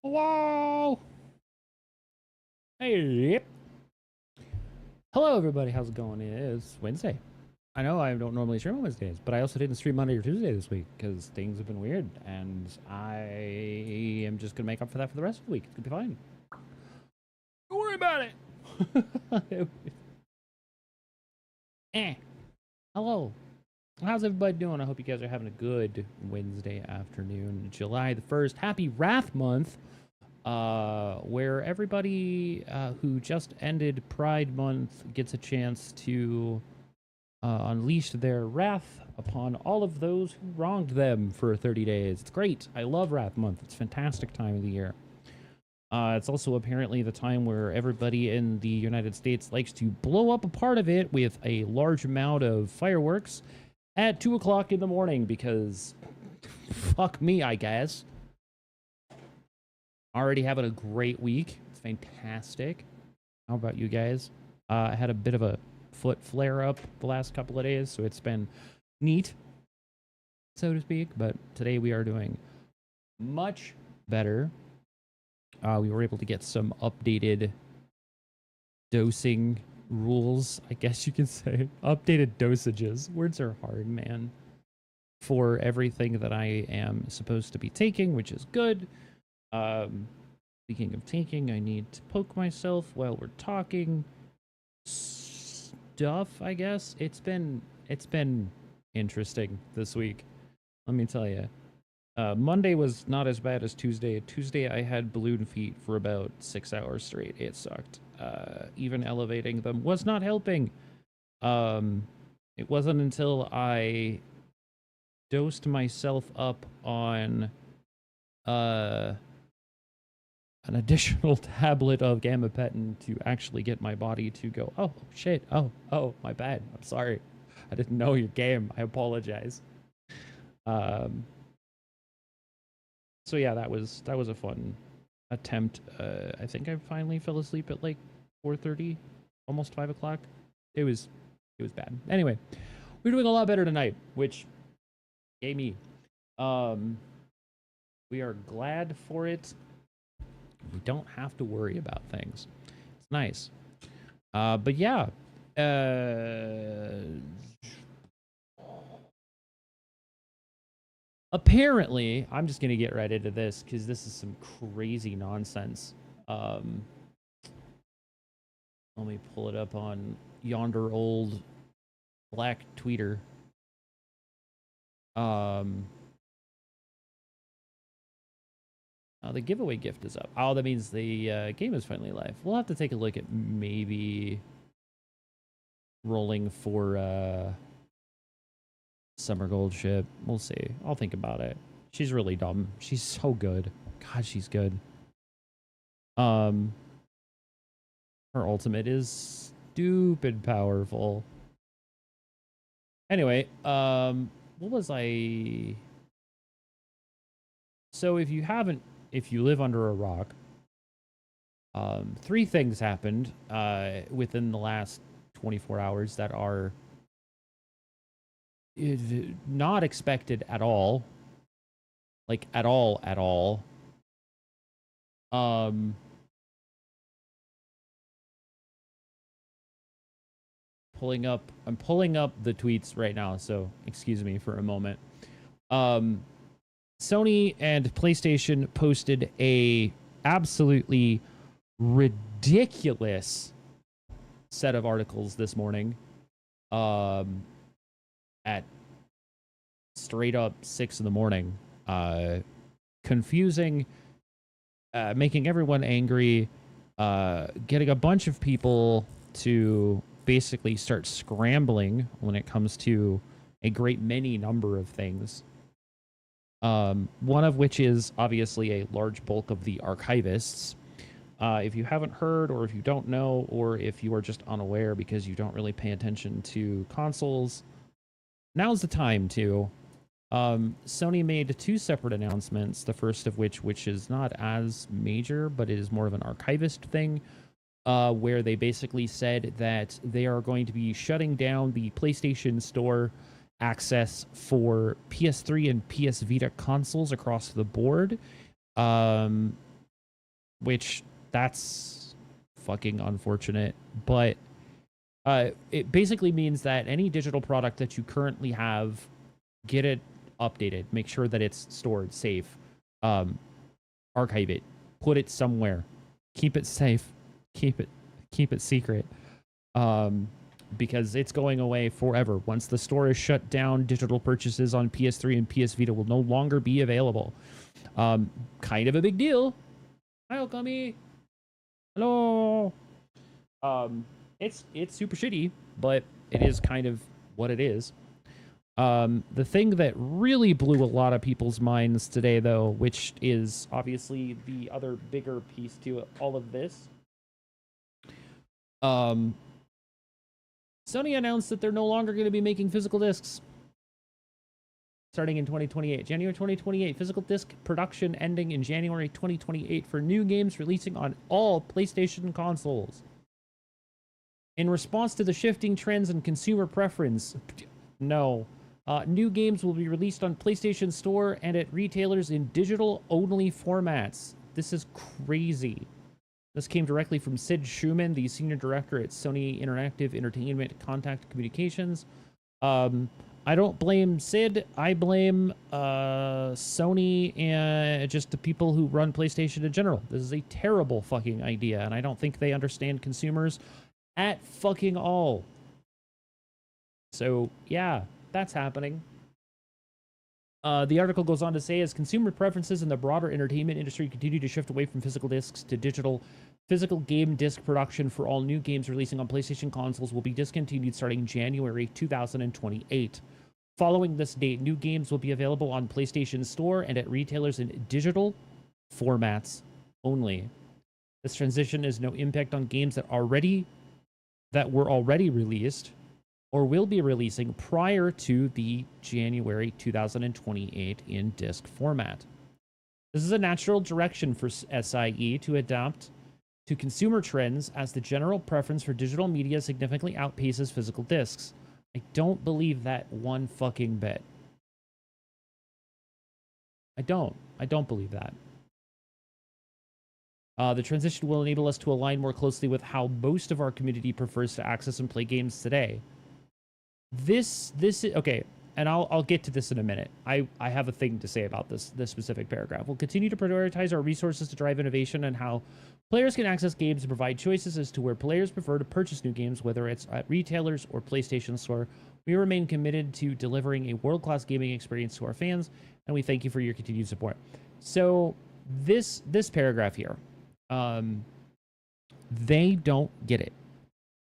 Hello. Hey. Hello, everybody. How's it going? It's Wednesday. I know I don't normally stream on Wednesdays, but I also didn't stream Monday or Tuesday this week because things have been weird, and I am just gonna make up for that for the rest of the week. It's gonna be fine. Don't worry about it. Hello. How's everybody doing? I hope you guys are having a good Wednesday afternoon, July the 1st. Happy Wrath Month. Where everybody who just ended Pride Month gets a chance to unleash their wrath upon all of those who wronged them for 30 days. It's great. I love Wrath Month. It's a fantastic time of the year. It's also apparently the time where everybody in the United States likes to blow up a part of it with a large amount of fireworks at 2 o'clock in the morning because fuck me, I guess. Already having a great week. It's fantastic. How about you guys? I had a bit of a foot flare up the last couple of days, so it's been neat, so to speak. But today we are doing much better. We were able to get some updated dosing rules, I guess you can say. Updated dosages. Words are hard, man. For everything that I am supposed to be taking, which is good. Speaking of taking, I need to poke myself while we're talking stuff, I guess. It's been interesting this week. Let me tell you. Monday was not as bad as Tuesday. Tuesday, I had balloon feet for about 6 hours straight. It sucked. Even elevating them was not helping. It wasn't until I dosed myself up on an additional tablet of gabapentin to actually get my body to go, oh, shit, oh, my bad, I'm sorry. I didn't know your game, I apologize. So yeah, that was a fun attempt. I think I finally fell asleep at like 4:30, almost 5 o'clock. It was bad. Anyway, we're doing a lot better tonight, which, yay me. We are glad for it. We don't have to worry about things. It's nice. But yeah. Apparently, I'm just going to get right into this because this is some crazy nonsense. Let me pull it up on yonder old black tweeter. The giveaway gift is up. Oh, that means the game is finally live. We'll have to take a look at maybe rolling for Summer Gold ship. We'll see. I'll think about it. She's really dumb. She's so good. God, she's good. Her ultimate is stupid powerful. Anyway, what was I... So if you live under a rock, 3 things happened within the last 24 hours that are not expected at all. Like, at all. I'm pulling up the tweets right now, so excuse me for a moment. Sony and PlayStation posted a absolutely ridiculous set of articles this morning at straight up 6 in the morning. Confusing, making everyone angry, getting a bunch of people to basically start scrambling when it comes to a great many number of things. One of which is obviously a large bulk of the archivists. If you haven't heard, or if you don't know, or if you are just unaware because you don't really pay attention to consoles, now's the time to. Sony made 2 separate announcements, the first of which is not as major, but it is more of an archivist thing, where they basically said that they are going to be shutting down the PlayStation Store access for PS3 and PS Vita consoles across the board. which that's fucking unfortunate. But it basically means that any digital product that you currently have, get it updated, make sure that it's stored safe, archive it, put it somewhere, keep it safe, keep it secret, because it's going away forever. Once the store is shut down, digital purchases on PS3 and PS Vita will no longer be available. Kind of a big deal. Hi, Okami. Hello. It's super shitty, but it is kind of what it is. The thing that really blew a lot of people's minds today, though, which is obviously the other bigger piece to all of this, Sony announced that they're no longer going to be making physical discs starting in 2028. January 2028, physical disc production ending in January 2028 for new games releasing on all PlayStation consoles. In response to the shifting trends and consumer preference, no. New games will be released on PlayStation Store and at retailers in digital-only formats. This is crazy. This came directly from Sid Schumann, the senior director at Sony Interactive Entertainment Contact Communications. I don't blame Sid. I blame Sony and just the people who run PlayStation in general. This is a terrible fucking idea, and I don't think they understand consumers at fucking all. So, yeah, that's happening. The article goes on to say, as consumer preferences in the broader entertainment industry continue to shift away from physical discs to digital, physical game disc production for all new games releasing on PlayStation consoles will be discontinued starting January 2028. Following this date, new games will be available on PlayStation Store and at retailers in digital formats only. This transition has no impact on games that were already released or will be releasing prior to the January 2028 in disc format. This is a natural direction for SIE to adapt to consumer trends as the general preference for digital media significantly outpaces physical discs. I don't believe that one fucking bit. I don't believe that. The transition will enable us to align more closely with how most of our community prefers to access and play games today. This is okay, and I'll get to this in a minute. I have a thing to say about this specific paragraph. We'll continue to prioritize our resources to drive innovation and how players can access games and provide choices as to where players prefer to purchase new games, whether it's at retailers or PlayStation Store. We remain committed to delivering a world-class gaming experience to our fans, and we thank you for your continued support. So this paragraph here, they don't get it.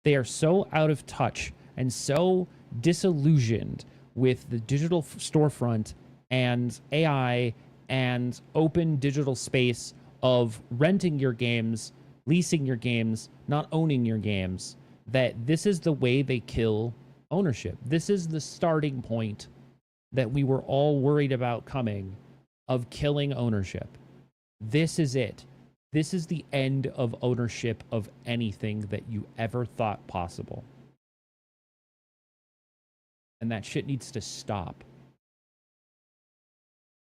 They are so out of touch and so disillusioned with the digital storefront and AI and open digital space of renting your games, leasing your games, not owning your games, that this is the way they kill ownership. This is the starting point that we were all worried about coming of killing ownership. This is it. This is the end of ownership of anything that you ever thought possible. And that shit needs to stop.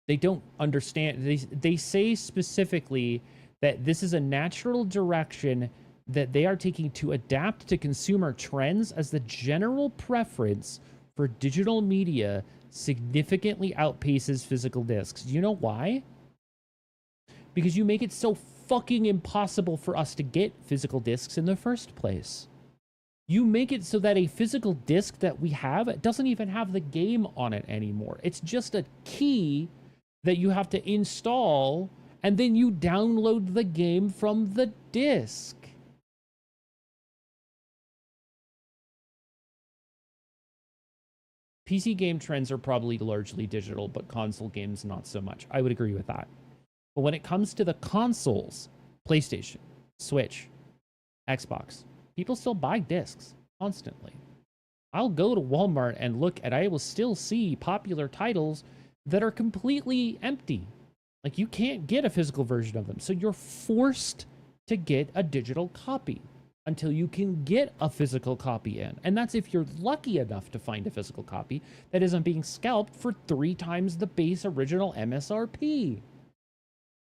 They don't understand. They say specifically that this is a natural direction that they are taking to adapt to consumer trends as the general preference for digital media significantly outpaces physical discs. You know why? Because you make it so fucking impossible for us to get physical discs in the first place. You make it so that a physical disc that we have doesn't even have the game on it anymore. It's just a key that you have to install, and then you download the game from the disc. PC game trends are probably largely digital, but console games not so much. I would agree with that. But when it comes to the consoles, PlayStation, Switch, Xbox, people still buy discs constantly. I'll go to Walmart and look, and I will still see popular titles that are completely empty. Like, you can't get a physical version of them. So you're forced to get a digital copy until you can get a physical copy in. And that's if you're lucky enough to find a physical copy that isn't being scalped for 3 times the base original MSRP.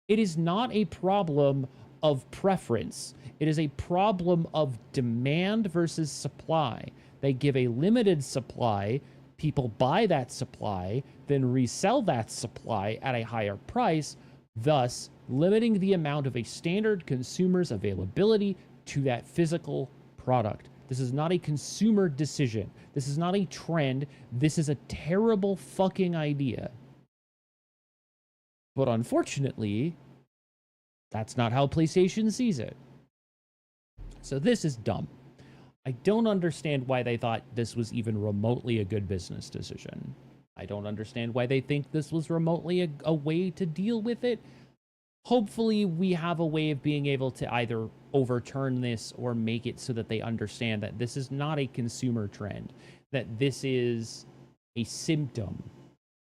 It is not a problem of preference. It is a problem of demand versus supply. They give a limited supply, people buy that supply, then resell that supply at a higher price, thus limiting the amount of a standard consumer's availability to that physical product. This is not a consumer decision. This is not a trend. This is a terrible fucking idea. But unfortunately, that's not how PlayStation sees it. So this is dumb. I don't understand why they thought this was even remotely a good business decision. I don't understand why they think this was remotely a way to deal with it. Hopefully we have a way of being able to either overturn this or make it so that they understand that this is not a consumer trend, that this is a symptom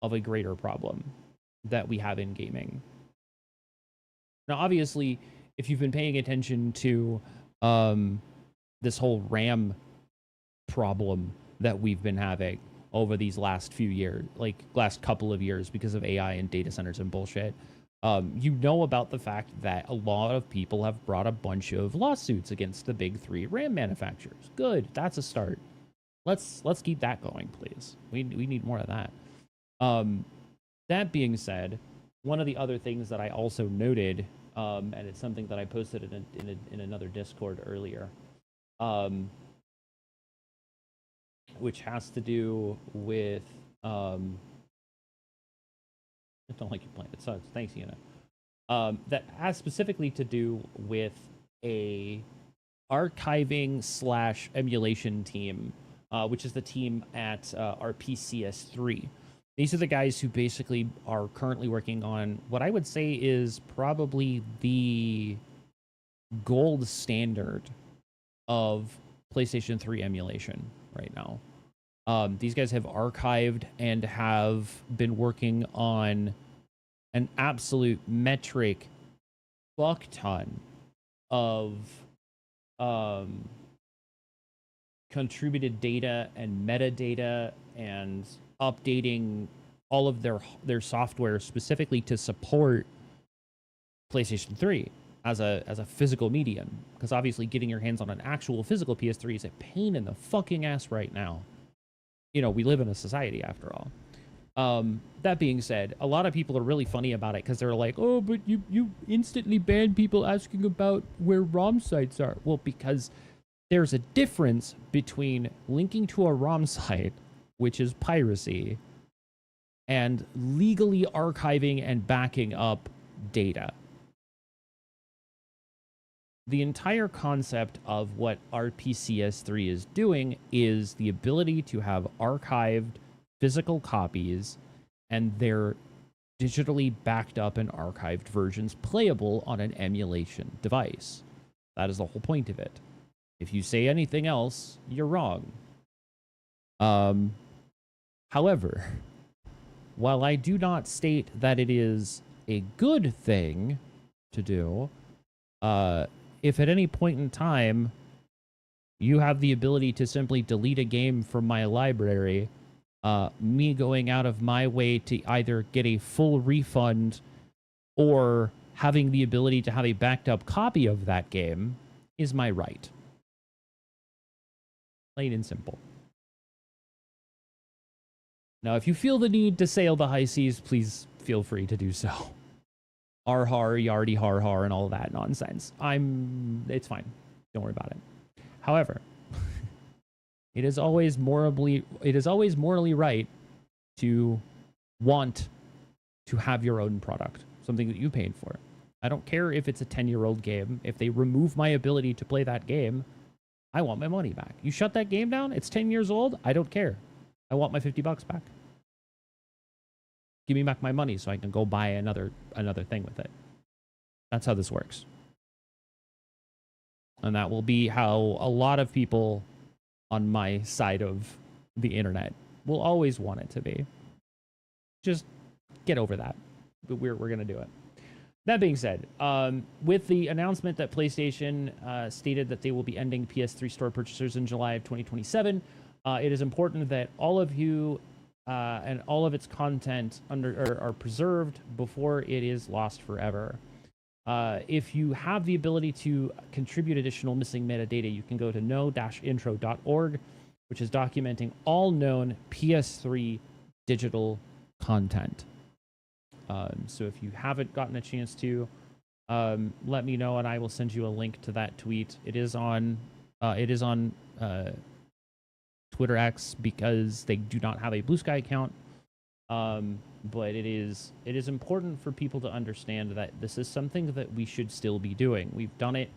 of a greater problem that we have in gaming. Now, obviously, if you've been paying attention to this whole RAM problem that we've been having over these last few years, like last couple of years because of AI and data centers and bullshit, you know about the fact that a lot of people have brought a bunch of lawsuits against the big three RAM manufacturers. Good, that's a start. Let's keep that going, please. We need more of that. That being said, one of the other things that I also noted, and it's something that I posted in another Discord earlier, which has to do with I don't like you playing it sucks. Thanks, Yuna. That has specifically to do with a archiving / emulation team, which is the team at RPCS3. These are the guys who basically are currently working on what I would say is probably the gold standard of PlayStation 3 emulation right now. These guys have archived and have been working on an absolute metric fuck ton of contributed data and metadata and updating all of their software specifically to support PlayStation 3 as a physical medium, because obviously getting your hands on an actual physical PS3 is a pain in the fucking ass right now. You know, we live in a society after all. That being said, a lot of people are really funny about it because they're like, oh, but you instantly ban people asking about where ROM sites are. Well, because there's a difference between linking to a ROM site, which is piracy, and legally archiving and backing up data. The entire concept of what RPCS3 is doing is the ability to have archived physical copies and their digitally backed up and archived versions playable on an emulation device. That is the whole point of it. If you say anything else, you're wrong. However, while I do not state that it is a good thing to do, if at any point in time you have the ability to simply delete a game from my library, me going out of my way to either get a full refund or having the ability to have a backed up copy of that game is my right. Plain and simple. Now, if you feel the need to sail the high seas, please feel free to do so. Har, yardy, har, and all that nonsense. It's fine. Don't worry about it. However, it is always morally right to want to have your own product, something that you paid for. I don't care if it's a 10-year-old game. If they remove my ability to play that game, I want my money back. You shut that game down, it's 10 years old, I don't care. I want my $50 back. Give me back my money so I can go buy another thing with it. That's how this works. And that will be how a lot of people on my side of the internet will always want it to be. Just get over that. But we're going to do it. That being said, with the announcement that PlayStation stated that they will be ending PS3 store purchasers in July of 2027, it is important that all of you and all of its content are preserved before it is lost forever. If you have the ability to contribute additional missing metadata, you can go to no-intro.org, which is documenting all known PS3 digital content. So if you haven't gotten a chance to, let me know and I will send you a link to that tweet. It is on Twitter X because they do not have a Blue Sky account. But it is important for people to understand that this is something that we should still be doing. We've done it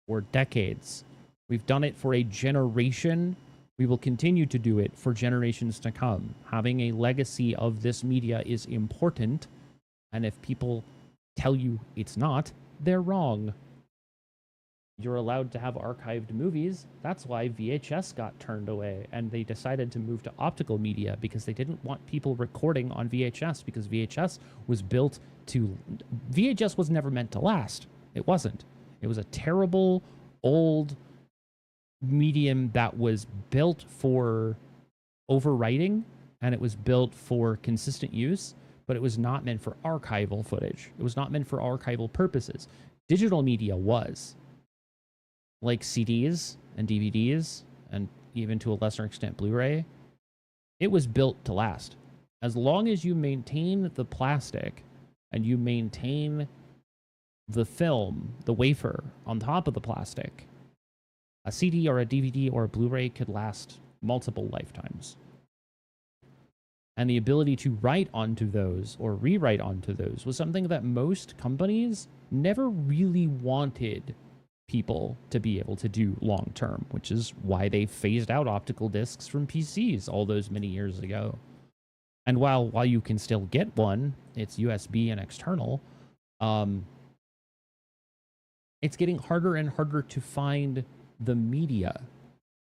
for decades. We've done it for a generation. We will continue to do it for generations to come. Having a legacy of this media is important, and if people tell you it's not, they're wrong. You're allowed to have archived movies. That's why VHS got turned away, and they decided to move to optical media because they didn't want people recording on VHS, because VHS was built to... VHS was never meant to last. It wasn't. It was a terrible, old medium that was built for overwriting, and it was built for consistent use, but it was not meant for archival footage. It was not meant for archival purposes. Digital media was. Like CDs and DVDs, and even to a lesser extent Blu-ray, it was built to last. As long as you maintain the plastic and you maintain the film, the wafer, on top of the plastic, a CD or a DVD or a Blu-ray could last multiple lifetimes. And the ability to write onto those or rewrite onto those was something that most companies never really wanted people to be able to do long term, which is why they phased out optical discs from PCs all those many years ago. And while you can still get one, it's USB and external, it's getting harder and harder to find the media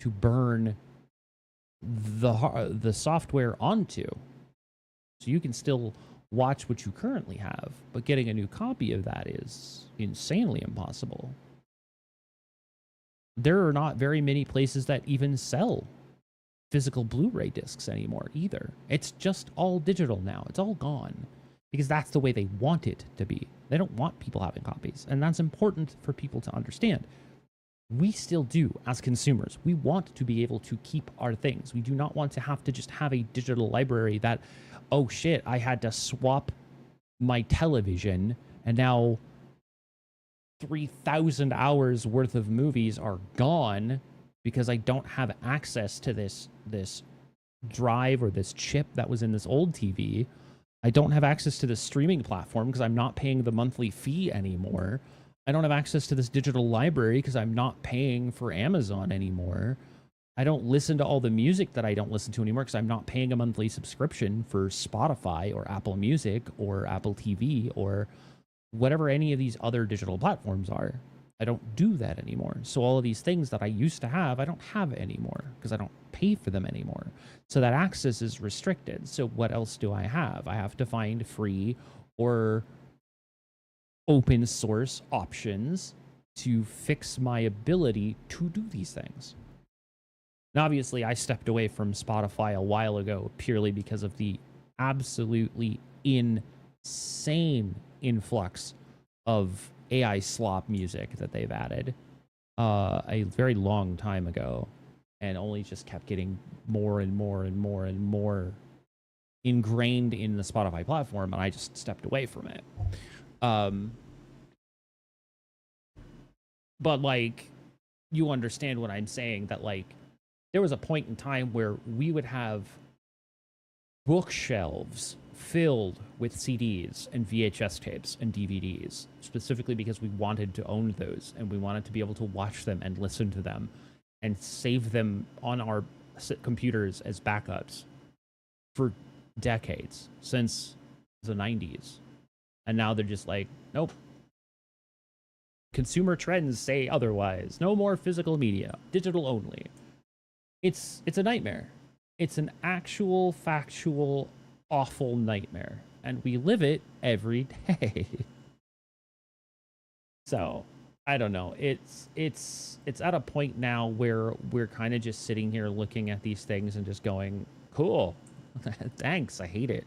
to burn the software onto. So you can still watch what you currently have, but getting a new copy of that is insanely impossible. There are not very many places that even sell physical Blu-ray discs anymore either. It's just all digital now. It's all gone because that's the way they want it to be. They don't want people having copies, and that's important for people to understand. We still do as consumers. We want to be able to keep our things. We do not want to have to just have a digital library that, oh shit, I had to swap my television and now 3,000 hours worth of movies are gone because I don't have access to this drive or this chip that was in this old TV. I don't have access to this streaming platform because I'm not paying the monthly fee anymore. I don't have access to this digital library because I'm not paying for Amazon anymore. I don't listen to all the music that I don't listen to anymore because I'm not paying a monthly subscription for Spotify or Apple Music or Apple TV or whatever any of these other digital platforms are. I don't do that anymore. So all of these things that I used to have, I don't have anymore because I don't pay for them anymore. So that access is restricted. So what else do I have? I have to find free or open source options to fix my ability to do these things. And obviously, I stepped away from Spotify a while ago purely because of the absolutely insane influx of AI slop music that they've added a very long time ago, and only just kept getting more and more and more and more ingrained in the Spotify platform, and I just stepped away from it. But like, you understand what I'm saying, that like there was a point in time where we would have bookshelves filled with CDs and VHS tapes and DVDs, specifically because we wanted to own those and we wanted to be able to watch them and listen to them and save them on our computers as backups for decades, since the 90s. And now they're just like, nope. Consumer trends say otherwise. No more physical media, digital only. It's a nightmare. It's an actual, factual, awful nightmare, and we live it every day. So I don't know. It's at a point now where we're kind of just sitting here looking at these things and just going, cool. Thanks. I hate it.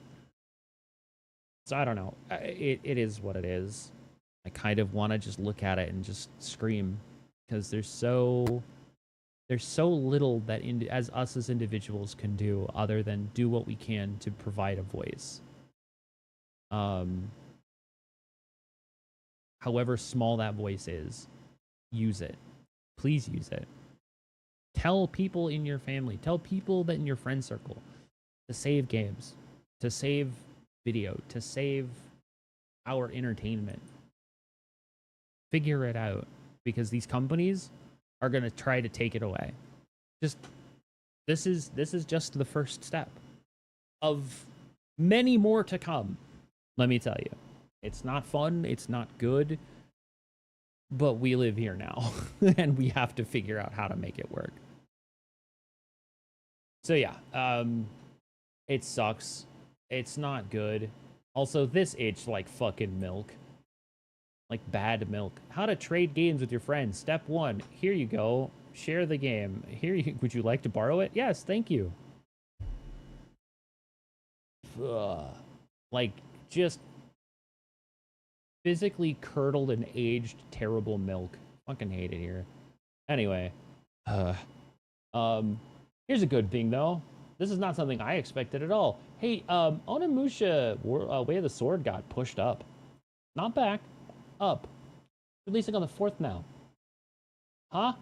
So I don't know. It is what it is. I kind of want to just look at it and just scream, because there's so little that as us as individuals can do other than do what we can to provide a voice. However small that voice is, use it. Please use it. Tell people in your family, tell people that in your friend circle to save games, to save video, to save our entertainment. Figure it out, because these companies are going to try to take it away. This is just the first step of many more to come. Let me tell you, it's not fun, it's not good, but we live here now and we have to figure out how to make it work. So yeah, it sucks. It's not good. Also, this itch like fucking milk. Like bad milk. How to trade games with your friends. Step 1. Here you go. Share the game. Would you like to borrow it? Yes, thank you. Ugh. Like, just physically curdled and aged terrible milk. Fucking hate it here. Anyway. Here's a good thing, though. This is not something I expected at all. Hey, Onimusha Way of the Sword got pushed up. Not back. Up. Releasing on the 4th now. Huh?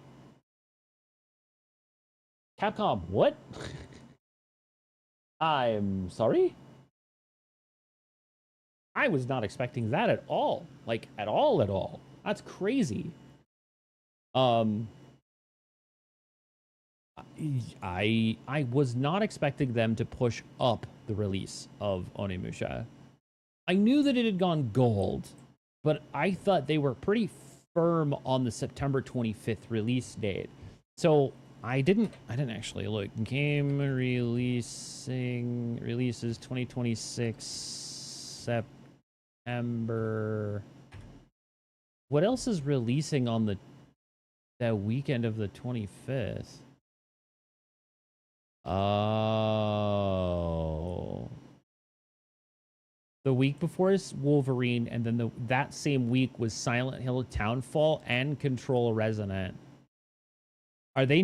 Capcom, what? I'm sorry? I was not expecting that at all. Like, at all. That's crazy. I was not expecting them to push up the release of Onimusha. I knew that it had gone gold, but I thought they were pretty firm on the September 25th release date. So I didn't actually look. Game releases 2026 September. What else is releasing on that weekend of the 25th? Oh. The week before is Wolverine, and then that same week was Silent Hill Townfall and Control Resonant. Are they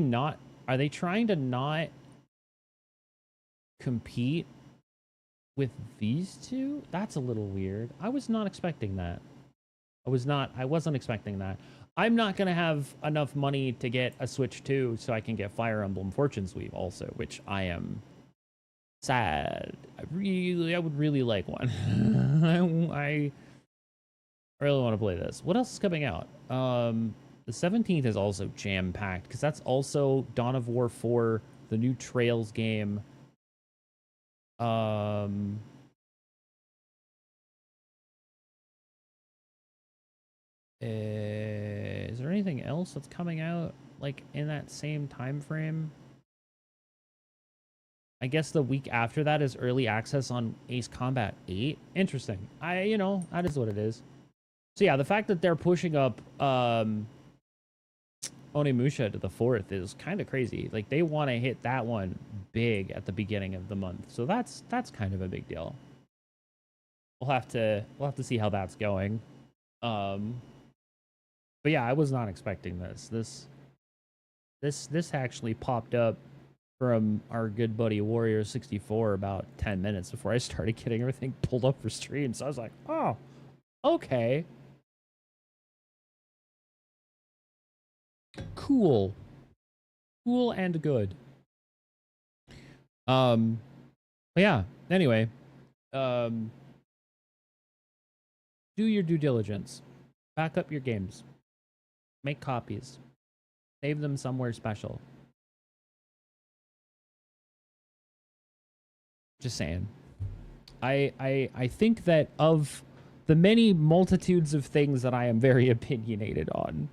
trying to not compete with these two? That's a little weird. I was not expecting that. I wasn't expecting that. I'm not going to have enough money to get a Switch 2 so I can get Fire Emblem Fortune Sweep also, which I am sad. I would really like one. I really want to play this. What else is coming out? The 17th is also jam-packed, because that's also Dawn of War 4, the new Trails game. Is there anything else that's coming out like in that same time frame? I guess the week after that is early access on Ace Combat 8. Interesting. That is what it is. So yeah, the fact that they're pushing up Onimusha to the 4th is kind of crazy. Like, they want to hit that one big at the beginning of the month. So that's kind of a big deal. We'll have to see how that's going. But yeah, I was not expecting this. This actually popped up from our good buddy Warrior64 about 10 minutes before I started getting everything pulled up for stream. So I was like, oh, okay. Cool. Cool and good. But yeah, anyway. Do your due diligence. Back up your games. Make copies. Save them somewhere special. Just saying. I think that of the many multitudes of things that I am very opinionated on,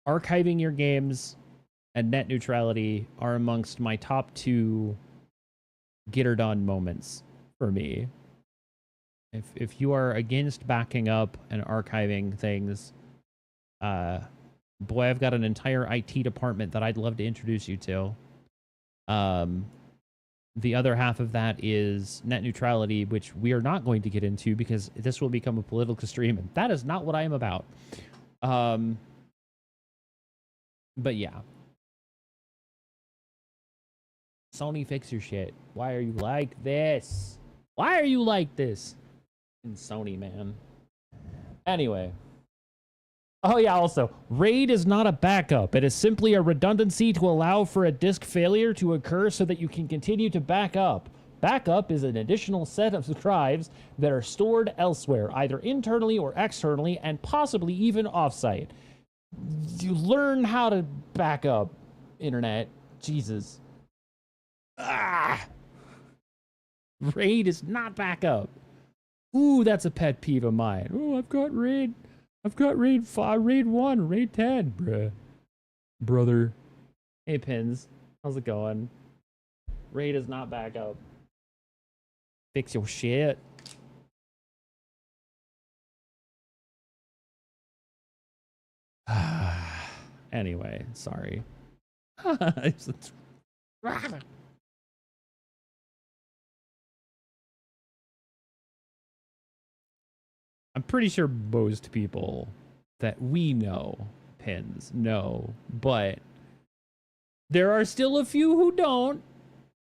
archiving your games and net neutrality are amongst my top 2 get her done moments for me. If you are against backing up and archiving things, boy, I've got an entire IT department that I'd love to introduce you to. The other half of that is net neutrality, which we are not going to get into because this will become a political stream, and that is not what I am about. But yeah. Sony, fix your shit. Why are you like this? Why are you like this? And Sony, man. Anyway. Oh yeah, also, RAID is not a backup. It is simply a redundancy to allow for a disk failure to occur so that you can continue to back up. Backup is an additional set of drives that are stored elsewhere, either internally or externally, and possibly even offsite. You learn how to back up, internet. Jesus. Ah! RAID is not backup. Ooh, that's a pet peeve of mine. Oh, I've got RAID 5, RAID 1, RAID 10, bruh. Brother. Hey, Pins. How's it going? RAID is not backup. Fix your shit. Anyway, sorry. I'm pretty sure most people that we know, Pins, know, but there are still a few who don't,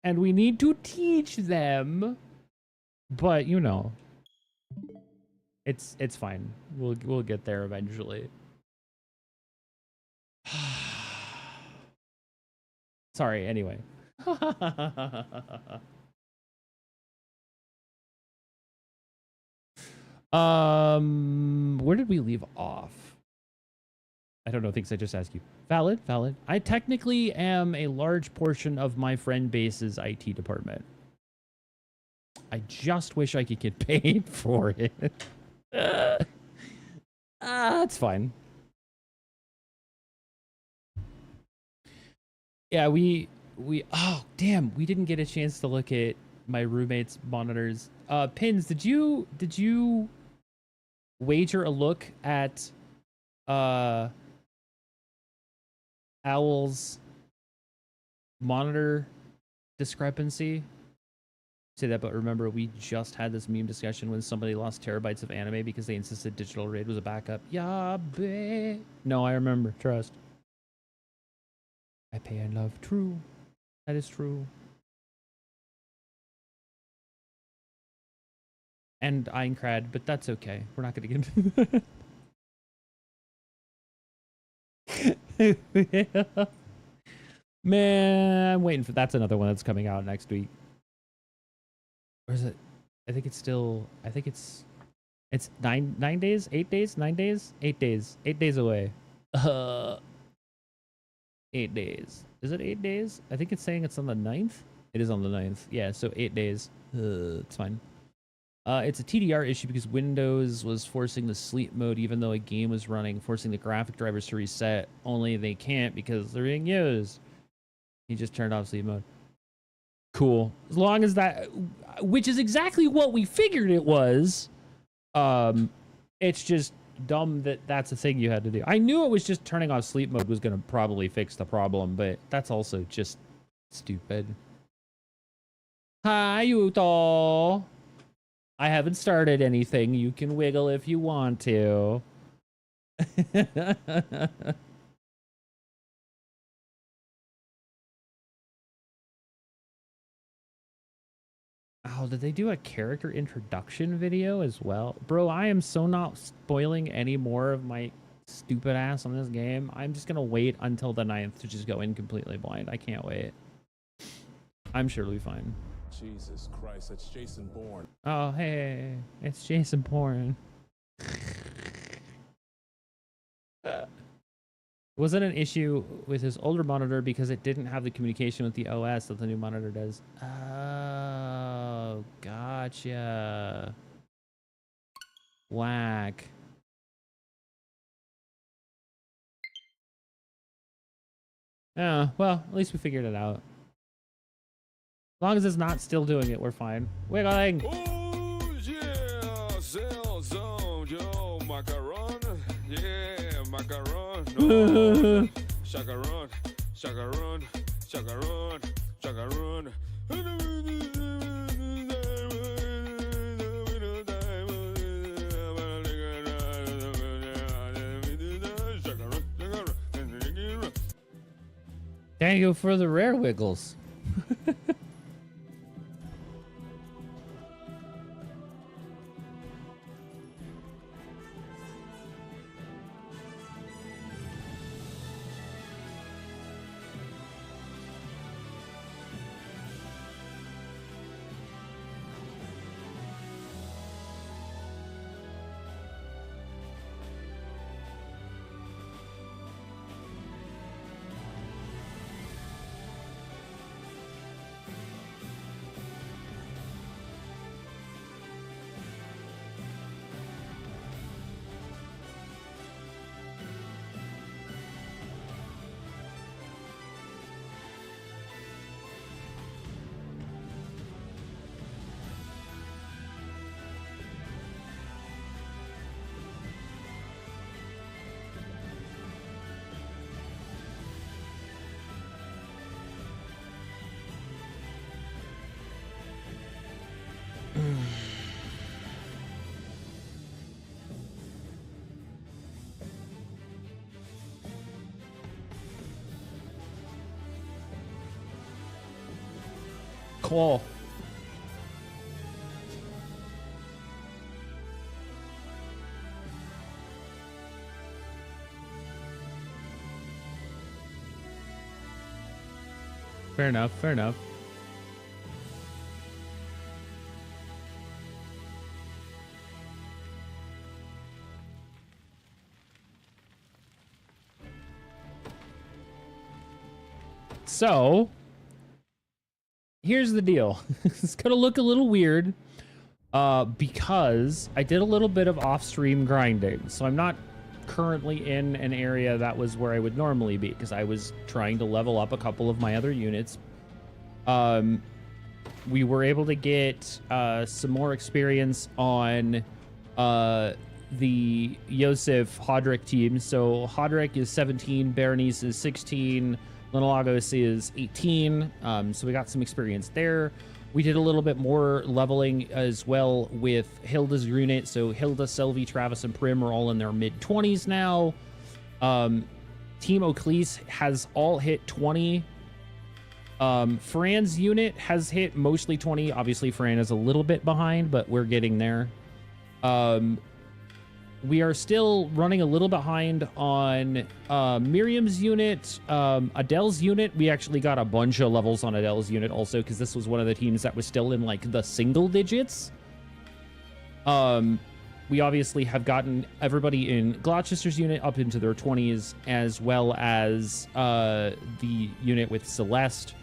and we need to teach them. But you know, it's fine. We'll get there eventually. Sorry. Anyway. Where did we leave off? I don't know things I just asked you. Valid. I technically am a large portion of my friend base's IT department. I just wish I could get paid for it. That's fine. Yeah, we oh damn, we didn't get a chance to look at my roommate's monitors. Pins, did you wager a look at Owl's monitor discrepancy? Say that, but remember we just had this meme discussion when somebody lost terabytes of anime because they insisted digital RAID was a backup. Yeah, babe. No, I remember. Trust. I pay and love. True. That is true. And Aincrad, but that's okay. We're not going to get into that. Man, I'm waiting for... That's another one that's coming out next week. Where is it? I think it's still... I think it's 9 days? 8 days? 9 days? 8 days. 8 days away. 8 days. Is it 8 days? I think it's saying it's on the 9th. It is on the 9th. Yeah, so 8 days. It's fine. It's a TDR issue because Windows was forcing the sleep mode even though a game was running, forcing the graphic drivers to reset. Only they can't because they're being used. He just turned off sleep mode. Cool. As long as that... Which is exactly what we figured it was. It's just dumb that that's a thing you had to do. I knew it was just turning off sleep mode was going to probably fix the problem, but that's also just stupid. Hi, Yuto. I haven't started anything. You can wiggle if you want to. Oh, did they do a character introduction video as well? Bro, I am so not spoiling any more of my stupid ass on this game. I'm just going to wait until the 9th to just go in completely blind. I can't wait. I'm sure it'll be fine. Jesus Christ, it's Jason Bourne. Oh, hey, it's Jason Bourne. Wasn't an issue with his older monitor because it didn't have the communication with the OS that the new monitor does. Oh, gotcha. Whack. Oh, well, at least we figured it out. As long as it's not still doing it, we're fine. Wiggling! Oh, yeah, Cell Zone, yo, macaron. Yeah, macaron. No. Chacaron, chacaron, chacaron, Chacarone. Thank you for the rare wiggles. Cool. Fair enough, fair enough. So, here's the deal. It's gonna look a little weird because I did a little bit of off-stream grinding. So I'm not currently in an area that was where I would normally be because I was trying to level up a couple of my other units. We were able to get some more experience on the Yosef Hodrick team. So Hodrick is 17, Berenice is 16, Linolagos is 18. So we got some experience there. We did a little bit more leveling as well with Hilda's unit. So Hilda, Sylvie, Travis, and Prim are all in their mid-20s now. Team Oclese has all hit 20. Fran's unit has hit mostly 20. Obviously, Fran is a little bit behind, but we're getting there. We are still running a little behind on Miriam's unit. Adele's unit, we actually got a bunch of levels on Adele's unit also because this was one of the teams that was still in like the single digits. We obviously have gotten everybody in Gloucester's unit up into their 20s, as well as the unit with Celeste.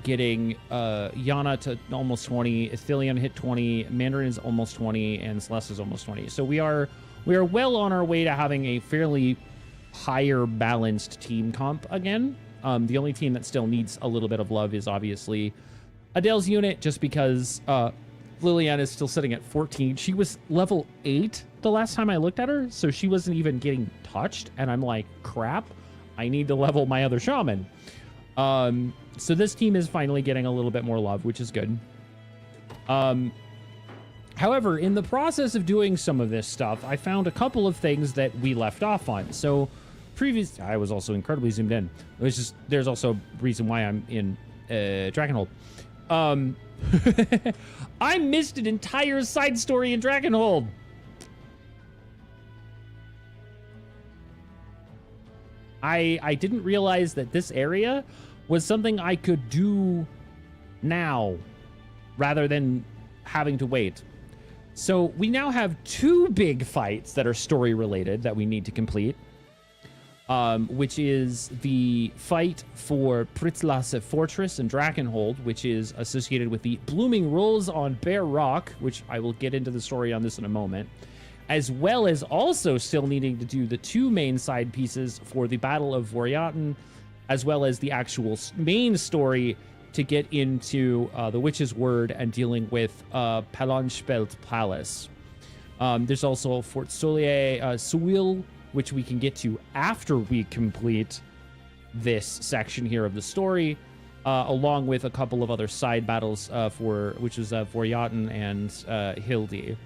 Getting Yana to almost 20, Ithilion hit 20, Mandarin is almost 20, and Celeste is almost 20. So we are well on our way to having a fairly higher balanced team comp again. The only team that still needs a little bit of love is obviously Adele's unit, just because Liliana is still sitting at 14. She was level 8 the last time I looked at her, so she wasn't even getting touched, and I'm like, crap, I need to level my other shaman. So this team is finally getting a little bit more love, which is good. However, in the process of doing some of this stuff, I found a couple of things that we left off on. So I was also incredibly zoomed in. It was just, there's also a reason why I'm in Dragonhold. I missed an entire side story in Dragonhold. I didn't realize that this area was something I could do now rather than having to wait. So we now have 2 big fights that are story related that we need to complete, which is the fight for Pritzlasse Fortress and Drakenhold, which is associated with the Blooming Rolls on Bear Rock, which I will get into the story on this in a moment, as well as also still needing to do the 2 main side pieces for the Battle of Voriatin, as well as the actual main story to get into the Witch's Word and dealing with Palanspelt Palace. There's also Fort Suil, which we can get to after we complete this section here of the story. along with a couple of other side battles which was for Jotun and Hildi.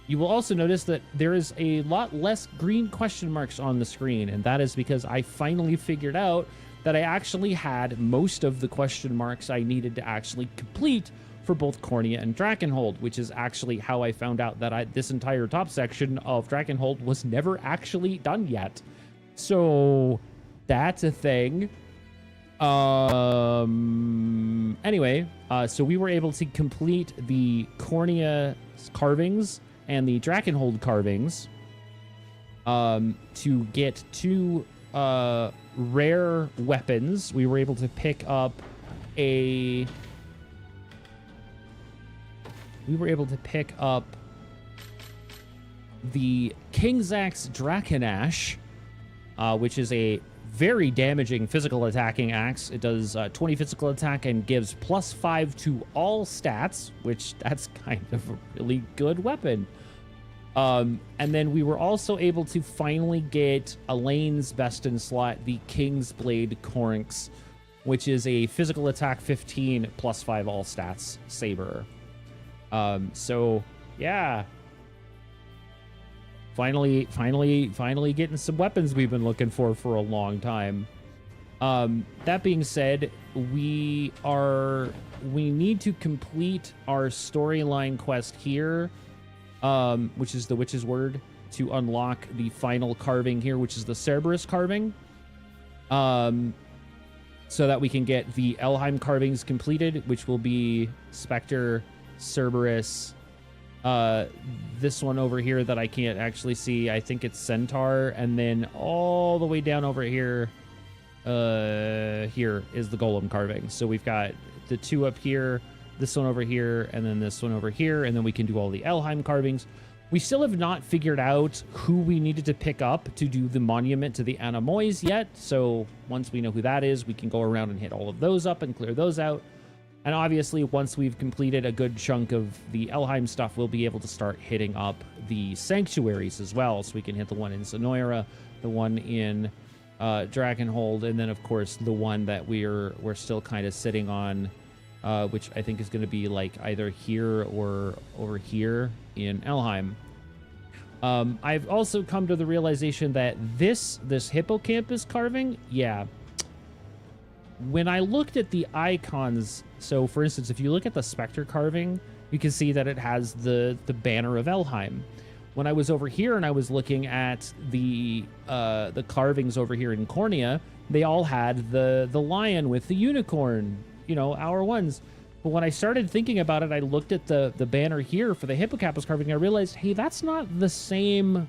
You will also notice that there is a lot less green question marks on the screen, and that is because I finally figured out that I actually had most of the question marks I needed to actually complete for both Cornea and Drakenhold, which is actually how I found out that this entire top section of Drakenhold was never actually done yet. So that's a thing. Anyway, so we were able to complete the Cornea carvings and the Drakenhold carvings to get 2 rare weapons. We were able to pick up the King's Axe Drakenash, which is a very damaging physical attacking axe. It does 20 physical attack and gives +5 to all stats, which that's kind of a really good weapon. And then we were also able to finally get Elaine's best in slot, the King's Blade Corinx, which is a physical attack 15 +5 all stats saber. So yeah, finally getting some weapons we've been looking for a long time. That being said, we need to complete our storyline quest here, which is the Witch's Word, to unlock the final carving here, which is the Cerberus carving, so that we can get the Elheim carvings completed, which will be Spectre, Cerberus, this one over here that I can't actually see, I think it's Centaur, and then all the way down over here, here is the Golem carving. So we've got the 2 up here, this one over here, and then this one over here, and then we can do all the Elheim carvings. We still have not figured out who we needed to pick up to do the monument to the Anamoys yet, so once we know who that is, we can go around and hit all of those up and clear those out. And obviously, once we've completed a good chunk of the Elheim stuff, we'll be able to start hitting up the sanctuaries as well. So we can hit the one in Sonoira, the one in Drakenhold, and then, of course, the one that we're still kind of sitting on, which I think is going to be like either here or over here in Elheim. I've also come to the realization that this hippocampus carving, yeah, when I looked at the icons, so for instance, if you look at the Spectre carving, you can see that it has the banner of Elheim. When I was over here and I was looking at the carvings over here in Cornea, they all had the lion with the unicorn, you know, our ones. But when I started thinking about it, I looked at the banner here for the hippocampus carving, and I realized, hey, that's not the same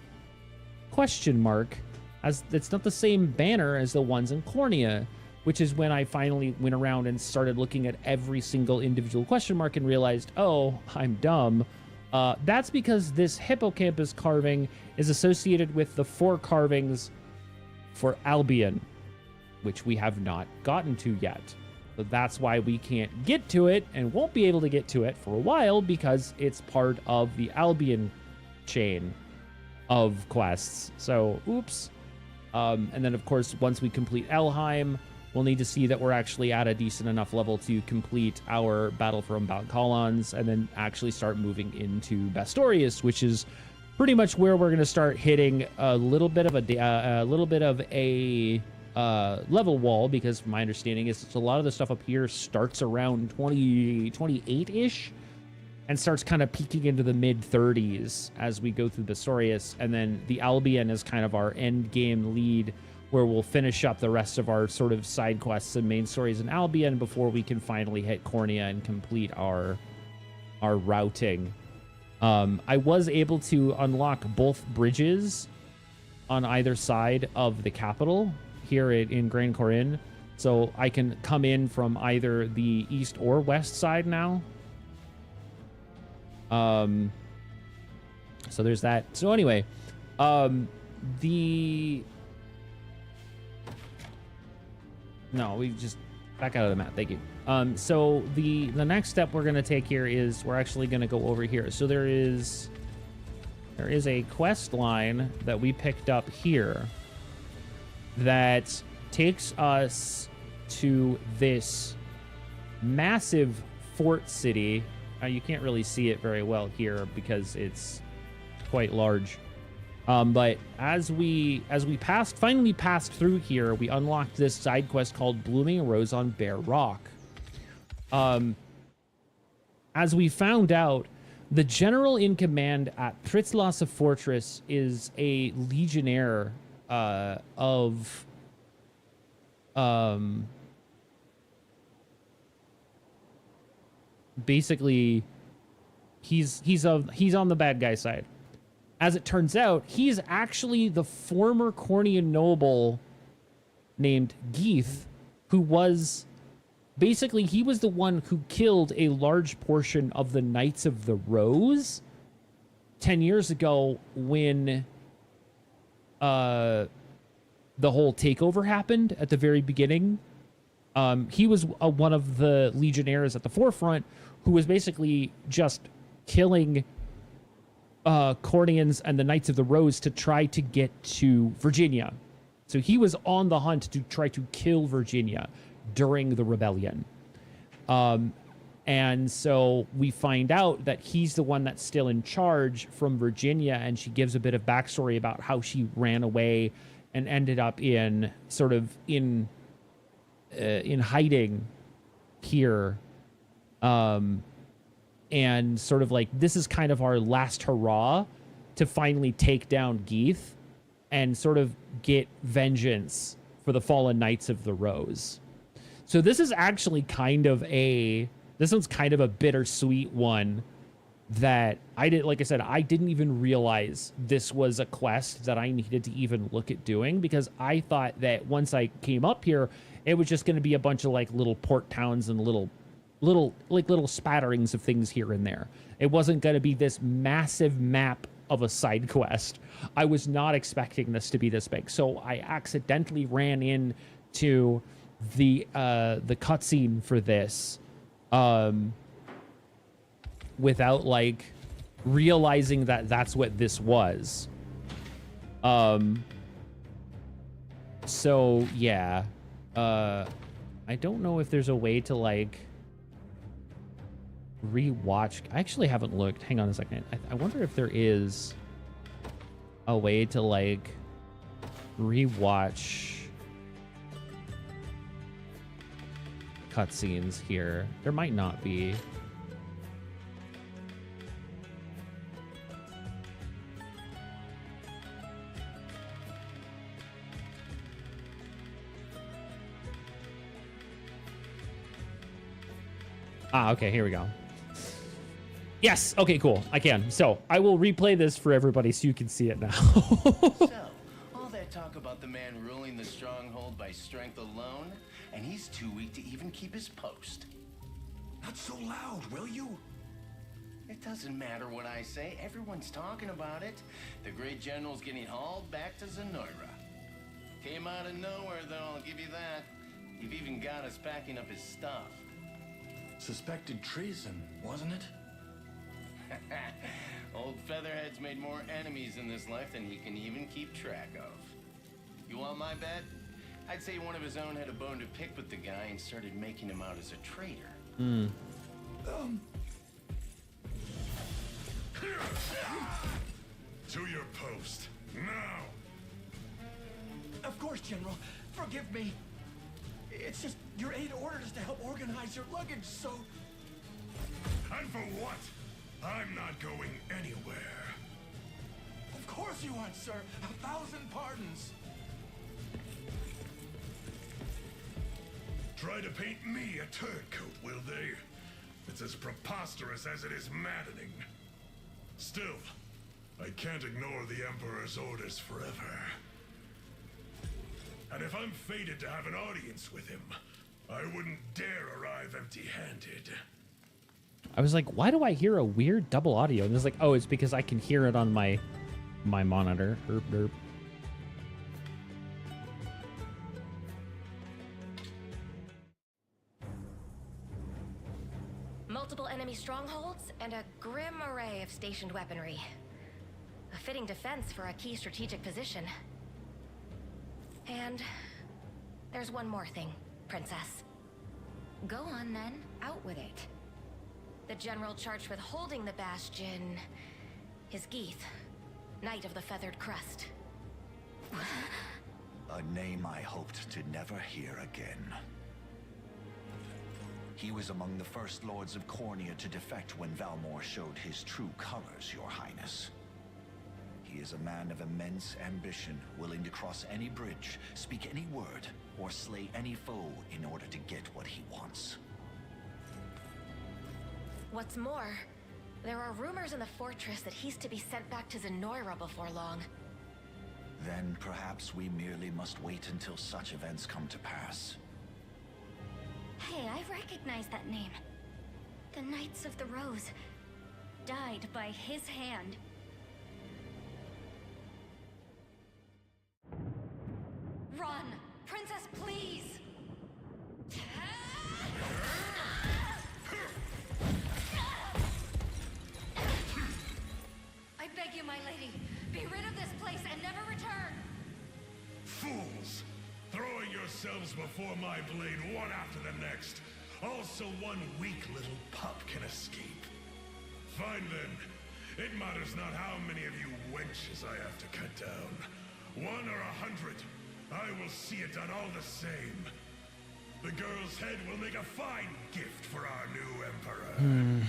question mark, as it's not the same banner as the ones in Cornea. Which is when I finally went around and started looking at every single individual question mark and realized, oh, I'm dumb. That's because this hippocampus carving is associated with the 4 carvings for Albion, which we have not gotten to yet. So that's why we can't get to it and won't be able to get to it for a while, because it's part of the Albion chain of quests. So, oops. And then, of course, once we complete Elheim, we'll need to see that we're actually at a decent enough level to complete our Battle for Unbound Colons, and then actually start moving into Bastorius, which is pretty much where we're going to start hitting a little bit of a level wall, because my understanding is a lot of the stuff up here starts around 28-ish and starts kind of peaking into the mid-30s as we go through Bastorius, and then the Albion is kind of our end game lead, where we'll finish up the rest of our sort of side quests and main stories in Albion before we can finally hit Cornea and complete our routing. I was able to unlock both bridges on either side of the capital here in Grand Corinne, so I can come in from either the east or west side now. So there's that. So anyway, No, we just back out of the map. Thank you. So the next step we're going to take here is we're actually going to go over here. So there is a quest line that we picked up here that takes us to this massive fort city. You can't really see it very well here because it's quite large. But as we finally passed through here, we unlocked this side quest called Blooming Rose on Bear Rock. As we found out, the general in command at Pritzlasse Fortress is a legionnaire of basically he's on the bad guy side. As it turns out, he's actually the former Cornian noble named Geeth, who was basically, he was the one who killed a large portion of the Knights of the Rose 10 years ago when the whole takeover happened at the very beginning. He was one of the legionnaires at the forefront who was basically just killing Cornians and the Knights of the Rose to try to get to Virginia. So he was on the hunt to try to kill Virginia during the rebellion. And so we find out that he's the one that's still in charge from Virginia, and she gives a bit of backstory about how she ran away and ended up in sort of in hiding here. And sort of like, this is kind of our last hurrah to finally take down Geeth and sort of get vengeance for the fallen Knights of the Rose. So this is actually this one's kind of a bittersweet one that I didn't even realize this was a quest that I needed to even look at doing, because I thought that once I came up here, it was just going to be a bunch of like little port towns and little spatterings of things here and there. It wasn't going to be this massive map of a side quest. I was not expecting this to be this big. So I accidentally ran into the cutscene for this without like realizing that that's what this was. So yeah, I don't know if there's a way to like rewatch. I actually haven't looked. Hang on a second. I wonder if there is a way to like rewatch cutscenes here. There might not be. Okay, here we go. Yes, okay, cool. I can. So I will replay this for everybody so you can see it now. So, all that talk about the man ruling the stronghold by strength alone, and he's too weak to even keep his post. Not so loud, will you? It doesn't matter what I say. Everyone's talking about it. The great general's getting hauled back to Zenoira. Came out of nowhere, though, I'll give you that. You've even got us packing up his stuff. Suspected treason, wasn't it? Old Featherhead's made more enemies in this life than he can even keep track of. You want my bet? I'd say one of his own had a bone to pick with the guy and started making him out as a traitor. To your post, now! Of course, General. Forgive me. It's just your aide ordered us to help organize your luggage, so... And for what? I'm not going anywhere. Of course you aren't, sir. 1,000 pardons. Try to paint me a turncoat, will they? It's as preposterous as it is maddening. Still, I can't ignore the Emperor's orders forever. And if I'm fated to have an audience with him, I wouldn't dare arrive empty-handed. I was like, why do I hear a weird double audio? And it's like, oh, it's because I can hear it on my monitor. Herp, derp. Multiple enemy strongholds and a grim array of stationed weaponry. A fitting defense for a key strategic position. And there's one more thing. Princess. Go on then, out with it. The general charged with holding the bastion is Geeth, Knight of the Feathered Crest. A name I hoped to never hear again. He was among the first lords of Cornea to defect when Valmor showed his true colors, Your Highness. He is a man of immense ambition, willing to cross any bridge, speak any word, or slay any foe in order to get what he wants. What's more, there are rumors in the fortress that he's to be sent back to Zenoira before long. Then perhaps we merely must wait until such events come to pass. Hey, I recognize that name. The Knights of the Rose died by his hand. Run! Princess, please! I beg you, my lady, be rid of this place and never return! Fools! Throwing yourselves before my blade one after the next. Also one weak little pup can escape. Fine then. It matters not how many of you wenches I have to cut down. 1 or 100. I will see it done all the same. The girl's head will make a fine gift for our new emperor.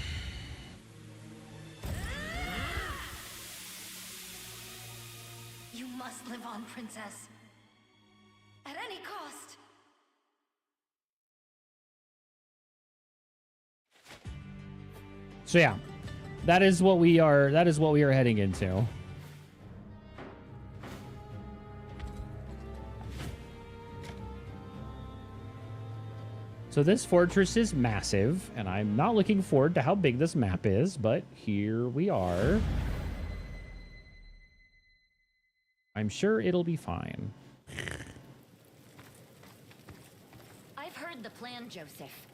You must live on, Princess. At any cost. So yeah, that is what we are heading into. So this fortress is massive, and I'm not looking forward to how big this map is, but here we are. I'm sure it'll be fine. I've heard the plan, Joseph.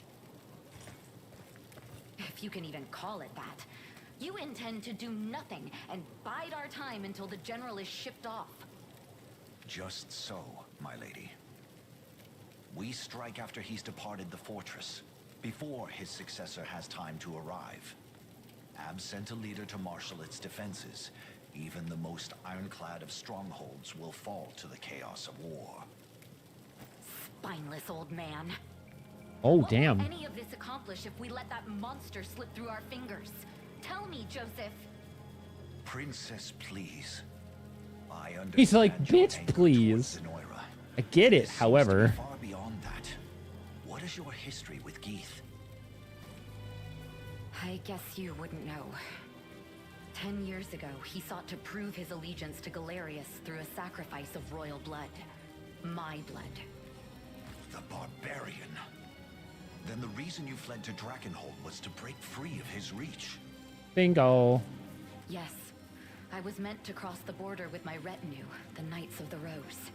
If you can even call it that. You intend to do nothing and bide our time until the general is shipped off. Just so, my lady. We strike after he's departed the fortress, before his successor has time to arrive. Ab sent a leader to marshal its defenses. Even the most ironclad of strongholds will fall to the chaos of war. Spineless old man. Oh, What damn. will any of this accomplish if we let that monster slip through our fingers? Tell me, Joseph. Princess, please. I understand. He's like, your bitch, anger please. towards Zenoira. I get it, This seems however. to be far beyond that. What is your history with Geeth? I guess you wouldn't know. 10 years ago, he sought to prove his allegiance to Galerius through a sacrifice of royal blood. My blood. The barbarian. Then the reason you fled to Drakenhold was to break free of his reach. Bingo. Yes, I was meant to cross the border with my retinue, the Knights of the Rose.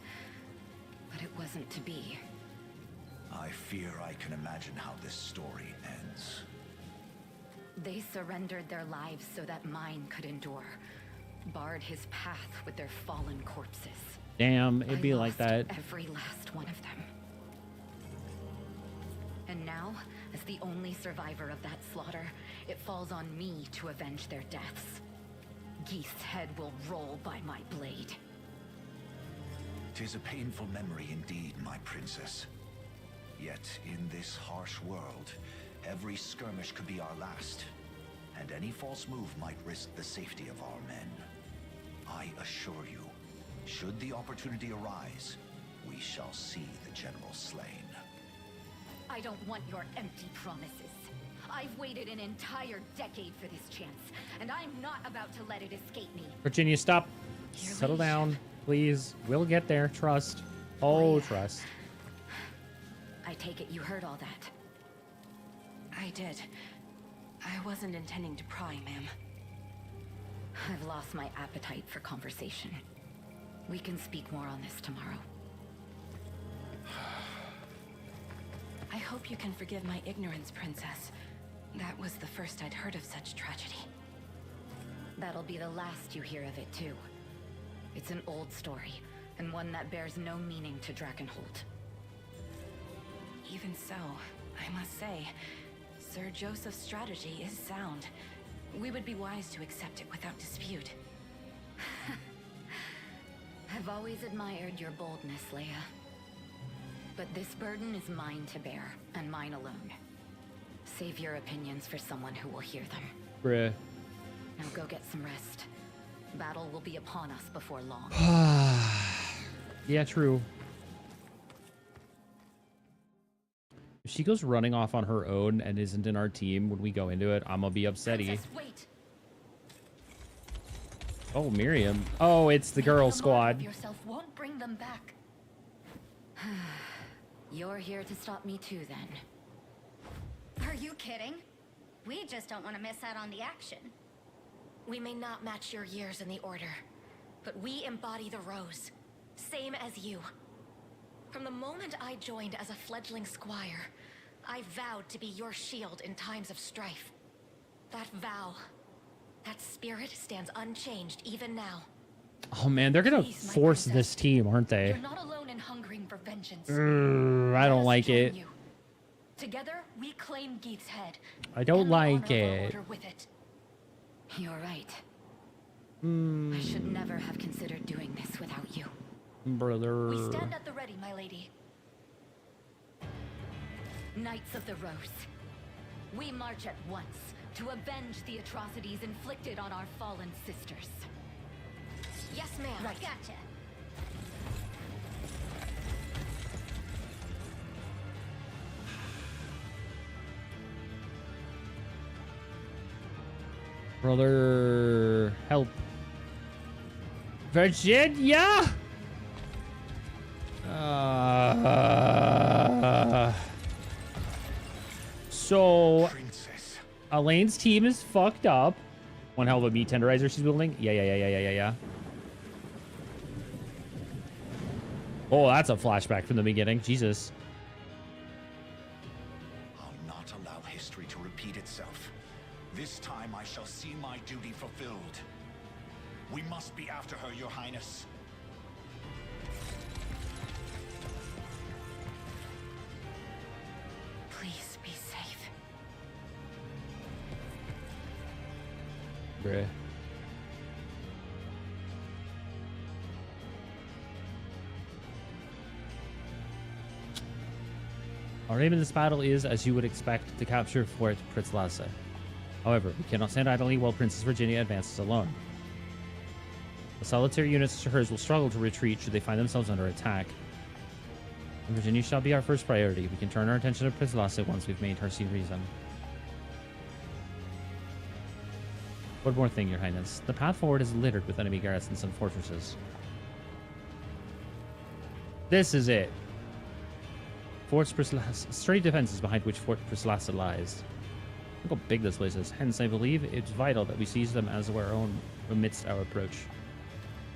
But it wasn't to be. I fear I can imagine how this story ends. They surrendered their lives so that mine could endure. Barred his path with their fallen corpses. Damn, it'd I be like lost that. every last one of them. And now, as the only survivor of that slaughter, it falls on me to avenge their deaths. Geeth's head will roll by my blade. 'Tis a painful memory indeed, my princess. Yet, in this harsh world, every skirmish could be our last, and any false move might risk the safety of our men. I assure you, should the opportunity arise, we shall see the general slain. I don't want your empty promises. I've waited an entire decade for this chance, and I'm not about to let it escape me. Virginia, stop. Your Settle liege. down, please. We'll get there. Trust. Oh, yeah. trust. I take it you heard all that. I did. I wasn't intending to pry, ma'am. I've lost my appetite for conversation. We can speak more on this tomorrow. I hope you can forgive my ignorance, Princess. That was the first I'd heard of such tragedy. That'll be the last you hear of it, too. It's an old story, and one that bears no meaning to Drakenhold. Even so, I must say, Sir Joseph's strategy is sound. We would be wise to accept it without dispute. I've always admired your boldness, Leia. But this burden is mine to bear, and mine alone. Save your opinions for someone who will hear them. Bruh. Now go get some rest. Battle will be upon us before long. Yeah, true. If she goes running off on her own and isn't in our team when we go into it, I'm gonna be upsetty. Princess, wait. Oh, Miriam. Oh, it's the girl squad. Yourself won't bring them back. You're here to stop me too, then. Are you kidding? We just don't want to miss out on the action. We may not match your years in the Order, but we embody the Rose. Same as you. From the moment I joined as a fledgling squire, I vowed to be your shield in times of strife. That vow, that spirit stands unchanged even now. Oh man, they're gonna Please, my force princess. this team, aren't they? You're not alone in hungering for vengeance. I Let don't us like join it. you. Together, we claim Geeth's head. I don't and the honor like of our it. Order with it. You're right. I should never have considered doing this without you. Brother. We stand at the ready, my lady. Knights of the Rose, we march at once to avenge the atrocities inflicted on our fallen sisters. Yes, ma'am. Right. Gotcha. Brother, help. Virginia! So, Princess. Elaine's team is fucked up. One hell of a meat tenderizer she's building. Yeah. Oh, that's a flashback from the beginning. Jesus. I'll not allow history to repeat itself. This time I shall see my duty fulfilled. We must be after her, Your Highness. Please be safe. Bruh. Our aim in this battle is, as you would expect, to capture Fort Pritzlasa. However, we cannot stand idly while Princess Virginia advances alone. The solitary units such as hers will struggle to retreat should they find themselves under attack. And Virginia shall be our first priority. We can turn our attention to Pritzlasa once we've made her see reason. One more thing, Your Highness. The path forward is littered with enemy garrisons and fortresses. This is it. Fort Pritzlasa, sturdy defenses behind which Fort Pritzlasa lies. Look how big this place is. Hence, I believe it's vital that we seize them as our own amidst our approach.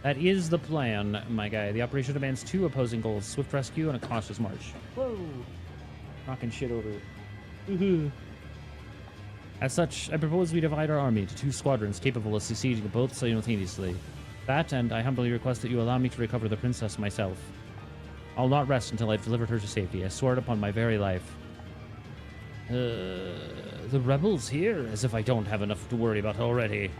That is the plan, my guy. The operation demands two opposing goals: swift rescue and a cautious march. Whoa! Knocking shit over. Woohoo! As such, I propose we divide our army into two squadrons capable of succeeding both simultaneously. That, and I humbly request that you allow me to recover the princess myself. I'll not rest until I've delivered her to safety. I swear it upon my very life. The rebels here, as if I don't have enough to worry about already.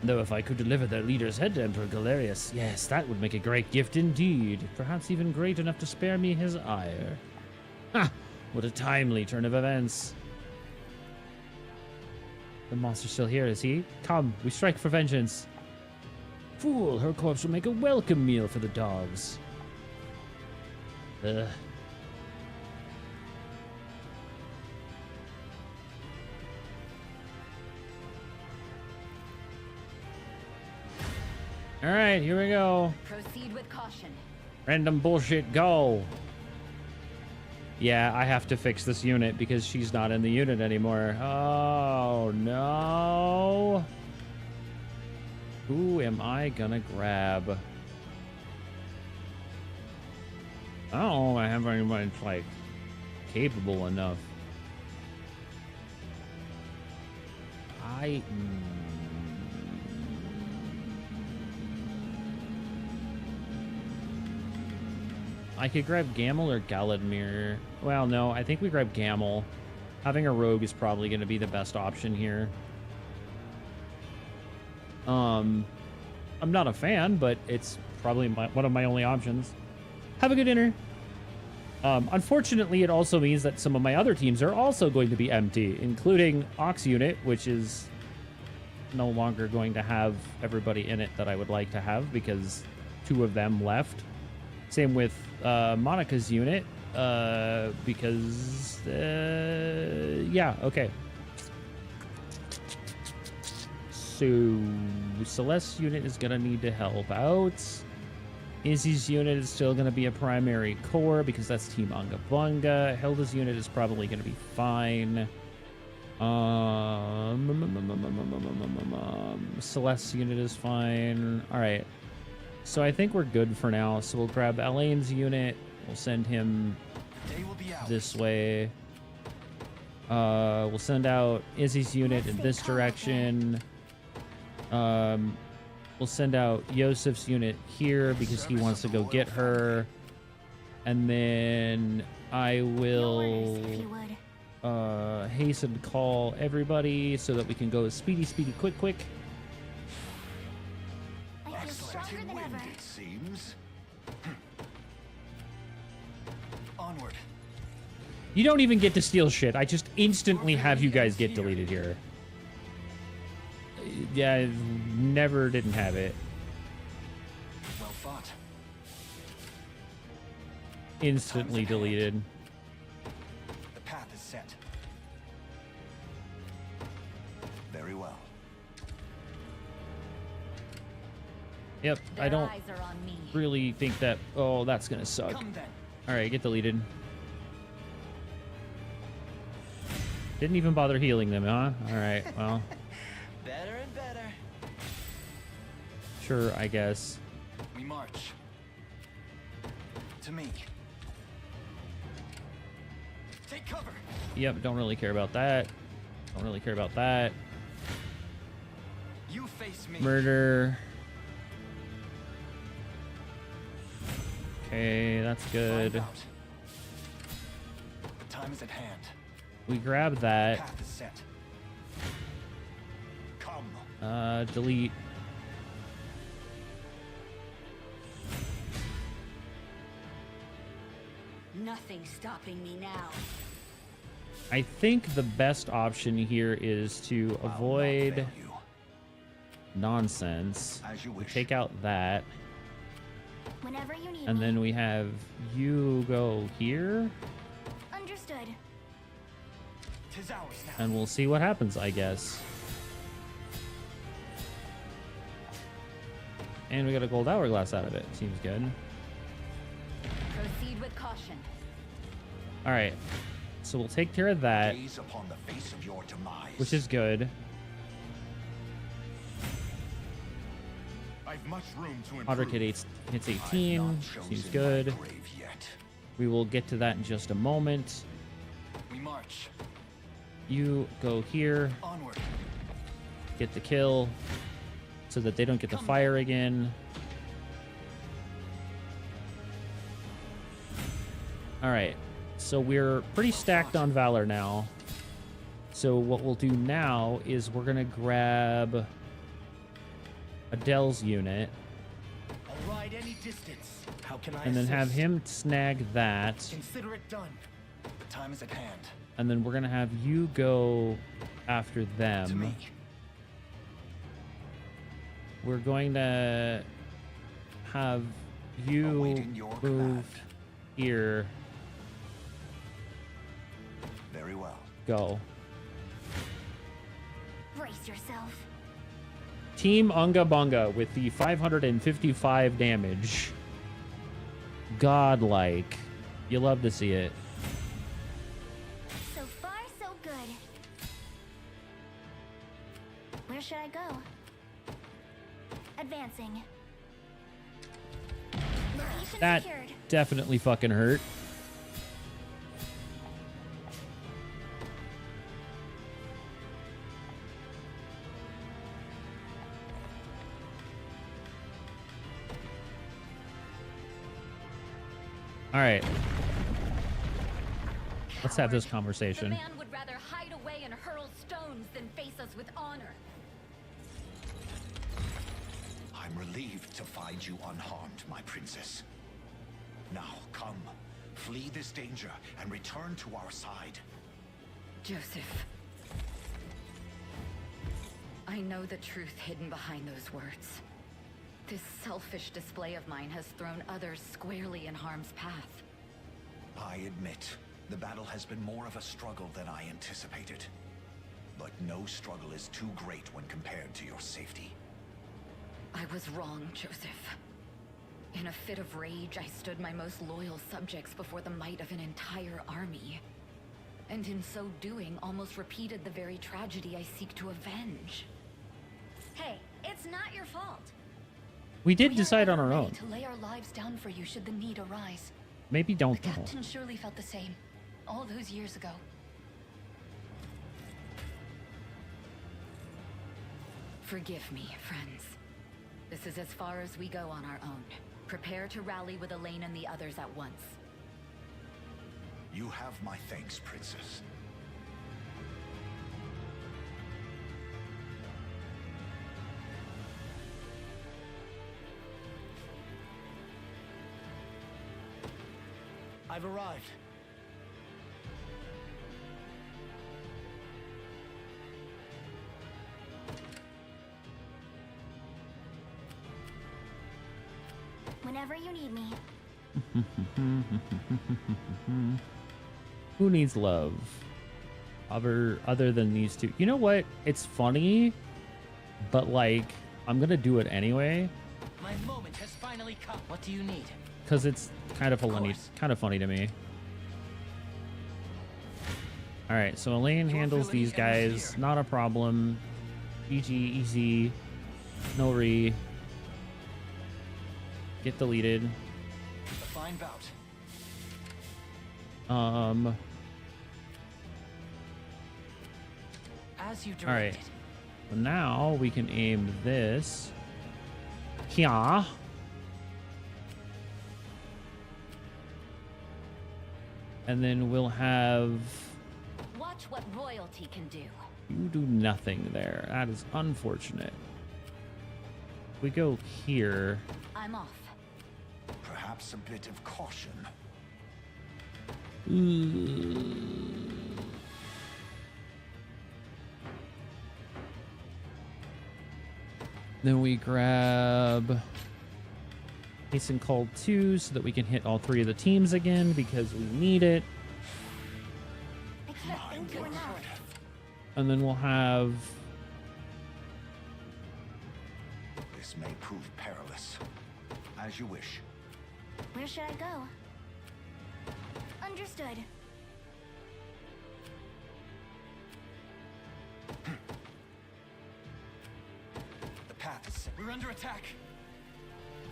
Though if I could deliver their leader's head to Emperor Galerius, yes, that would make a great gift indeed. Perhaps even great enough to spare me his ire. Ha! What a timely turn of events. The monster's still here, is he? Come, we strike for vengeance. Fool, her corpse will make a welcome meal for the dogs. Ugh. All right, here we go. Proceed with caution. Random bullshit, go. Yeah, I have to fix this unit because she's not in the unit anymore. Oh, no. Who am I gonna grab? I don't know if I have anyone, like, capable enough. I could grab Gamel or Galadmir. Well, no, I think we grab Gamel. Having a rogue is probably going to be the best option here. I'm not a fan, but it's probably one of my only options. Have a good dinner. Unfortunately, it also means that some of my other teams are also going to be empty, including Ox Unit, which is no longer going to have everybody in it that I would like to have because 2 of them left. Same with Monica's unit, because, yeah, okay. So, Celeste's unit is going to need to help out. Izzy's unit is still going to be a primary core because that's Team Unga Bunga. Hilda's unit is probably going to be fine. Celeste's unit is fine. All right. So I think we're good for now. So we'll grab Elaine's unit. We'll send him this way. We'll send out Izzy's unit in this direction. We'll send out Yosef's unit here because he wants to go get her. And then I will hasten to call everybody so that we can go speedy, quick. I feel stronger than ever. It seems. Onward. You don't even get to steal shit. I just instantly have you guys get deleted here. Yeah, I never didn't have it. Well fought. Instantly deleted. The path is set. Very well. Yep, I Their don't eyes are on me. really think that... Oh, that's gonna suck. Come then. Alright, get deleted. Didn't even bother healing them, huh? Alright, well... Better and better. Sure, I guess. We march. To me. Take cover. Yep, don't really care about that. Don't really care about that. You face me. Murder. Okay, that's good. Find out. The time is at hand. We grab that. Path is set. Come. Delete. Nothing's stopping me now. I think the best option here is to avoid I'll not fail you. nonsense. As you wish. Take out that. Whenever you need And me. then we have you go here. Understood. Tis ours now. And we'll see what happens, I guess. And we got a gold hourglass out of it. Seems good. Proceed with caution. All right. So we'll take care of that, Gaze upon the face of your demise. which is good. I've much room to Otter improve. Kid hits I've 18. not chosen Seems my good. grave yet. We will get to that in just a moment. We march. You go here, Onward. get the kill, so that they don't get the fire again. All right. So we're pretty stacked on Valor now. So what we'll do now is we're going to grab Adele's unit I'll ride any distance. How can I and then have assist? him snag that. Consider it done. The time is at hand. And then we're going to have you go after To them. me. We're going to have you Awaiting your move command. here. Very well. Go. Brace yourself. Team Unga Bunga with the 555 damage. Godlike. You love to see it. So far, so good. Where should I go? Advancing. Location That secured. definitely fucking hurt. All right. Let's have this The conversation. man would rather hide away and hurl stones than face us with honor. I'm relieved to find you unharmed, my princess. Now, come. Flee this danger and return to our side. Joseph. I know the truth hidden behind those words. This selfish display of mine has thrown others squarely in harm's path. I admit, the battle has been more of a struggle than I anticipated. But no struggle is too great when compared to your safety. I was wrong, Joseph. In a fit of rage, I stood my most loyal subjects before the might of an entire army. And in so doing, almost repeated the very tragedy I seek to avenge. Hey, it's not your fault. We did We are decide on ever our ready own. to lay our lives down for you should the need arise. Maybe The don't though. captain surely felt the same all those years ago. Forgive me, friends. This is as far as we go on our own. Prepare to rally with Elaine and the others at once. You have my thanks, princess. I've arrived. Whenever you need me. Who needs love? Other than these two. You know what? It's funny, but like I'm gonna do it anyway My moment has finally come. What do you need? because it's kind of funny to me. All right, so Elaine handles these guys, not a problem. GG, easy, no re. Get deleted. A fine bout. As you All right. directed. So now we can aim this. Here. And then we'll have Watch what royalty can do. you do nothing there. That is unfortunate. We go here. I'm off. Perhaps a bit of caution. Then we grab Hasten Call 2 so that we can hit all three of the teams again because we need it. I can't thank you enough. And then we'll have This may prove perilous. As you wish. Where should I go? Understood. The path is set. We're under attack.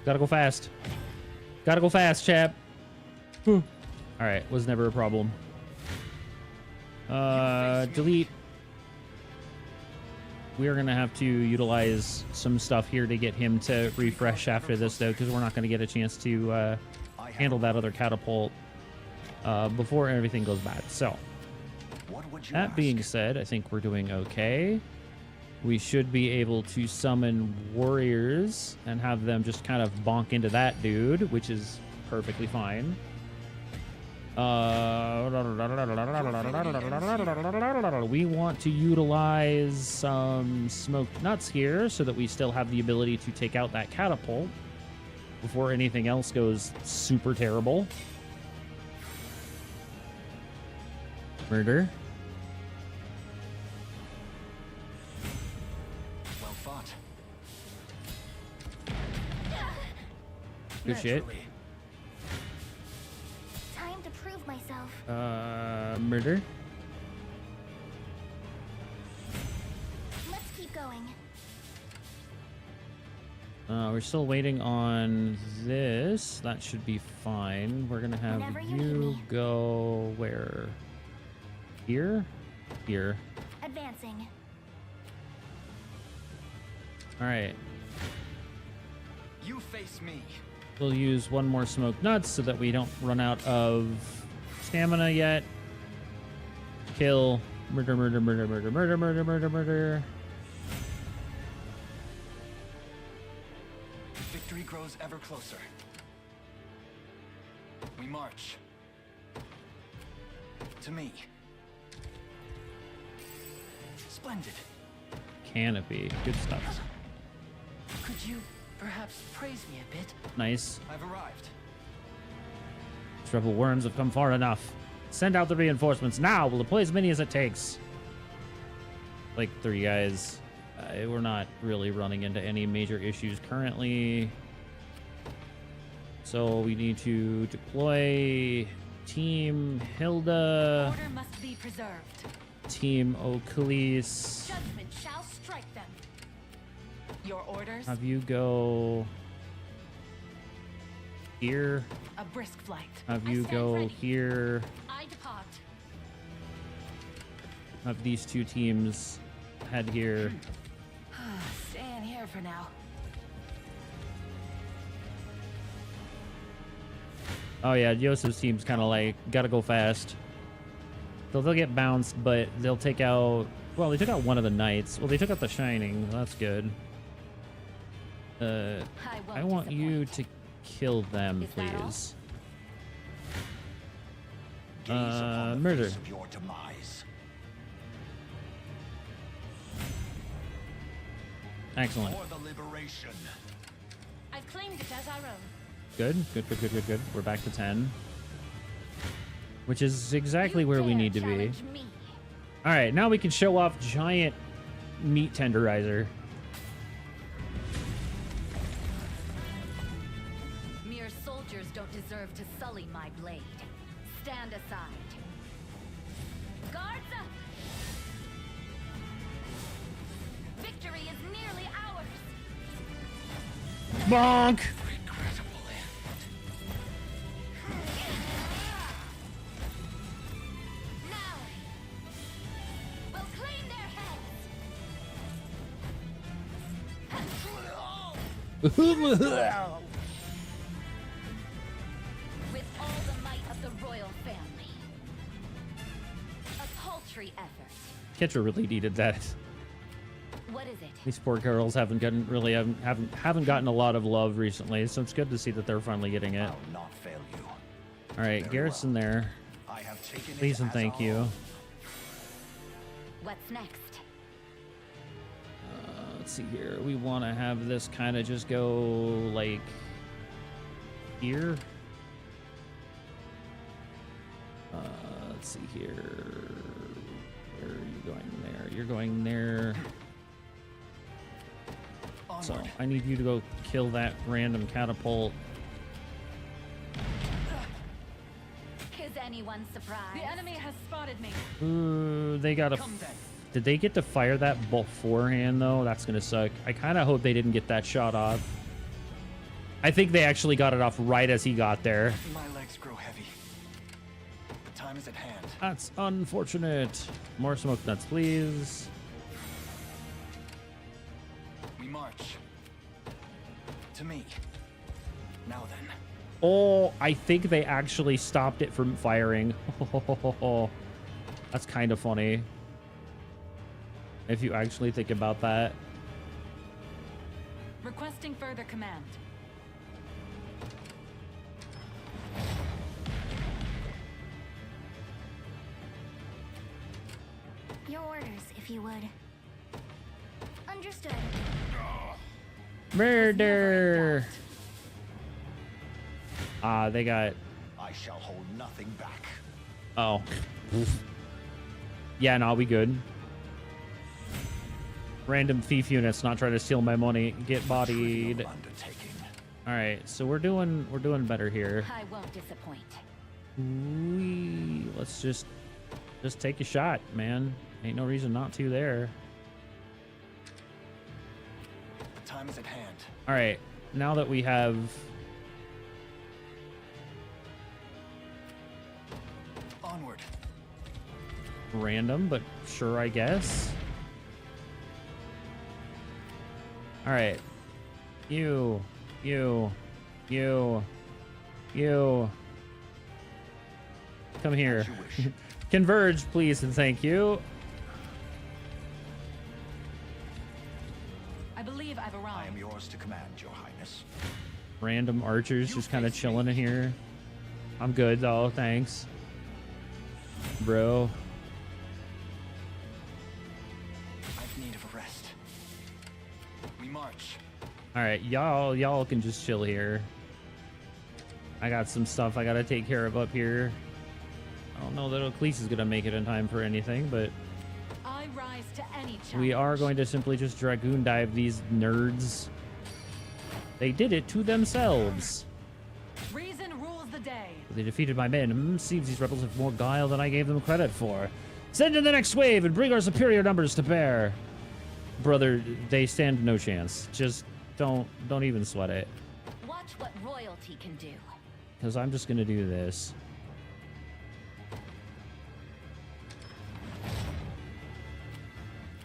Gotta go fast. Gotta go fast, chap. Whew. All right, was never a problem. Delete. We are gonna have to utilize some stuff here to get him to refresh after this, though, because we're not gonna get a chance to handle that other catapult before everything goes bad. So, What would you that ask? being said, I think we're doing okay. We should be able to summon warriors and have them just kind of bonk into that dude, which is perfectly fine. We want to utilize some smoked nuts here so that we still have the ability to take out that catapult before anything else goes super terrible. Murder. Well fought. Good shit. Naturally. Time to prove myself. Murder. Let's keep going. We're still waiting on this. That should be fine. We're gonna have Whenever you need you me. go where? Here? Here. Advancing. All right. You face me. We'll use one more smoked nuts so that we don't run out of stamina yet. Kill. Murder, murder, murder, murder, murder, murder, murder, murder. Victory grows ever closer. We march. To me. Splendid. Canopy. Good stuff. Could you perhaps praise me a bit? Nice. I've arrived. These rebel worms have come far enough. Send out the reinforcements now. We'll deploy as many as it takes. Like 3 guys. We're not really running into any major issues currently. So we need to deploy Team Hilda, Order must be preserved. Team Oculis. Judgment shall strike them. Your orders? Have you go here. A brisk flight. Have I you stand go ready. here. I depart. Have these 2 teams head here. Staying here for now. Oh yeah, Joseph's team's kind of like gotta go fast. So they'll get bounced, but they'll take out. Well, they took out one of the knights. Well, they took out the Shining. That's good. I want you to kill them, Is that all? please. Gaze upon the Murder. face of your demise. Excellent. For the liberation. I've claimed it as our own. Good. Good. Good. Good. Good. Good. We're back to 10, which is exactly You where we dare need to be. challenge me. All right, now we can show off giant meat tenderizer. Mere soldiers don't deserve to sully my blade. Stand aside. Guards up! Victory is nearly ours! Bonk! Regrettable end. Now, we'll claim their heads. With all the might of the royal family. A paltry effort. Ketcher really needed that. What is it? These poor girls haven't gotten a lot of love recently, so it's good to see that they're finally getting it. I'll not fail you. All right, Very Garrison well. there. I have taken it Please and as thank our you. own. What's next? Let's see here. We want to have this kind of just go like here. Let's see here. Where are you going there? You're going there. So Onward. I need you to go kill that random catapult. Is anyone surprised? The enemy has spotted me. Ooh, they got a. Come then. Did they get to fire that beforehand though? That's gonna suck. I kind of hope they didn't get that shot off. I think they actually got it off right as he got there. My legs grow heavy. The time is at hand. That's unfortunate. More smoke nuts, please. We march. To me. Now then. Oh, I think they actually stopped it from firing. That's kind of funny. If you actually think about that. Requesting further command. Your orders, if you would. Understood. Murder! They got... I shall hold nothing back. Oh. Yeah, no, we good. Random thief units not trying to steal my money. Get bodied. Trivial undertaking. All right, so we're doing better here. I won't disappoint. Let's just take a shot, man. Ain't no reason not to there. The time is at hand. All right, now that we have Onward. random, but sure, I guess. All right, you, You. Come here. As you wish. Converge, please, and thank you. I believe I've I arrived. am yours to command, Your Highness. Random archers just kind of chilling in here. I'm good though, thanks. Bro. I've need of a rest. We march. Alright, y'all can just chill here. I got some stuff I gotta take care of up here. I don't know that Ecclesias is gonna make it in time for anything, but I rise to any challenge. we are going to simply just Dragoon dive these nerds. They did it to themselves. Reason rules the day. They defeated my men. Seems these rebels have more guile than I gave them credit for. Send in the next wave and bring our superior numbers to bear. Brother, they stand no chance. Just don't even sweat it. Watch what royalty can do. Because I'm just gonna do this.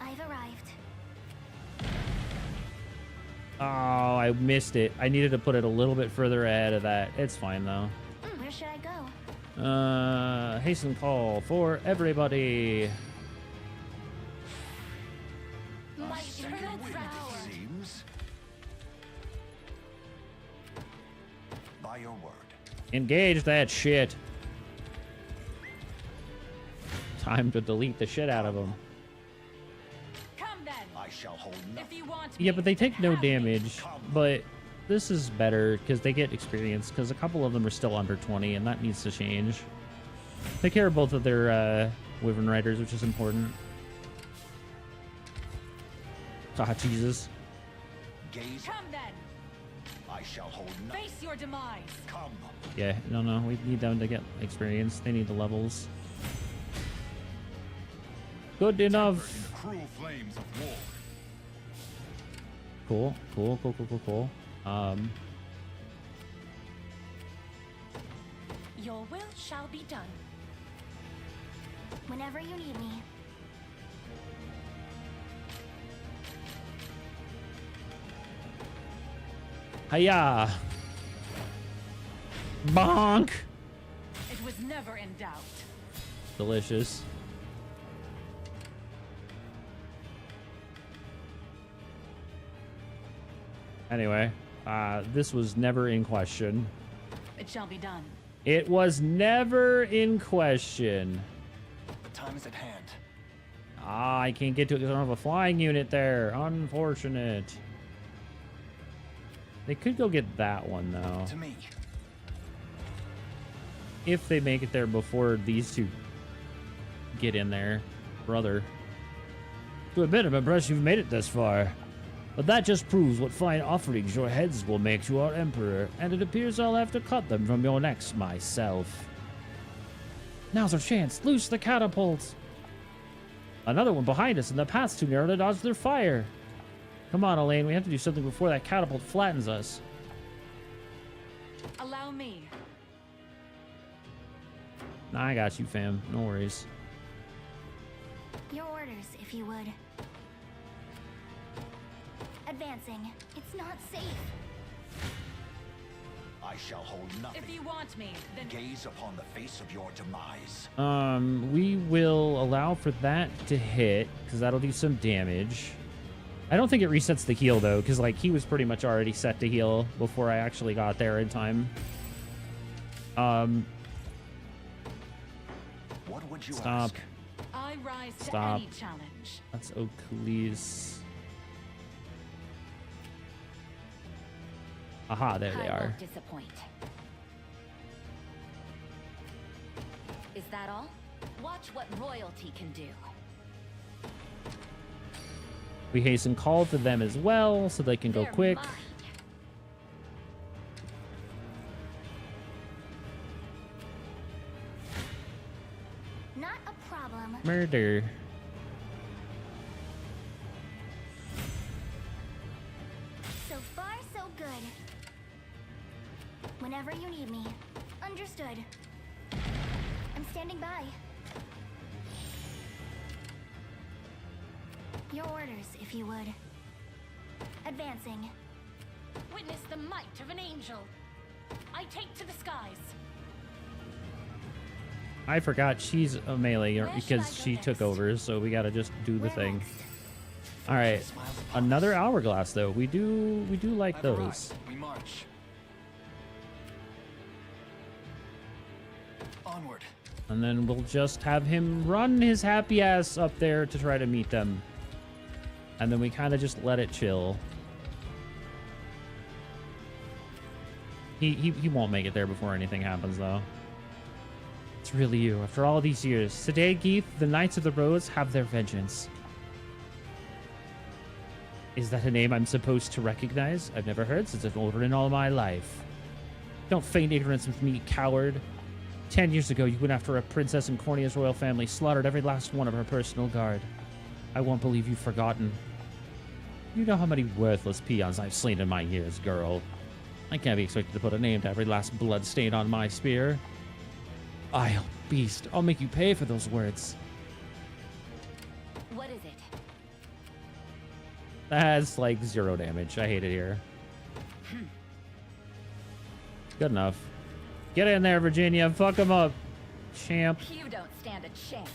I've arrived. Oh, I missed it. I needed to put it a little bit further ahead of that. It's fine though. Where should I go? Hasten call for everybody. My Second eternal wind, power. it seems. By your word. Engage that shit. Time to delete the shit out of them. Come then. I shall hold nothing. If you want Yeah, me, but they take then no have me. damage. But this is better because they get experience because a couple of them are still under 20 and that needs to change. Take care of both of their Wyvern Riders, which is important. Ah, Jesus. Gaze. Come then. I shall hold nothing. Face your demise. Come. Yeah, no, we need them to get experience. They need the levels. Good enough. In the cruel flames of war. Cool. Your will shall be done. Whenever you need me. Hiya. Bonk. It was never in doubt. Delicious. Anyway, this was never in question. It shall be done. It was never in question. The time is at hand. Ah, I can't get to it because I don't have a flying unit there. Unfortunate. They could go get that one, though. To me. If they make it there before these two get in there. Brother. To admit, I'm impressed you've made it this far. But that just proves what fine offerings your heads will make to our Emperor, and it appears I'll have to cut them from your necks myself. Now's our chance. Loose the catapults. Another one behind us, and the path's too narrow to dodge their fire. Come on, Elaine. We have to do something before that catapult flattens us. Allow me. Nah, I got you, fam. No worries. Your orders, if you would. Advancing. It's not safe. I shall hold nothing. If you want me, then Gaze upon the face of your demise. We will allow for that to hit, because that'll do some damage. I don't think it resets the heal, though, because, like, he was pretty much already set to heal before I actually got there in time. What would you Stop. ask? I rise to Stop. any challenge. That's Oakley's. Aha, there they I are. won't disappoint. Is that all? Watch what royalty can do. We hasten call to them as well, so they can go They're quick. mine. Not a problem. Murder. So far, so good. Whenever you need me. Understood. I'm standing by. Your orders, if you would. Advancing. Witness the might of an angel. I take to the skies. I forgot she's a melee Where should I because go she took next? over, so we gotta just do the Where thing. next? All right, Smiles upon another us. hourglass though. We do like I've those. arrived. We march. Onward. And then we'll just have him run his happy ass up there to try to meet them. And then we kind of just let it chill. He won't make it there before anything happens, though. It's really you, after all these years. Today, Geeth, the Knights of the Rose have their vengeance. Is that a name I'm supposed to recognize? I've never heard such an order in all my life. Don't feign ignorance with me, coward. 10 years ago, you went after a princess in Cornea's royal family, slaughtered every last one of her personal guard. I won't believe you've forgotten. You know how many worthless peons I've slain in my years, girl. I can't be expected to put a name to every last blood stain on my spear. I'll beast. I'll make you pay for those words. What is it? That's like 0 damage. I hate it here. Good enough. Get in there, Virginia. Fuck him up, champ. You don't stand a chance.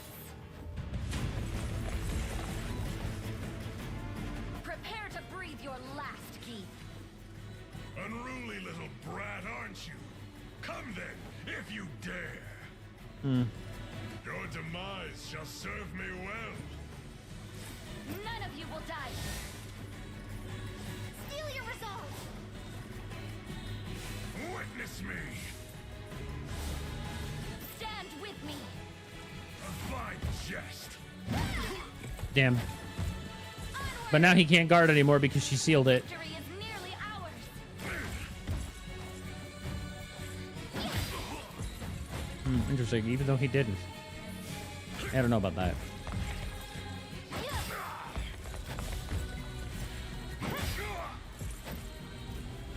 Prepare to breathe your last, Keith. Unruly little brat, aren't you? Come then, if you dare. Your demise shall serve me well. None of you will die. Steal your resolve. Witness me. Stand with me. A fine jest. Damn. But now he can't guard anymore because she sealed it. Victory is nearly ours. Interesting, even though he didn't. I don't know about that.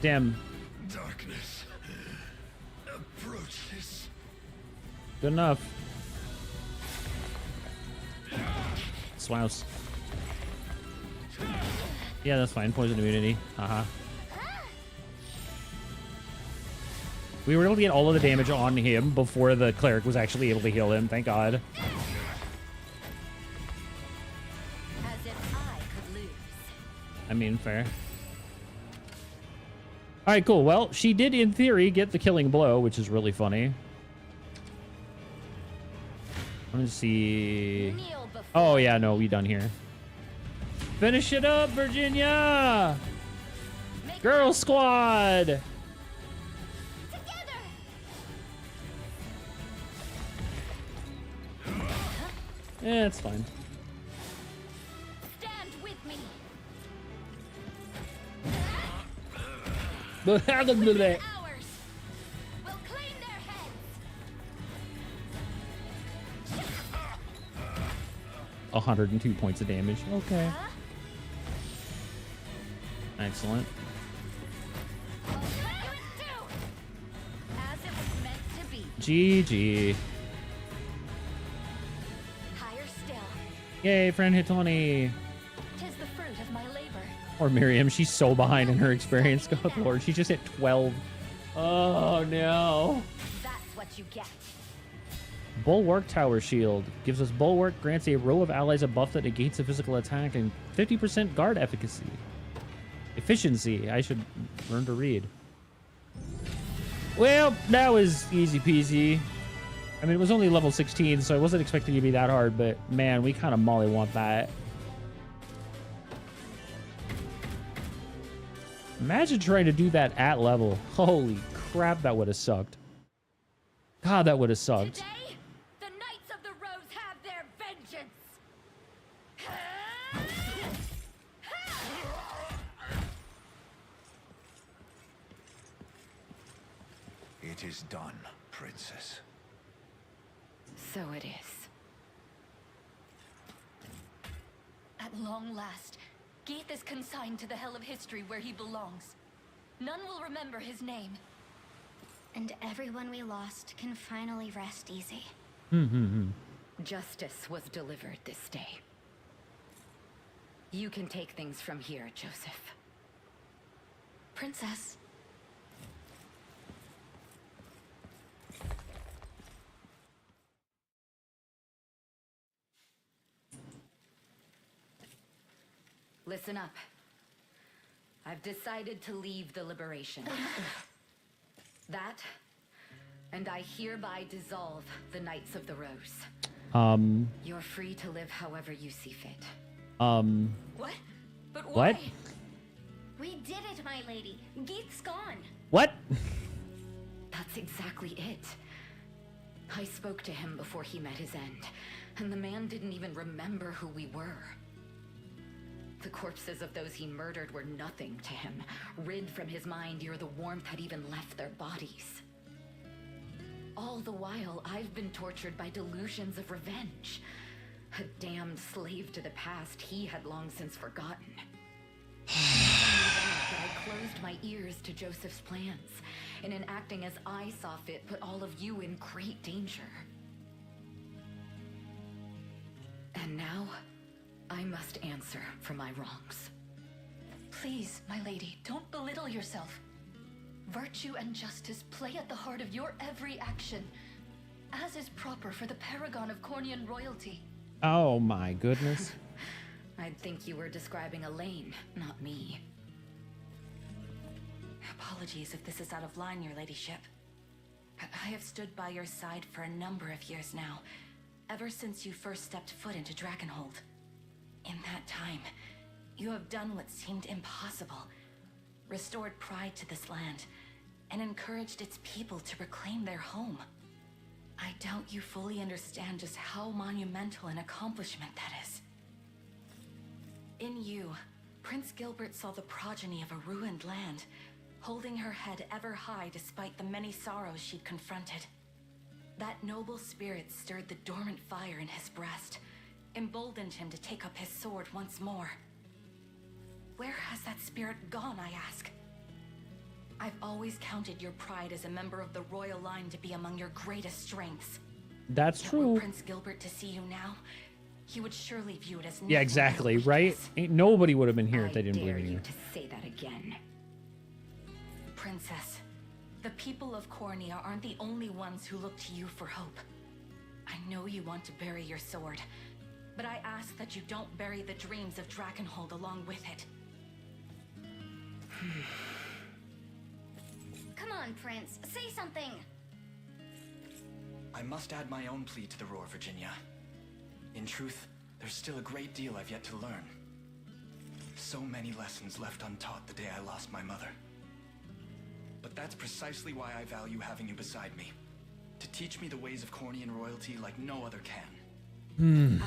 Damn. Darkness approaches. Good enough. Swouse. Yeah, that's fine. Poison immunity. Haha. We were able to get all of the damage on him before the cleric was actually able to heal him. Thank God. As if I could lose. I mean, fair. All right, cool. Well, she did, in theory, get the killing blow, which is really funny. Let me see. Kneel before Oh, yeah, no, we done here. Finish it up, Virginia! Make Girl squad! together. Yeah, it's fine. Stand with me. But Ours. We'll claim their heads. 102 points of damage. Okay. Excellent. As it was meant to be. GG. Higher still. Yay, friend hit 20. Tis the fruit of my labor. Or Miriam, she's so behind in her experience. God Lord, she just hit 12. Oh no. That's what you get. Bulwark Tower Shield. Gives us Bulwark, grants a row of allies a buff that negates a physical attack, and 50% guard efficacy. Efficiency. I should learn to read. Well, that was easy peasy. I mean, it was only level 16, so I wasn't expecting it to be that hard, but man, we kind of mollywomp that. Imagine trying to do that at level. Holy crap, that would have sucked. God, that would have sucked. Today, the Knights of the Rose have their vengeance. It is done, Princess. So it is. At long last, Geeth is consigned to the hell of history where he belongs. None will remember his name. And everyone we lost can finally rest easy. Justice was delivered this day. You can take things from here, Joseph. Princess. Listen up. I've decided to leave the Liberation. That, and I hereby dissolve the Knights of the Rose. You're free to live however you see fit. What? But why? What? We did it, my lady. Geeth's gone. What? That's exactly it. I spoke to him before he met his end, and the man didn't even remember who we were. The corpses of those he murdered were nothing to him. Rid from his mind ere the warmth had even left their bodies. All the while, I've been tortured by delusions of revenge. A damned slave to the past he had long since forgotten. I closed my ears to Joseph's plans, and in acting as I saw fit, put all of you in great danger. And now, I must answer for my wrongs. Please, my lady, don't belittle yourself. Virtue and justice play at the heart of your every action, as is proper for the paragon of Cornian royalty. Oh my goodness. I'd think you were describing Elaine, not me. Apologies if this is out of line, your ladyship. I have stood by your side for a number of years now, ever since you first stepped foot into Dragonhold. In that time, you have done what seemed impossible, restored pride to this land, and encouraged its people to reclaim their home. I doubt you fully understand just how monumental an accomplishment that is. In you, Prince Gilbert saw the progeny of a ruined land, holding her head ever high despite the many sorrows she'd confronted. That noble spirit stirred the dormant fire in his breast, emboldened him to take up his sword once more. Where has that spirit gone, I ask? I've always counted your pride as a member of the royal line to be among your greatest strengths. That's Yet true. were Prince Gilbert to see you now, he would surely view it as Yeah, nothing exactly, but right? weakness. Ain't nobody would have been here if they I didn't dare believe in you you. to say that again. Princess, the people of Cornia aren't the only ones who look to you for hope. I know you want to bury your sword, but I ask that you don't bury the dreams of Dragonhold along with it. Come on, Prince. Say something. I must add my own plea to the roar, Virginia. In truth, there's still a great deal I've yet to learn. So many lessons left untaught the day I lost my mother. But that's precisely why I value having you beside me. To teach me the ways of Cornian royalty like no other can.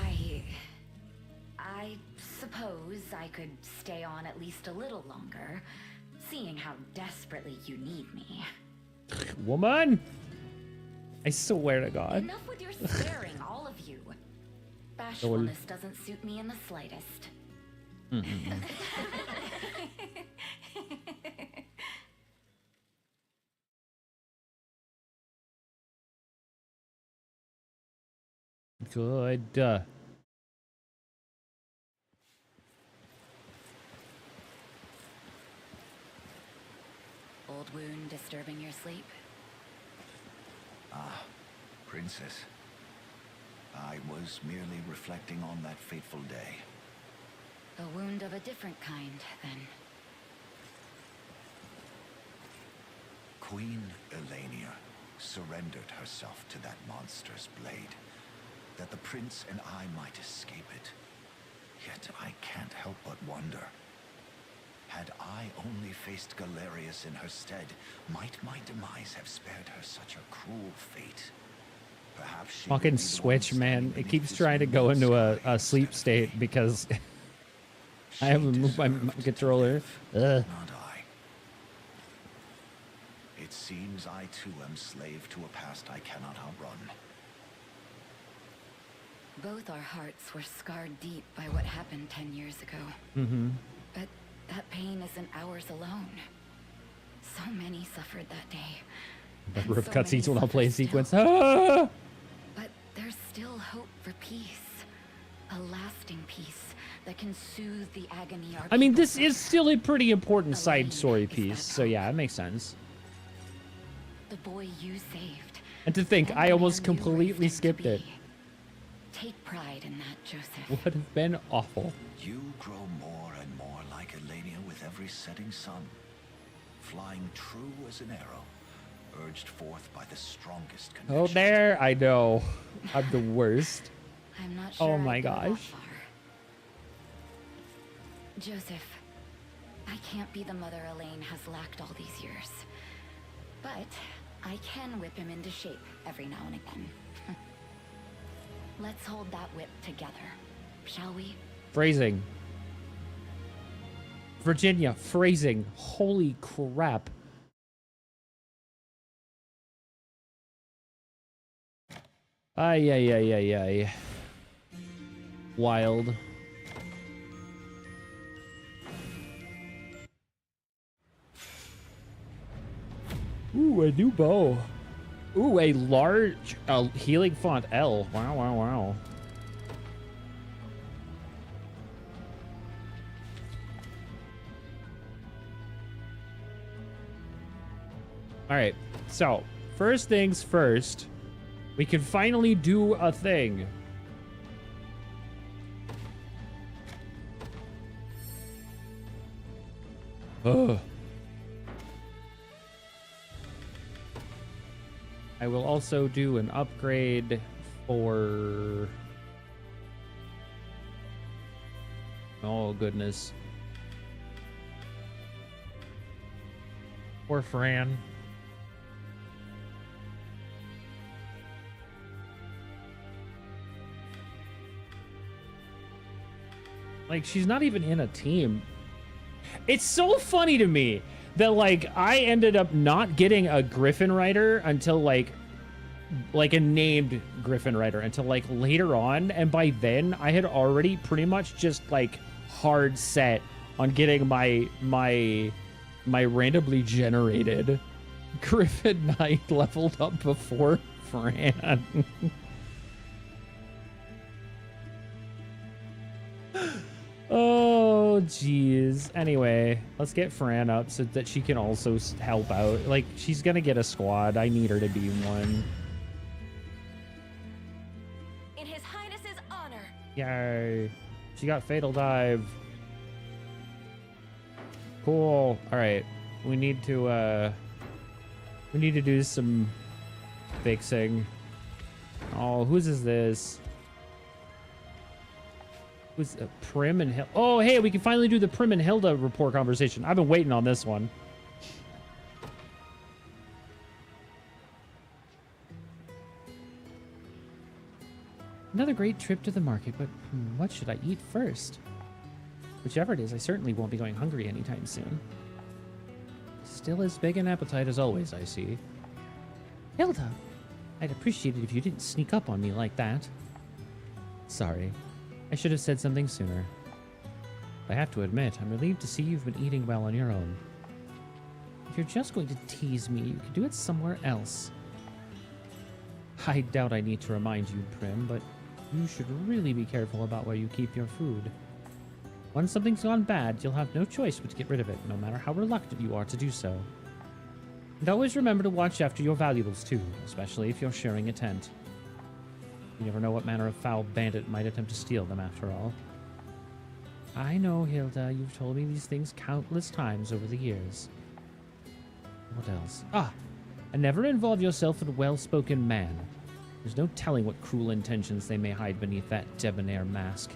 I suppose I could stay on at least a little longer, seeing how desperately you need me. Woman! I swear to God. Enough with your staring, all of you. Bashfulness doesn't suit me in the slightest. Good. Old wound disturbing your sleep? Princess, I was merely reflecting on that fateful day. A wound of a different kind, then. Queen Elenia surrendered herself to that monster's blade, that the prince and I might escape it. Yet I can't help but wonder. Had I only faced Galerius in her stead, might my demise have spared her such a cruel fate? Perhaps she would be Fucking the one Switch, man. standing It beneath keeps this trying to go moonlit into sky a sleep instead of state me. because I She haven't moved my deserved controller. to Ugh. live, not I. It seems I too am slave to a past I cannot outrun. Both our hearts were scarred deep by what happened 10 years ago. Mm-hmm. But that pain isn't ours alone. So many suffered that day. and Number of so many cutscenes when I'll play a suffer still. sequence. Ah! But there's still hope for peace. A lasting peace that can soothe the agony our I mean, people this is suffer. still a pretty important side Elaine story is that piece, so hope. yeah, it makes sense. The boy you saved. And to think, and I the almost man you completely raised him to skipped it. be. Take pride in that, Joseph. Would have been awful. You grow more and more like Elenia with every setting sun, flying true as an arrow, urged forth by the strongest conviction. Oh, there, I know. I'm the worst. I'm not sure. Oh my I'd go that gosh. far. Joseph, I can't be the mother Elaine has lacked all these years. But I can whip him into shape every now and again. Let's hold that whip together, shall we? Phrasing. Virginia, phrasing. Holy crap. Ay, ay, ay, ay, ay. Wild. Ooh, a new bow. Ooh, a large healing font L. Wow, wow, wow. All right, so first things first, we can finally do a thing. Ugh. I will also do an upgrade for... Oh, goodness. Poor Fran. Like, she's not even in a team. It's so funny to me that, like, I ended up not getting a Griffin Rider until, like a named Griffin Rider until, like, later on. And by then, I had already pretty much just, like, hard set on getting my randomly generated Griffin Knight leveled up before Fran. Oh, jeez. Anyway, let's get Fran up so that she can also help out. Like, she's gonna get a squad. I need her to be one. In His Highness's honor. Yay. She got Fatal Dive. Cool. All right. We need to do some fixing. Oh, whose is this? Who's Prim and Hilda? Oh, hey, we can finally do the Prim and Hilda report conversation. I've been waiting on this one. Another great trip to the market, but what should I eat first? Whichever it is, I certainly won't be going hungry anytime soon. Still as big an appetite as always, I see. Hilda, I'd appreciate it if you didn't sneak up on me like that. Sorry. I should have said something sooner. I have to admit, I'm relieved to see you've been eating well on your own. If you're just going to tease me, you can do it somewhere else. I doubt I need to remind you, Prim, but you should really be careful about where you keep your food. Once something's gone bad, you'll have no choice but to get rid of it, no matter how reluctant you are to do so. And always remember to watch after your valuables, too, especially if you're sharing a tent. You never know what manner of foul bandit might attempt to steal them, after all. I know, Hilda, you've told me these things countless times over the years. What else? And never involve yourself in a well-spoken man. There's no telling what cruel intentions they may hide beneath that debonair mask.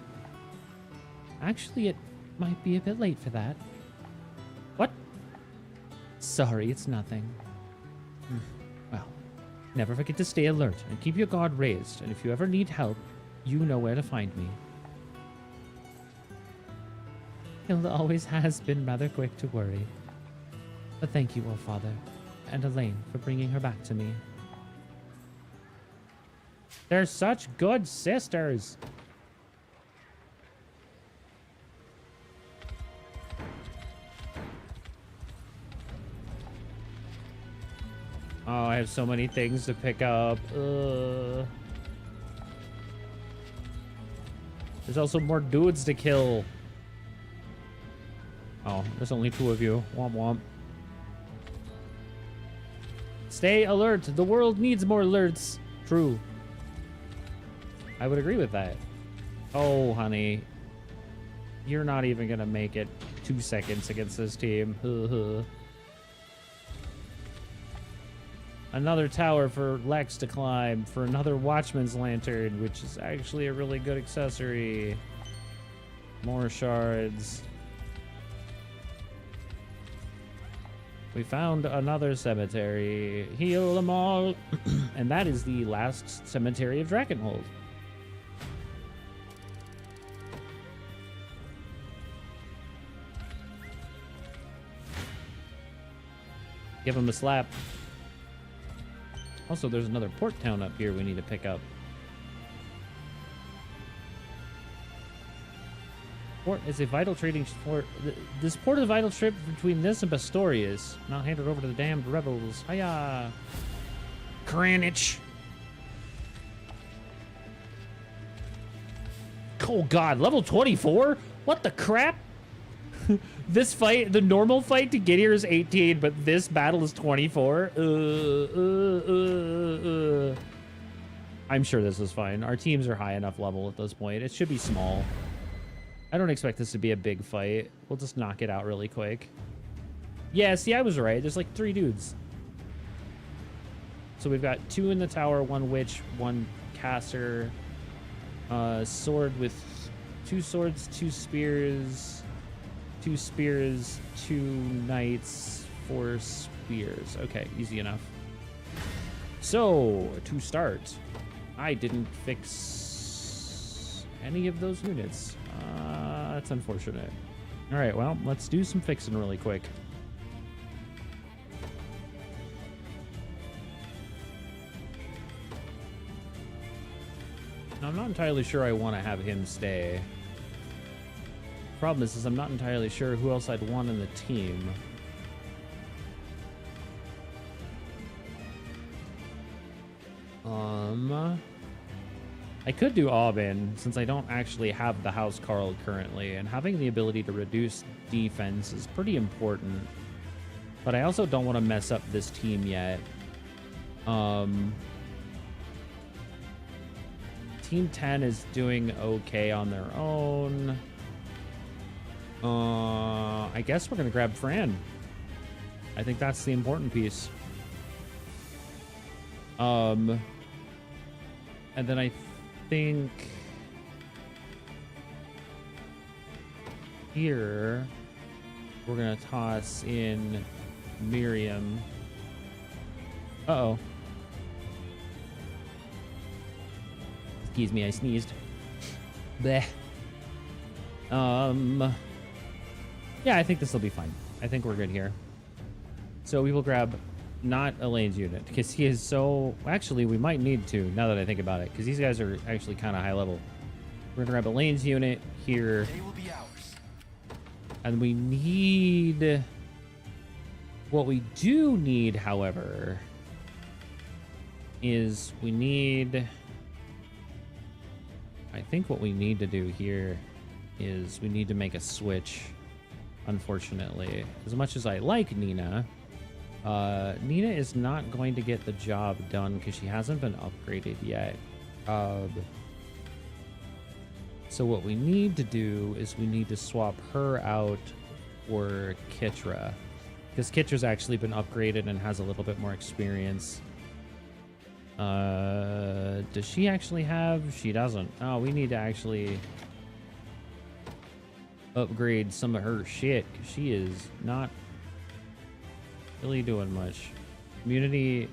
Actually, it might be a bit late for that. What? Sorry, it's nothing. Well, never forget to stay alert and keep your guard raised, and if you ever need help, you know where to find me. Hilda always has been rather quick to worry. But thank you, All Father, and Elaine for bringing her back to me. They're such good sisters. Oh, I have so many things to pick up. There's also more dudes to kill. Oh, there's only 2 of you. Womp womp. Stay alert. The world needs more alerts. True. I would agree with that. Oh, honey. You're not even going to make it 2 seconds against this team. Another tower for Lex to climb, for another Watchman's Lantern, which is actually a really good accessory. More shards. We found another cemetery. Heal them all. And that is the last cemetery of Drakenhold. Give him a slap. Also, there's another port town up here we need to pick up. Port is a vital trading port. This port is a vital trip between this and Bastorius. Now hand it over to the damned rebels. Hiya! Kranich! Oh god, level 24? What the crap? This fight, the normal fight to get here is 18, but this battle is 24. I'm sure this is fine. Our teams are high enough level at this point. It should be small. I don't expect this to be a big fight. We'll just knock it out really quick. Yeah, see, I was right. There's like 3 dudes. So we've got 2 in the tower, 1 witch, 1 caster, sword with 2 swords, 2 spears, 2 spears, 2 knights, 4 spears. Okay, easy enough. So, to start, I didn't fix any of those units. That's unfortunate. All right, well, let's do some fixing really quick. Now, I'm not entirely sure I want to have him stay. Problem is I'm not entirely sure who else I'd want in the team. I could do Aubin, since I don't actually have the House Carl currently, and having the ability to reduce defense is pretty important. But I also don't want to mess up this team yet. Team 10 is doing okay on their own. I guess we're gonna grab Fran. I think that's the important piece. And then I think here we're gonna toss in Miriam. Uh-oh. Excuse me, I sneezed. Bleh. Yeah, I think this will be fine. I think we're good here. So we will grab not Elaine's unit, because he is so... Actually, we might need to, now that I think about it, because these guys are actually kind of high level. We're going to grab Elaine's unit here. They will be ours. And we need... What we do need, however, is we need... I think what we need to do here is we need to make a switch, unfortunately. As much as I like Nina, Nina is not going to get the job done because she hasn't been upgraded yet. So what we need to do is we need to swap her out for Kitra, because Kitra's actually been upgraded and has a little bit more experience. Does she actually have? She doesn't. Oh, we need to actually upgrade some of her shit, because she is not really doing much. Immunity,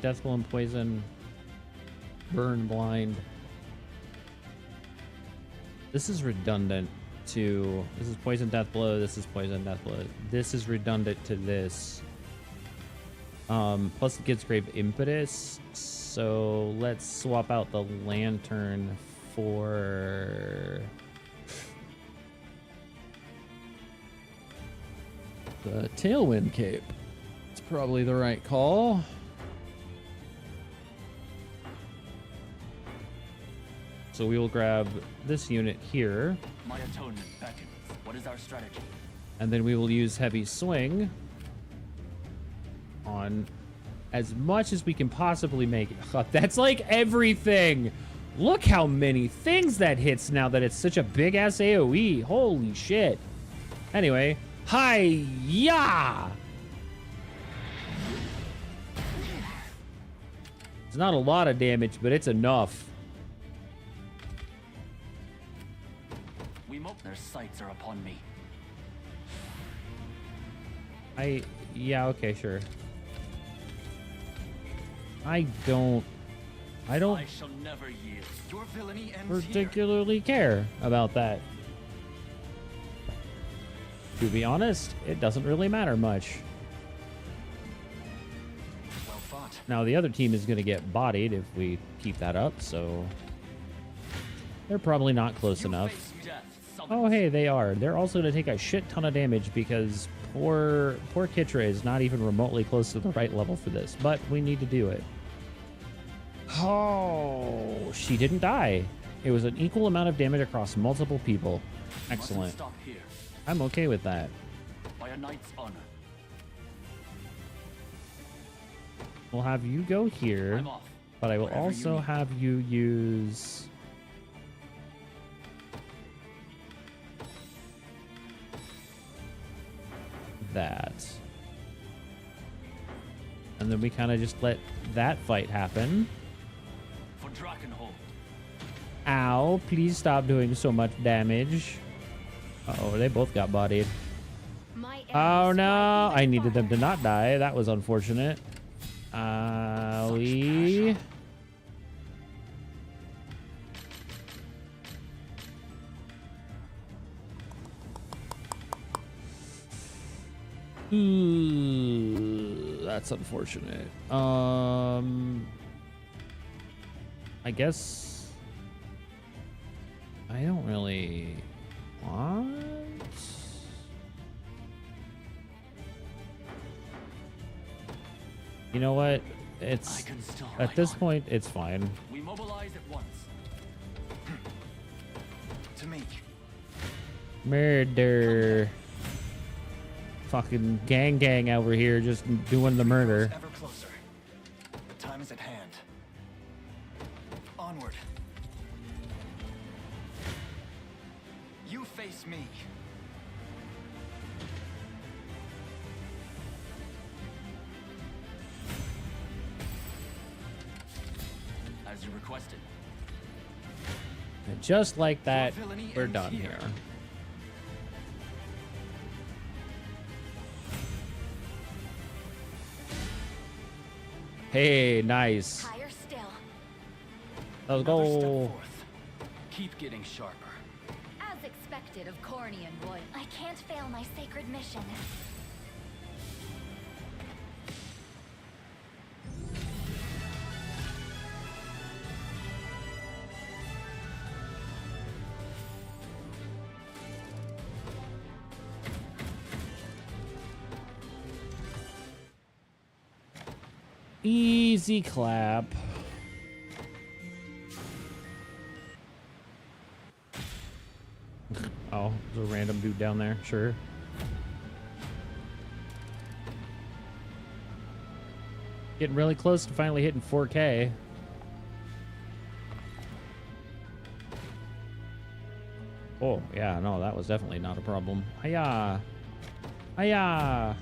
death blow and poison, burn blind. This is redundant to... This is poison death blow, this is poison death blow. This is redundant to this. Plus it gives grave impetus. So let's swap out the lantern for the tailwind cape. It's probably the right call. So we will grab this unit here. My atonement beckons. What is our strategy? And then we will use heavy swing on as much as we can possibly make it. That's like everything. Look how many things that hits now that it's such a big ass AoE. Holy shit. Anyway, hi-ya! It's not a lot of damage, but it's enough. Their sights are upon me. Yeah, okay, sure. I don't I shall never yield. Your villainy ends particularly care about that. To be honest, it doesn't really matter much. Well fought. Now, the other team is going to get bodied if we keep that up, so they're probably not close enough. Oh, hey, they are. They're also going to take a shit ton of damage because poor Kitra is not even remotely close to the right level for this, but we need to do it. Oh, she didn't die. It was an equal amount of damage across multiple people. Excellent. Stop here. I'm okay with that. By a knight's honor. We'll have you go here, I'm off. but I will Wherever also you need. have you use... that. And then we kind of just let that fight happen. For Drakenhold. Ow, please stop doing so much damage. Uh-oh, they both got bodied. Oh no, I needed them to not die. That was unfortunate. Owie. Ooh, that's unfortunate. I guess I don't really want. You know what? It's at this point, it's fine. We mobilize at once. To me. Murder. Fucking gang over here just doing the murder. Ever closer. The time is at hand. Onward. You face me. As you requested. And just like that, we're done here. Hey, nice. Higher still. Let's Another step go. forth. Keep getting sharper. As expected of Cornian royal. I can't fail my sacred mission. Easy clap. Oh, there's a random dude down there. Sure. Getting really close to finally hitting 4K. Oh, yeah, no, that was definitely not a problem. Hiya! Hiya!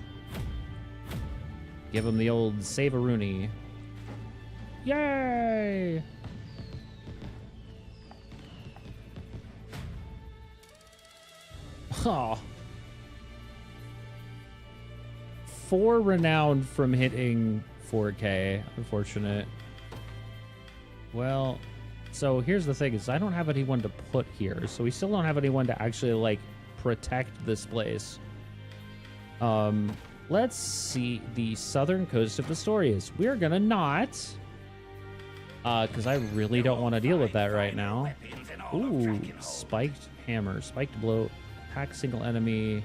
Give him the old save-a-rooney. Yay! Oh. 4 renowned from hitting 4K. Unfortunate. Well, so here's the thing is I don't have anyone to put here. So we still don't have anyone to actually, like, protect this place. Let's see the southern coast of Astorius. We're gonna not. Because I really don't want to deal with that right now. Ooh, spiked hammer. Spiked blow. Attack single enemy.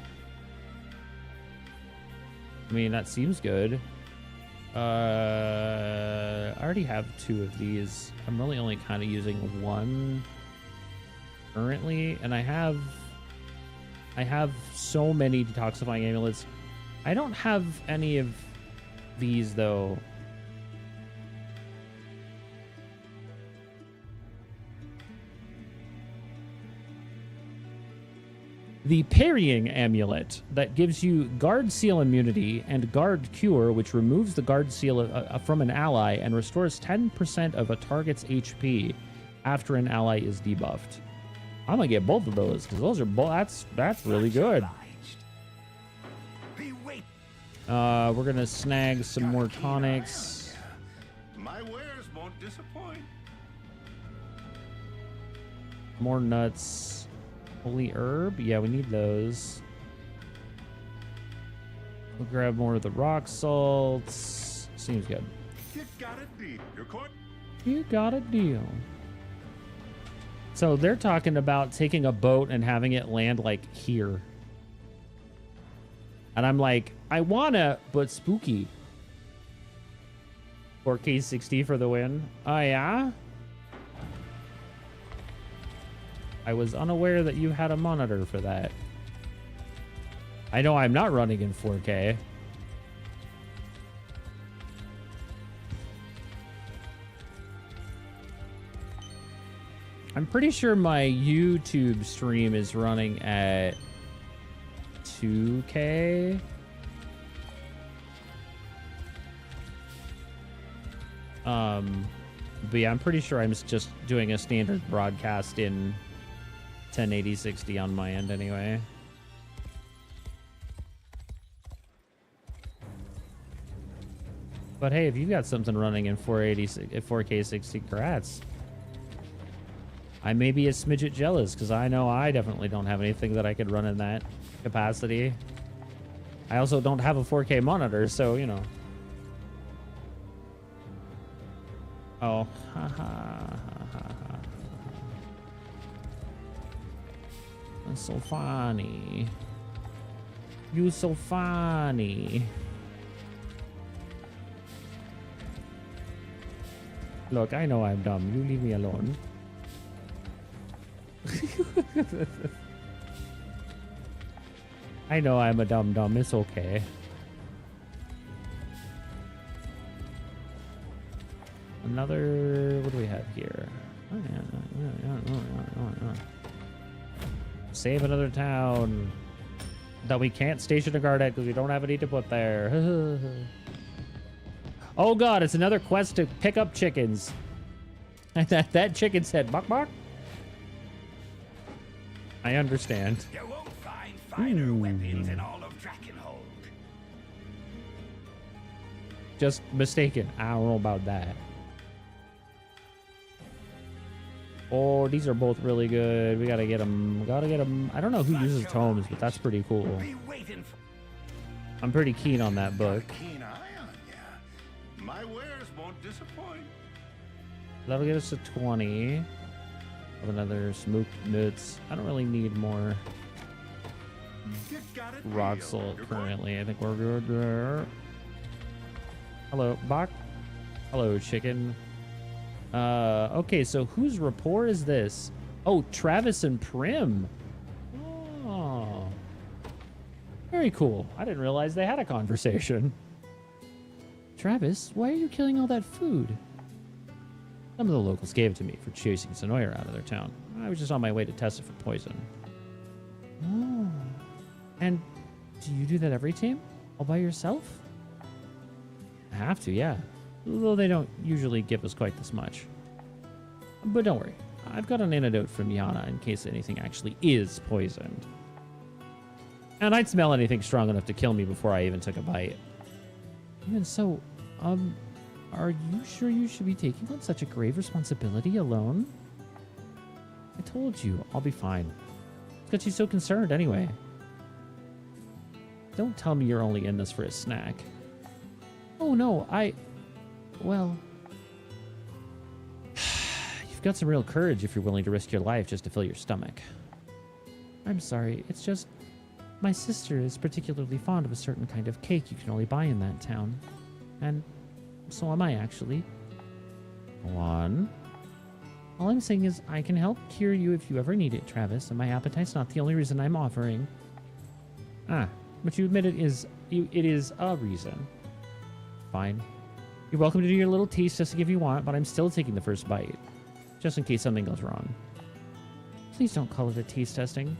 I mean, that seems good. I already have 2 of these. I'm really only kind of using 1 currently. And I have so many detoxifying amulets. I don't have any of these, though. The parrying amulet that gives you guard seal immunity and guard cure, which removes the guard seal from an ally and restores 10% of a target's HP after an ally is debuffed. I'm gonna get both of those because those are both. That's really good. We're gonna snag some more tonics. My wares won't disappoint. More nuts. Holy herb? Yeah, we need those. We'll grab more of the rock salts. Seems good. You got a deal. Your court. You got a deal. So they're talking about taking a boat and having it land like here. And I'm like, I wanna, but spooky. 4K 60 for the win. Oh yeah? I was unaware that you had a monitor for that. I know I'm not running in 4K. I'm pretty sure my YouTube stream is running at 2K. But yeah, I'm pretty sure I'm just doing a standard broadcast in 1080 60 on my end anyway. But hey, if you've got something running in 4K 60, congrats. I may be a smidget jealous because I know I definitely don't have anything that I could run in that capacity. I also don't have a 4K monitor, so you know. Oh, ha ha ha ha ha. That's so funny. You so funny. Look, I know I'm dumb. You leave me alone. I know I'm a dumb. It's okay. Another... What do we have here? Oh, yeah. Save another town that we can't station a guard at because we don't have any to put there. Oh god, it's another quest to pick up chickens. that chicken said, "Bok bok." I understand. You won't find finer weapons in all of Drakenhold. Just mistaken. I don't know about that. Oh, these are both really good. We gotta get them. Gotta get them. I don't know who uses tomes, but that's pretty cool. I'm pretty keen on that book. Keen eye on ya. My wares won't disappoint. That'll get us to 20. Of another smoked nuts. I don't really need more rock salt currently. I think we're good there. Hello, Bach. Hello, chicken. Okay, so whose rapport is this? Oh, Travis and Prim. Oh. Very cool. I didn't realize they had a conversation. Travis, why are you killing all that food? Some of the locals gave it to me for chasing Sonoya out of their town. I was just on my way to test it for poison. Oh. And do you do that every team? All by yourself? I have to, yeah. Though they don't usually give us quite this much. But don't worry. I've got an antidote from Yana in case anything actually is poisoned. And I'd smell anything strong enough to kill me before I even took a bite. Even so, are you sure you should be taking on such a grave responsibility alone? I told you, I'll be fine. It's got you so concerned anyway. Don't tell me you're only in this for a snack. Oh no, well... You've got some real courage if you're willing to risk your life just to fill your stomach. I'm sorry, it's just... My sister is particularly fond of a certain kind of cake you can only buy in that town. And... so am I, actually. One. All I'm saying is I can help cure you if you ever need it, Travis, and my appetite's not the only reason I'm offering. Ah, but you admit it is a reason. Fine. You're welcome to do your little taste testing if you want, but I'm still taking the first bite. Just in case something goes wrong. Please don't call it a taste testing.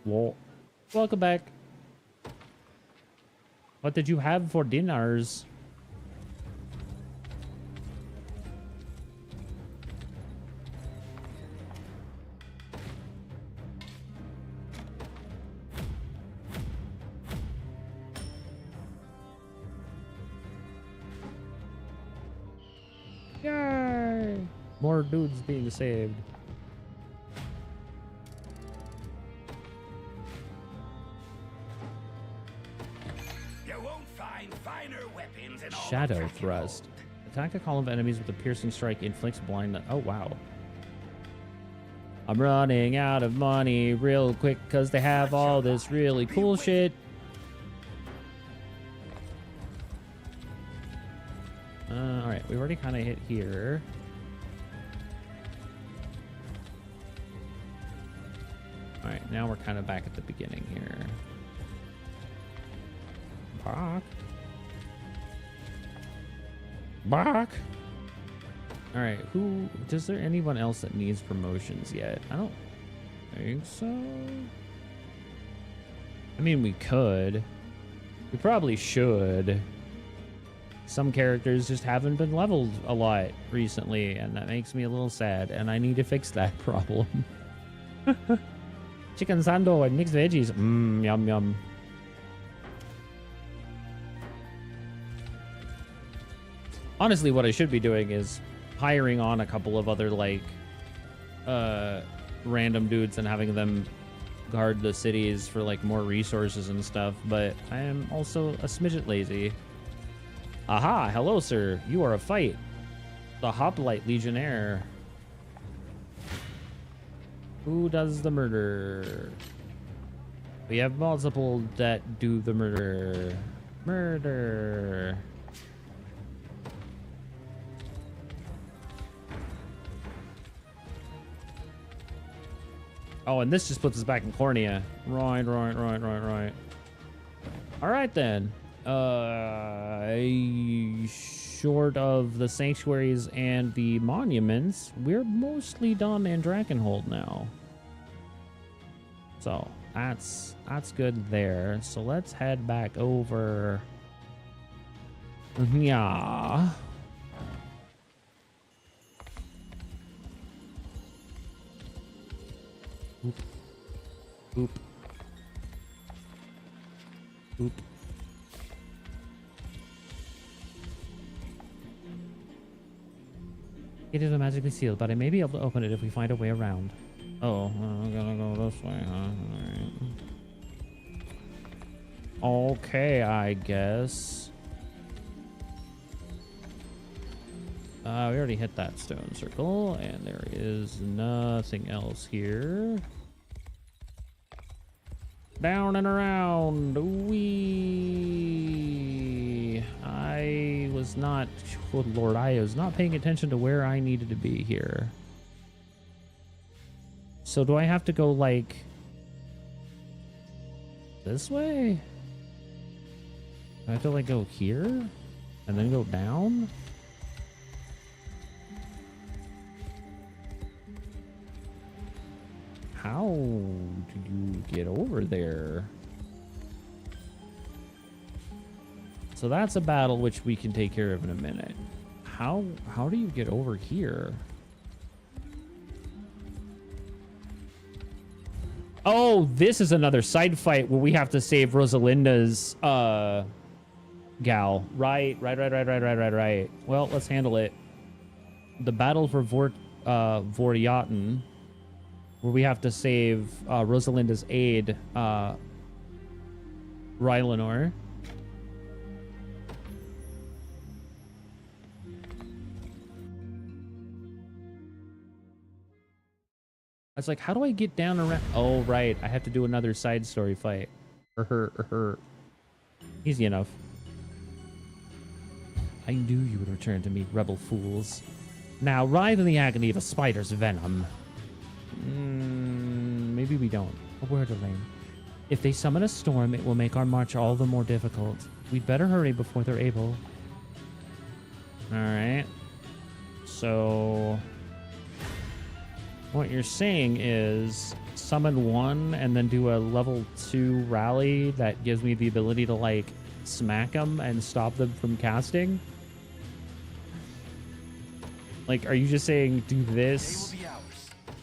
Whoa. Welcome back. What did you have for dinners? Yay! More dudes being saved. You won't find finer weapons in all Shadow of thrust. Drakenhold. Attack a column of enemies with a piercing strike, inflicts blindness. Oh, wow. I'm running out of money real quick because they have all this really cool shit. Alright, we already kind of hit here. Alright, now we're kind of back at the beginning here. Bark. Bark. Alright, is there anyone else that needs promotions yet? I don't think so. I mean, we could. We probably should. Some characters just haven't been leveled a lot recently, and that makes me a little sad, and I need to fix that problem. Chicken sando and mixed veggies. Mmm, yum, yum. Honestly, what I should be doing is hiring on a couple of other, like, random dudes and having them guard the cities for, like, more resources and stuff, but I am also a smidget lazy. Aha, hello, sir. You are a fight. The Hoplite Legionnaire. Who does the murder? We have multiple that do the murder. Murder. Oh, and this just puts us back in Cornea. Right. All right, then. Short of the sanctuaries and the monuments, we're mostly done in Drakenhold now. So that's good there. So let's head back over. Yeah. Oop. Oop. Oop. It is magically sealed, but I may be able to open it if we find a way around. Oh, I'm gonna go this way, huh? Alright. Okay, I guess. We already hit that stone circle, and there is nothing else here. Down and around. Wee. I was not, oh Lord, I was not paying attention to where I needed to be here. So do I have to go like this way? Do I have to like go here and then go down? How do you get over there? So that's a battle which we can take care of in a minute. How do you get over here? Oh, this is another side fight where we have to save Rosalinda's gal. Right. Well, let's handle it. The battle for Voryaten, where we have to save Rosalinda's aide, Rylanor. I was like, how do I get down around? Oh, right. I have to do another side story fight. Her. Easy enough. I knew you would return to me, rebel fools. Now, writhe in the agony of a spider's venom. Maybe we don't. A word of lame. If they summon a storm, it will make our march all the more difficult. We'd better hurry before they're able. Alright. So... What you're saying is summon one and then do a level 2 rally that gives me the ability to, like, smack them and stop them from casting? Like, are you just saying do this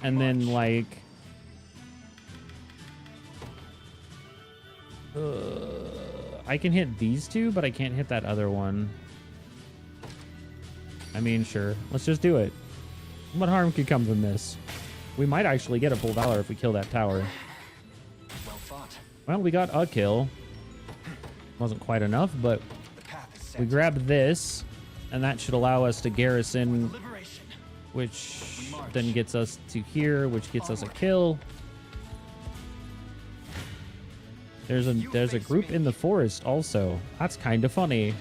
and then, like... I can hit these two, but I can't hit that other one. I mean, sure. Let's just do it. What harm could come from this? We might actually get a full valor if we kill that tower. Well fought. Well, we got a kill. Wasn't quite enough, but we grabbed this, and that should allow us to garrison, which then gets us to here, which gets us a kill. There's a group in the forest also. That's kind of funny.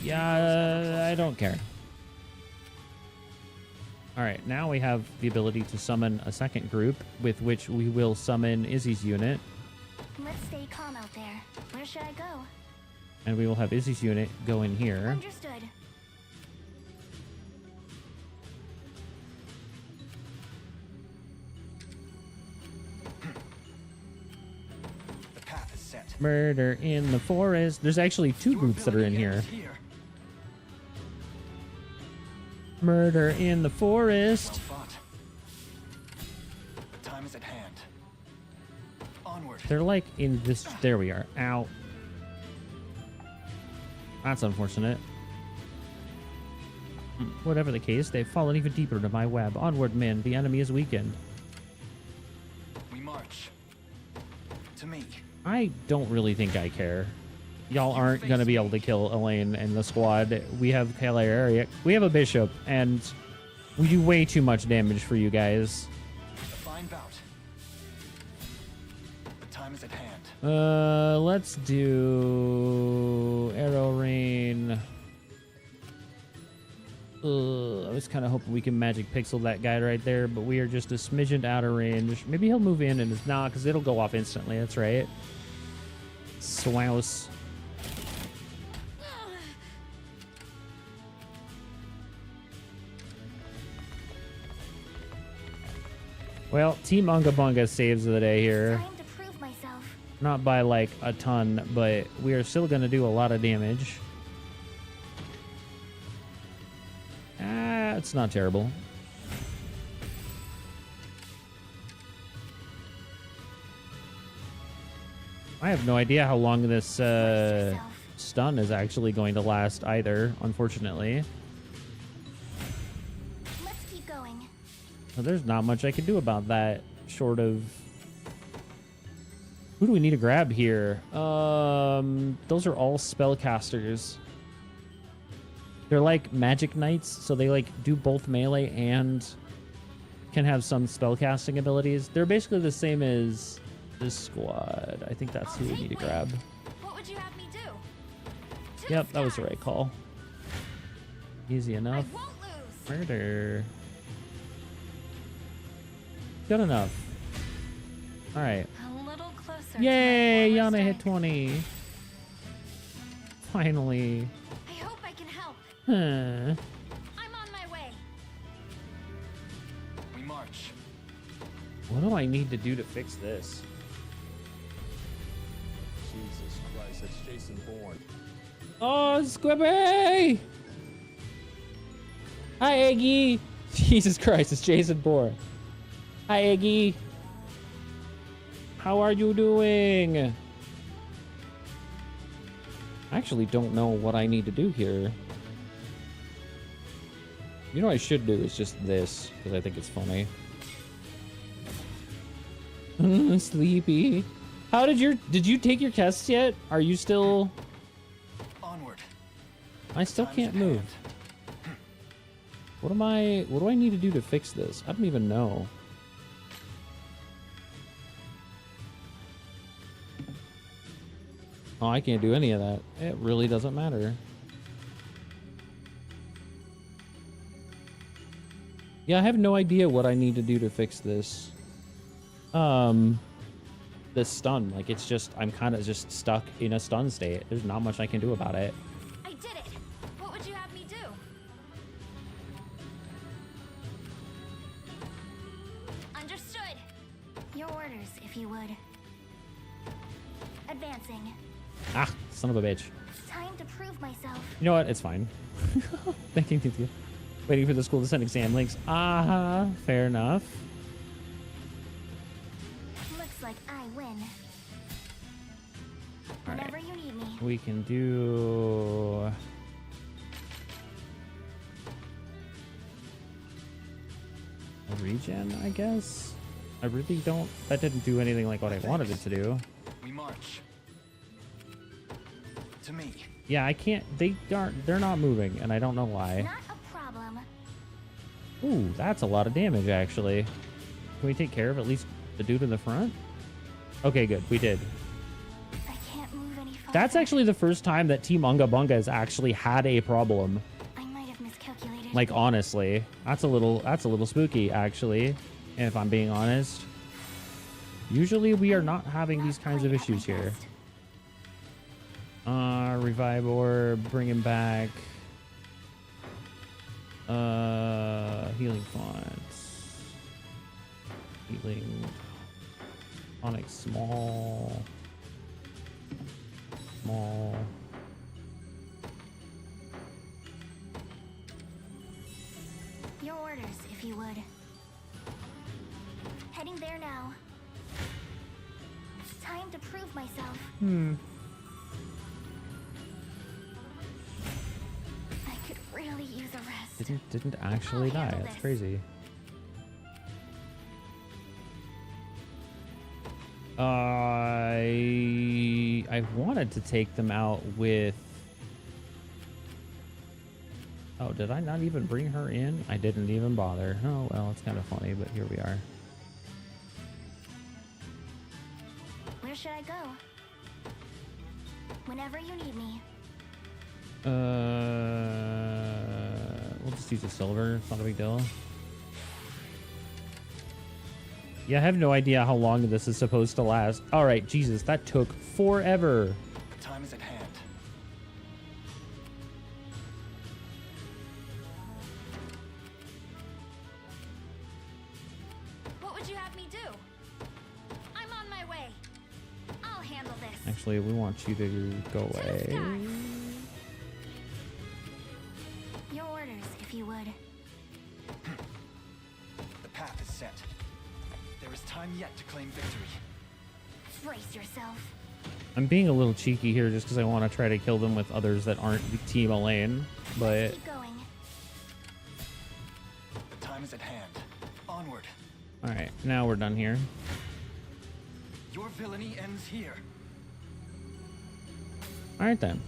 Yeah, I don't care. All right, now we have the ability to summon a second group, with which we will summon Izzy's unit. Let's stay calm out there. Where should I go? And we will have Izzy's unit go in here. Understood. The path is set. Murder in the forest. There's actually two groups that are in here. Murder in the forest. Well fought. The time is at hand. Onward. They're like in this. There we are. Ow. That's unfortunate. Whatever the case, they've fallen even deeper into my web. Onward, men. The enemy is weakened. We march. To me. I don't really think I care. Y'all aren't going to be able to kill Elaine and the squad. We have Calaric. We have a bishop, and we do way too much damage for you guys. A fine bout. The time is at hand. Let's do Arrow Rain. I was kind of hoping we can magic pixel that guy right there, but we are just a smidgen out of range. Maybe he'll move in and it's not, because it'll go off instantly. That's right. Swouse. Well, Team Unga Bunga saves the day here. Time to prove myself. Not by like a ton, but we are still going to do a lot of damage. It's not terrible. I have no idea how long this stun is actually going to last either, unfortunately. Let's keep going. So there's not much I can do about that, short of... Who do we need to grab here? Those are all spellcasters. They're like magic knights, so they like do both melee and can have some spellcasting abilities. They're basically the same as this squad. I think that's who we need to grab. What would you have me do? Yep, that was the right call. Easy enough. I won't lose. Murder. Good enough. All right. A little closer. Yay! to my Yana hit strength. 20. Finally. I hope I can help. Huh. I'm on my way. We march. What do I need to do to fix this? Jesus Christ, that's Jason Bourne. Oh, Squippy! Hi, Eggy! Jesus Christ, it's Jason Bourne. Hi, Eggy. How are you doing? I actually don't know what I need to do here. You know what I should do is just this, because I think it's funny. Sleepy. How did you take your tests yet? Are you still... Onward. I still Time's can't at move. hand. What do I need to do to fix this? I don't even know. Oh, I can't do any of that. It really doesn't matter. Yeah, I have no idea what I need to do to fix this. This stun. Like, it's just, I'm kind of just stuck in a stun state. There's not much I can do about it. I did it. What would you have me do? Your orders, if you would. Advancing. Ah, son of a bitch. Time to prove myself. You know what? It's fine. Thank you. Waiting for the school to send exam links. Fair enough. Looks like I win. All right. Whenever you need me. We can do... a regen, I guess? I really don't... That didn't do anything like what I wanted it to do. We march. To me. Yeah, I can't... They're not moving, and I don't know why. Not a problem. Ooh, that's a lot of damage, actually. Can we take care of at least the dude in the front? Okay, good. We did. I can't move any farther. That's actually the first time that Team Unga Bunga has actually had a problem. I might have miscalculated. Like, honestly. That's a little spooky, actually, if I'm being honest. Usually we are not having these kinds of issues here. Revive orb, bring him back. Healing fonts. Healing. Onyx small. Small. Your orders, if you would. Heading there now. Time to prove myself. I could really use a rest. Didn't actually I'll die. handle That's this. crazy. I wanted to take them out with... Oh, did I not even bring her in? I didn't even bother. Oh, well, it's kind of funny, but here we are. Where should I go? Whenever you need me. We'll just use a silver. It's not a big deal. Yeah, I have no idea how long this is supposed to last. All right, Jesus, that took forever. The time is at hand. What would you have me do? I'm on my way. I'll handle this. Actually, we want you to go away. Your orders, if you would. The path is set. There is time yet to claim victory. Brace yourself. I'm being a little cheeky here just because I want to try to kill them with others that aren't Team Elaine, but... Keep going. The time is at hand. Onward. Alright, now we're done here. Your villainy ends here. Alright then.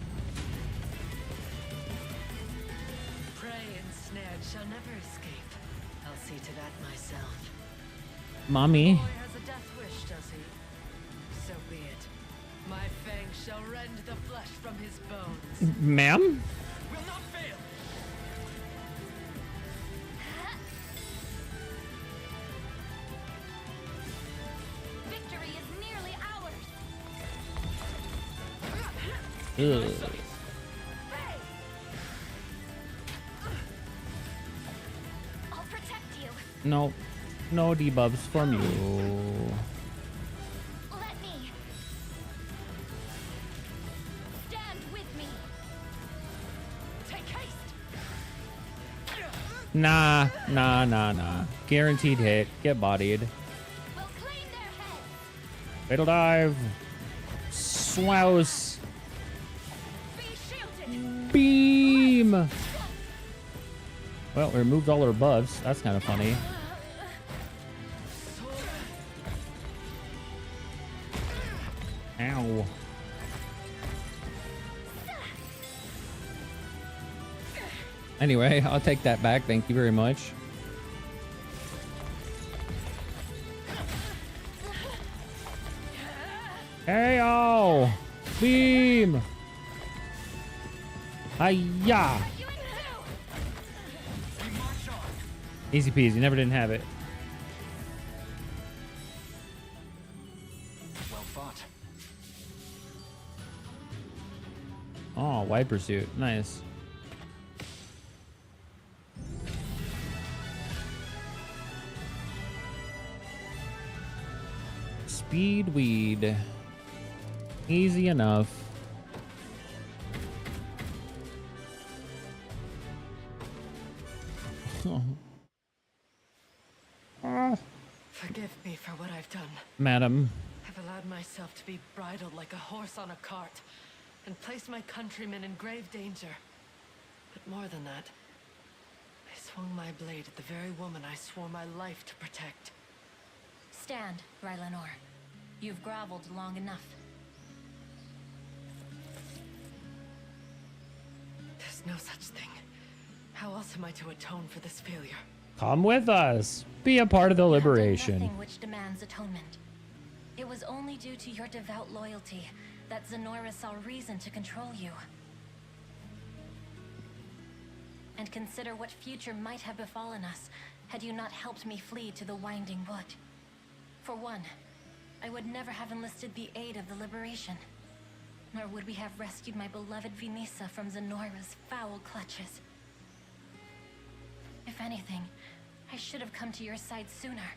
Prey ensnared shall never escape. I'll see to that myself. Mommy. Boy has a death wish, does he? So be it. My fangs shall rend the flesh from his bones. Ma'am? Will not fail. Victory is nearly ours. Ugh. I'll protect you. No. No debuffs from you. Let me. Stand with me. Take haste. Nah. Guaranteed hit. Get bodied. We'll claim their heads. Fatal dive. Swouse. Be shielded. Beam. Well, we removed all our buffs. That's kind of funny. Ow. Anyway, I'll take that back. Thank you very much. Hey-oh! Beam! Hiya! Easy peasy. Never didn't have it. Well fought. Oh, wide pursuit. Nice. Speed weed. Easy enough. Forgive me for what I've done. Madam. I've allowed myself to be bridled like a horse on a cart and placed my countrymen in grave danger. But more than that, I swung my blade at the very woman I swore my life to protect. Stand, Rylanor. You've groveled long enough. There's no such thing. How else am I to atone for this failure? Come with us. Be a part of the You have done liberation. nothing which demands atonement. It was only due to your devout loyalty that Zenora saw reason to control you. And consider what future might have befallen us had you not helped me flee to the Winding Wood. For one, I would never have enlisted the aid of the Liberation, nor would we have rescued my beloved Vinisa from Zenora's foul clutches. If anything, I should have come to your side sooner.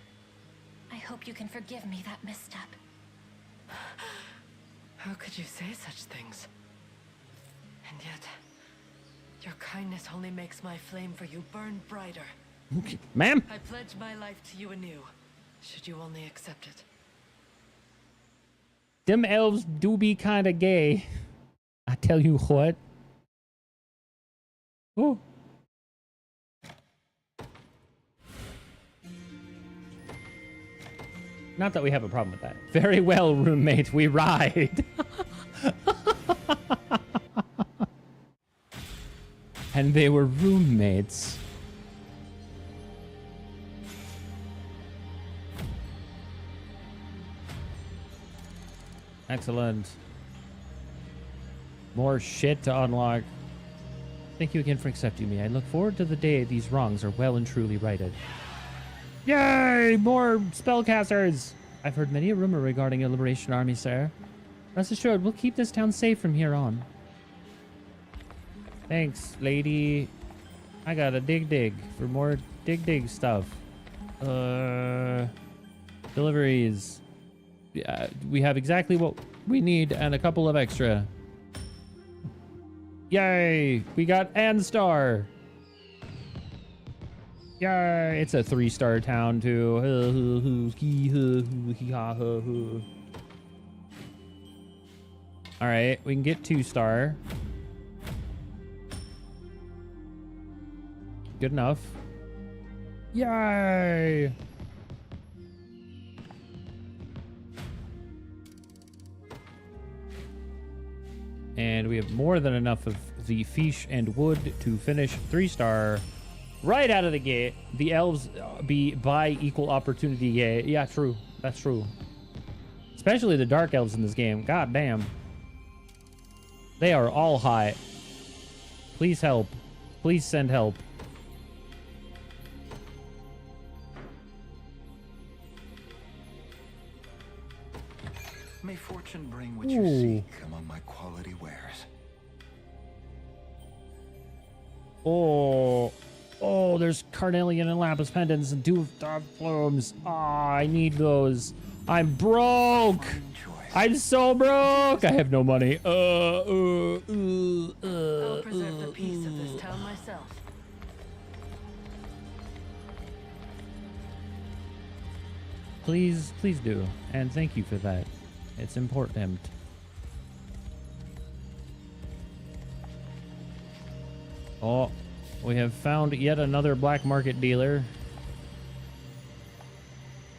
I hope you can forgive me that misstep. How could you say such things? And yet, your kindness only makes my flame for you burn brighter. Ma'am? I pledge my life to you anew, should you only accept it. Them elves do be kind of gay. I tell you what. Ooh. Not that we have a problem with that. Very well, roommate. We ride. And they were roommates. Excellent. More shit to unlock. Thank you again for accepting me. I look forward to the day these wrongs are well and truly righted. Yay! More spellcasters! I've heard many a rumor regarding a liberation army, sir. Rest assured, we'll keep this town safe from here on. Thanks, lady. I got a dig for more dig stuff. Deliveries. Yeah, we have exactly what we need and a couple of extra. Yay! We got Anstar. Yay! It's a 3-star town too. All right, we can get 2-star. Good enough. Yay! And we have more than enough of the fish and wood to finish 3-star right out of the gate. The elves be by equal opportunity. Yeah, true. That's true. Especially the dark elves in this game. God damn. They are all hot. Please help. Please send help. May fortune bring what you seek among my quality wares. Oh, there's carnelian and lapis pendants and 2 dark plumes. Ah, I need those. I'm broke. I'm so broke. I have no money. I'll preserve the peace of this town myself. Please do. And thank you for that. It's important. Oh, we have found yet another black market dealer.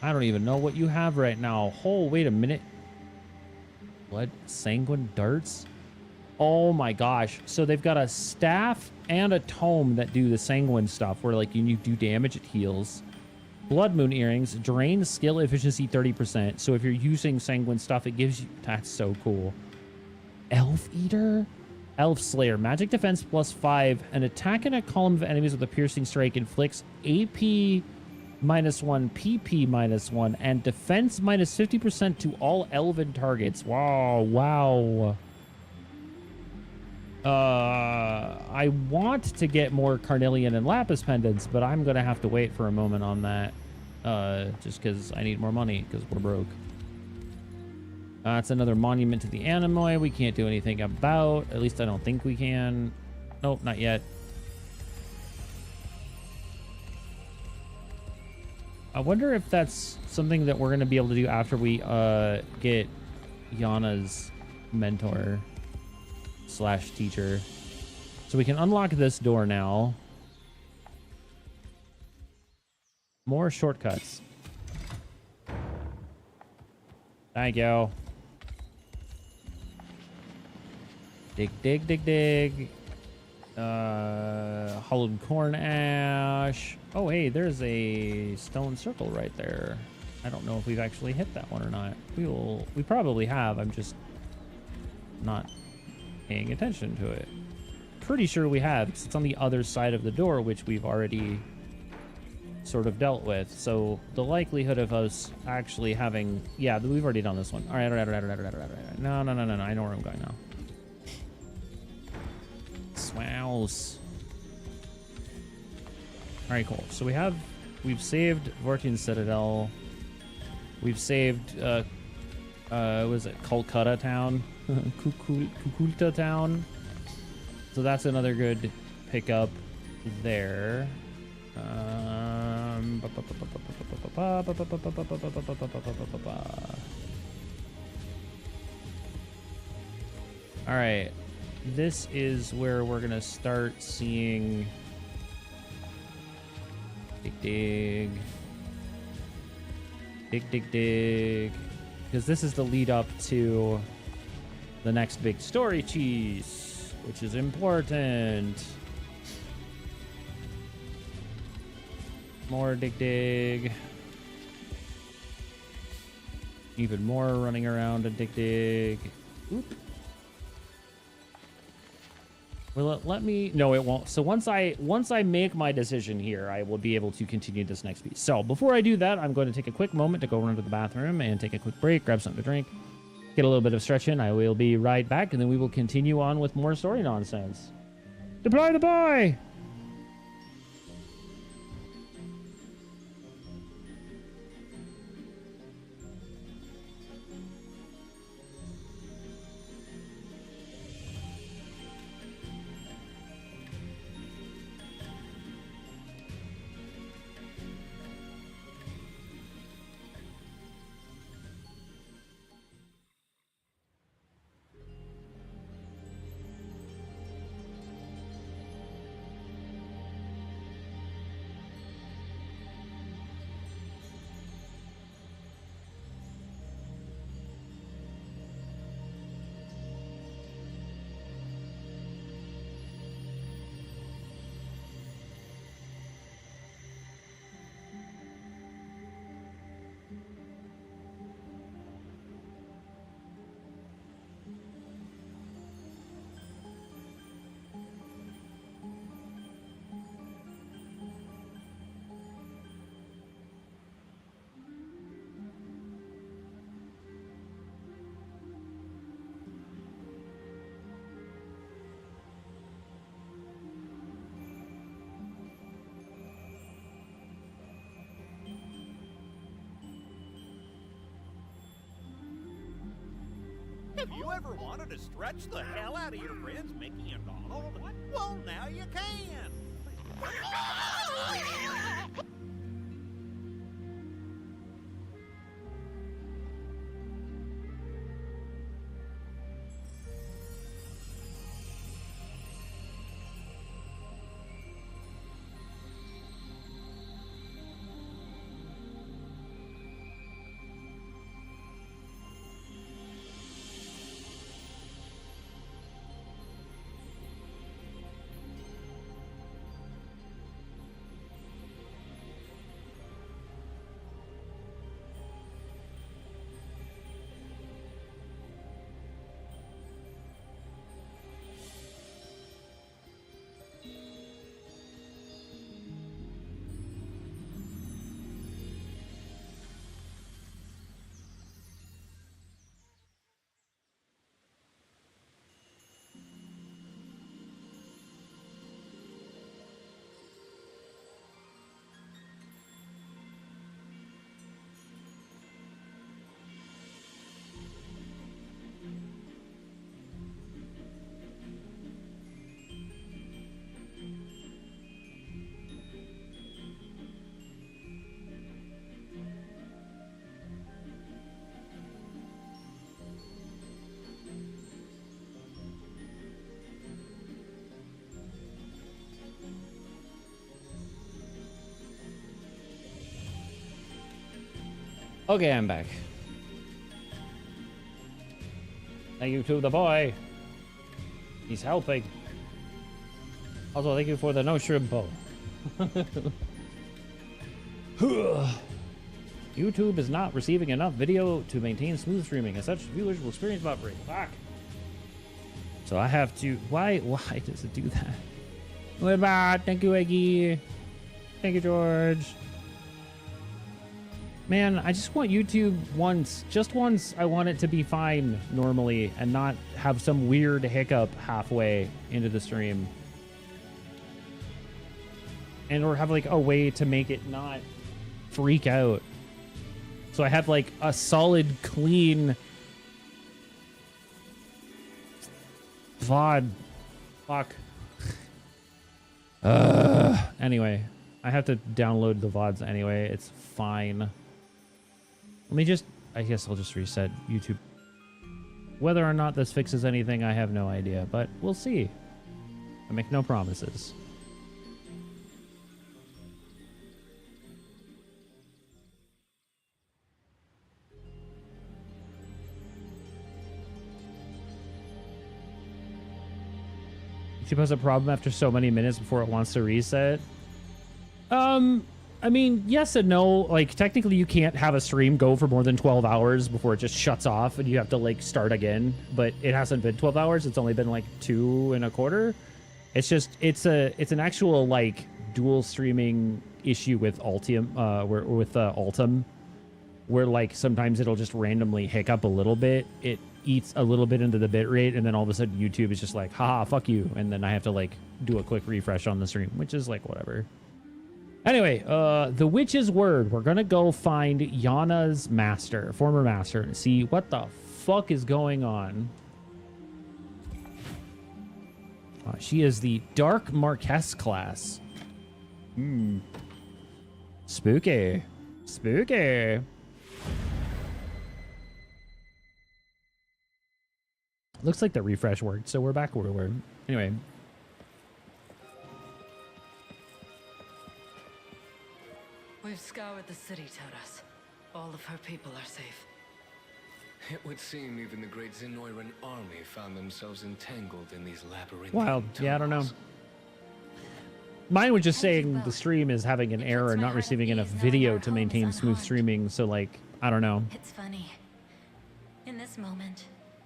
I don't even know what you have right now. Oh, wait a minute. What? Sanguine darts? Oh my gosh. So they've got a staff and a tome that do the sanguine stuff where like you do damage, it heals. Blood Moon earrings drain skill efficiency 30%. So if you're using sanguine stuff, it gives you... That's so cool. Elf Eater? Elf Slayer. Magic defense +5. An attack in a column of enemies with a piercing strike inflicts AP -1, PP -1, and defense -50% to all elven targets. Wow. I want to get more carnelian and lapis pendants, but I'm gonna have to wait for a moment on that. Just because I need more money, because we're broke. It's another monument to the Animoy we can't do anything about. At least I don't think we can. Nope, not yet. I wonder if that's something that we're going to be able to do after we get Yana's mentor slash teacher. So we can unlock this door now. More shortcuts. Thank you. Dig, dig, dig, dig. Hollowed corn ash. Oh, hey, there's a stone circle right there. I don't know if we've actually hit that one or not. We probably have. I'm just not paying attention to it. Pretty sure we have, because it's on the other side of the door, which we've already sort of dealt with. So the likelihood of us actually having, yeah, we've already done this one. All right. No. I know where I'm going now. Swows. All right, cool. So we've saved Vortian Citadel. We've saved, what was it? Kolkata Town. Kukulta Town. So that's another good pickup there. All right. This is where we're gonna start seeing dig, because this is the lead up to the next big story cheese, which is important. More dig. Even more running around and dig. Oop. Will it let me? No, it won't. So once I make my decision here, I will be able to continue this next piece. So before I do that, I'm going to take a quick moment to go run to the bathroom and take a quick break, grab something to drink, get a little bit of stretch in. I will be right back, and then we will continue on with more story nonsense. Deploy the boy! Have you ever wanted to stretch the hell out of your friends Mickey and Donald? Well, now you can! Okay, I'm back. Thank you to the boy. He's helping. Also, thank you for the no shrimp bowl. YouTube is not receiving enough video to maintain smooth streaming. As such, viewers will experience buffering. Fuck. So I have to. Why does it do that? Goodbye. Thank you, Eggy. Thank you, George. Man, I just want YouTube once. Just once, I want it to be fine normally and not have some weird hiccup halfway into the stream. And or have like a way to make it not freak out. So I have like a solid, clean VOD. Fuck. Anyway, I have to download the VODs anyway. It's fine. Let me just, I guess I'll just reset YouTube. Whether or not this fixes anything, I have no idea, but we'll see. I make no promises. YouTube has a problem after so many minutes before it wants to reset. I mean, yes and no. Like, technically you can't have a stream go for more than 12 hours before it just shuts off and you have to like start again. But it hasn't been 12 hours. It's only been like 2.25. It's just, it's an actual like dual streaming issue with Altium, Altum, where like sometimes it'll just randomly hiccup a little bit. It eats a little bit into the bit rate, and then all of a sudden YouTube is just like, haha, fuck you. And then I have to like do a quick refresh on the stream, which is like whatever. Anyway, the witch's word. We're gonna go find Yana's master, former master, and see what the fuck is going on. She is the Dark Marquess class. Spooky. Spooky. Looks like the refresh worked, so we're back where we were. Anyway. We've scoured the city, Taras. All of her people are safe. It would seem even the great Zenoiran army found themselves entangled in these labyrinthine Wild. Yeah, I don't know. Mine was just saying the stream is having an error, not receiving enough video to maintain smooth streaming, so like, I don't know. It's funny. In this moment,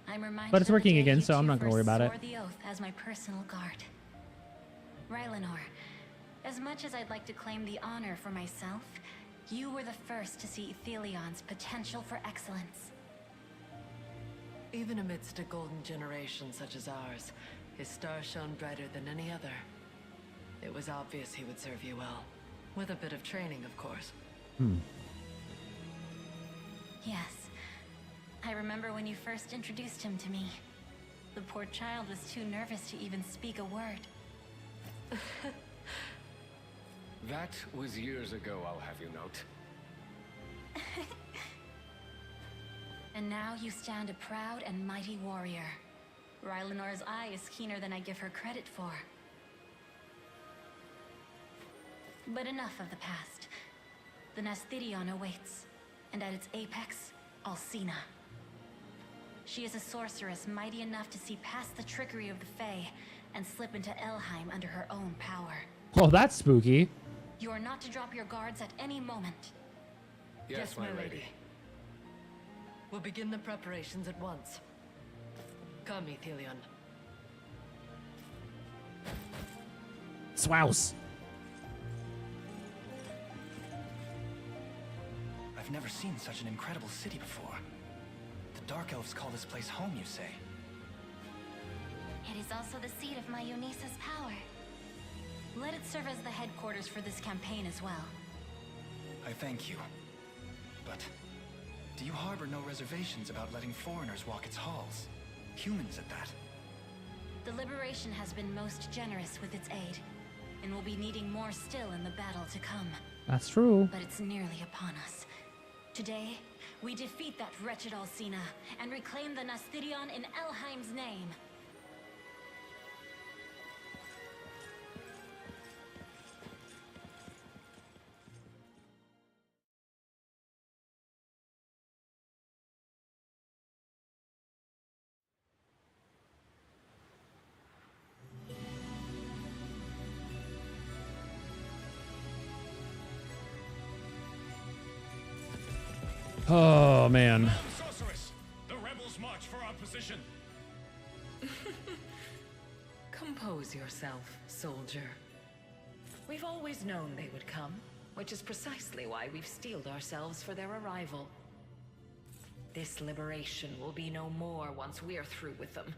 I'm reminded But it's of the working day again, you so I'm two not gonna worry first about it. swore the oath as my personal guard. Rylanor, as much as I'd like to claim the honor for myself, you were the first to see Ethelion's potential for excellence. Even amidst a golden generation such as ours, his star shone brighter than any other. It was obvious he would serve you well. With a bit of training, of course. Yes. I remember when you first introduced him to me. The poor child was too nervous to even speak a word. That was years ago, I'll have you note. And now you stand a proud and mighty warrior. Rylanor's eye is keener than I give her credit for. But enough of the past. The Nasthirion awaits, and at its apex, Alcina. She is a sorceress mighty enough to see past the trickery of the Fae and slip into Elheim under her own power. Oh, that's spooky. You are not to drop your guards at any moment. Yes, my lady. We'll begin the preparations at once. Come, Ethelion. Swouse. I've never seen such an incredible city before. The Dark Elves call this place home, you say? It is also the seat of my Eunice's power. Let it serve as the headquarters for this campaign as well. I thank you. But do you harbor no reservations about letting foreigners walk its halls? Humans at that. The Liberation has been most generous with its aid, and will be needing more still in the battle to come. That's true. But it's nearly upon us. Today, we defeat that wretched Alcina, and reclaim the Nasthirion in Elheim's name. Oh, man. Sorceress! The rebels march for our position. Compose yourself, soldier. We've always known they would come, which is precisely why we've steeled ourselves for their arrival. This liberation will be no more once we're through with them.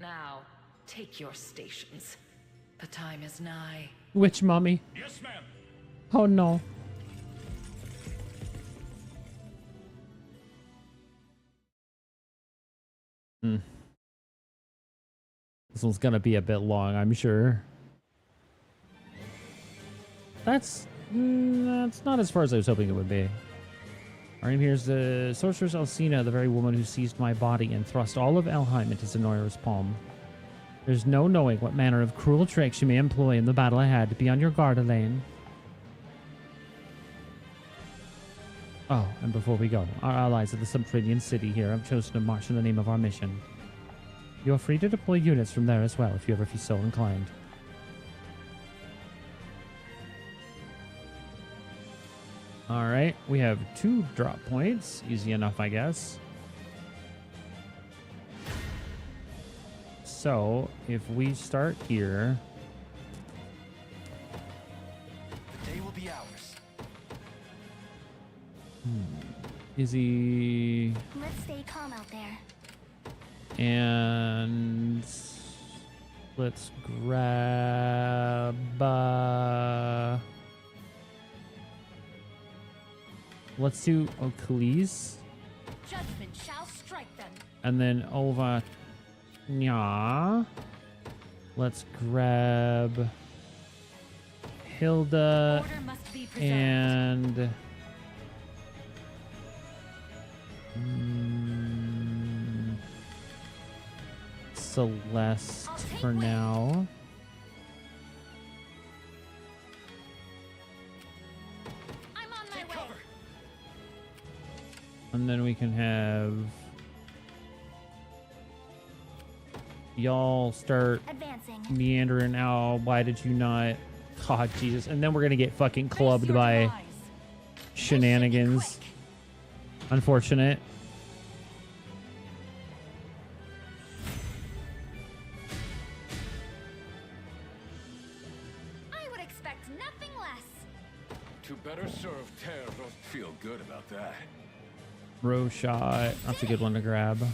Now, take your stations. The time is nigh. Witch mommy. Yes, ma'am. Oh, no. This one's gonna be a bit long, I'm sure. That's not as far as I was hoping it would be. Our name here is the Sorceress Alcina, the very woman who seized my body and thrust all of Elheim into Zenoira's palm. There's no knowing what manner of cruel tricks she may employ in the battle ahead. Be on your guard, Elaine. Oh, and before we go, our allies at the subterranean city here have chosen to march in the name of our mission. You are free to deploy units from there as well if you ever feel so inclined. Alright, we have 2 drop points. Easy enough, I guess. So, if we start here... The day will be ours. Is he... Let's stay calm out there. And... let's grab... let's do Achilles. Judgment shall strike them. And then over... yeah. Let's grab... Hilda... Order must be preserved. and... Celeste for now. I'm on my way. And then we can have y'all start Advancing. meandering out. Why did you not? God, Jesus. And then we're going to get fucking clubbed by shenanigans. Unfortunate. I would expect nothing less. To better serve Terra. Feel good about that. Row shot. That's a good one to grab.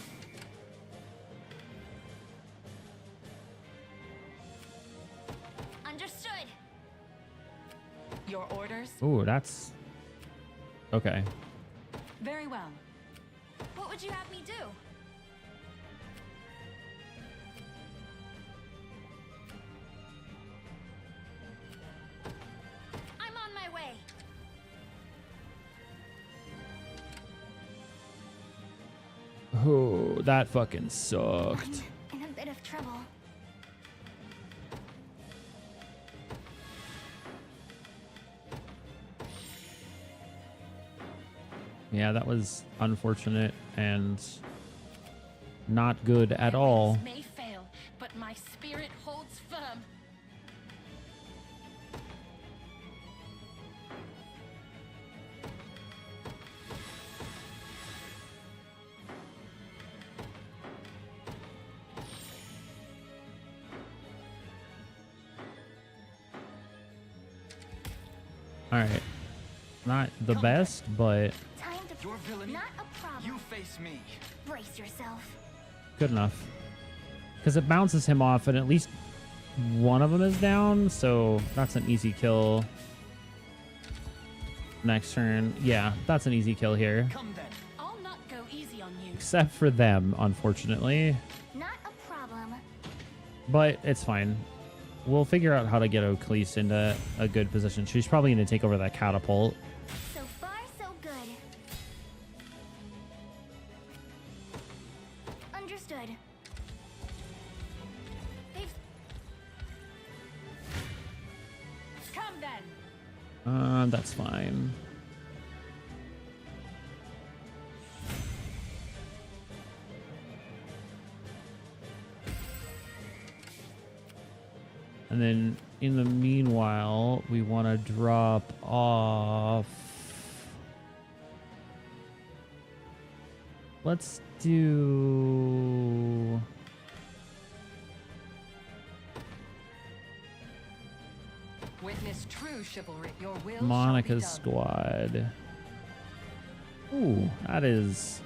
Understood. Your orders? Ooh, that's... okay. Very well. What would you have me do? I'm on my way. Oh, that fucking sucked. I'm in a bit of trouble. Yeah, that was unfortunate and not good at all. May fail, but my spirit holds firm. All right. Not the best, but Time to... Your villainy, Not a problem. you face me. Brace yourself. good enough. Because it bounces him off, and at least one of them is down, so that's an easy kill. Next turn. Yeah, that's an easy kill here. Come then. I'll not go easy on you. Except for them, unfortunately. Not a problem. But it's fine. We'll figure out how to get O'Cleese into a good position. She's probably going to take over that catapult. So far, so good. Understood. They've... Come then. That's fine. And then in the meanwhile, we want to drop off Let's do... Witness true chivalry. Your will Monica's shall be done. squad. Ooh, that is